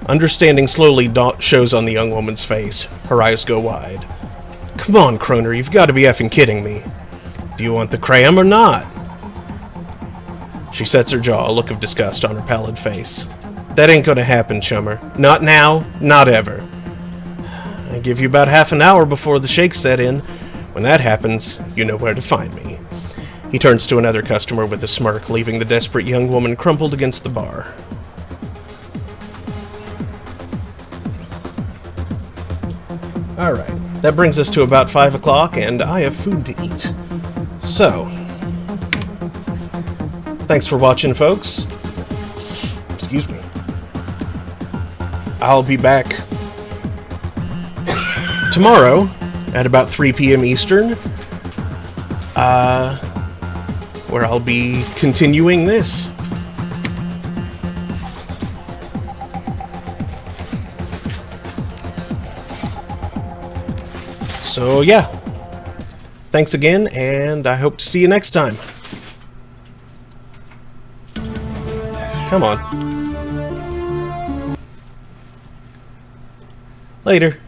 Understanding slowly shows on the young woman's face. Her eyes go wide. Come on, Kroner, you've got to be effing kidding me. Do you want the cram or not? She sets her jaw, a look of disgust on her pallid face. That ain't gonna happen, chummer. Not now, not ever. I give you about half an hour before the shakes set in. When that happens, you know where to find me. He turns to another customer with a smirk, leaving the desperate young woman crumpled against the bar. Alright, that brings us to about 5 o'clock, and I have food to eat. So, thanks for watching, folks. Excuse me. I'll be back tomorrow at about 3 p.m. Eastern, where I'll be continuing this. So yeah, thanks again, and I hope to see you next time. Come on. Later.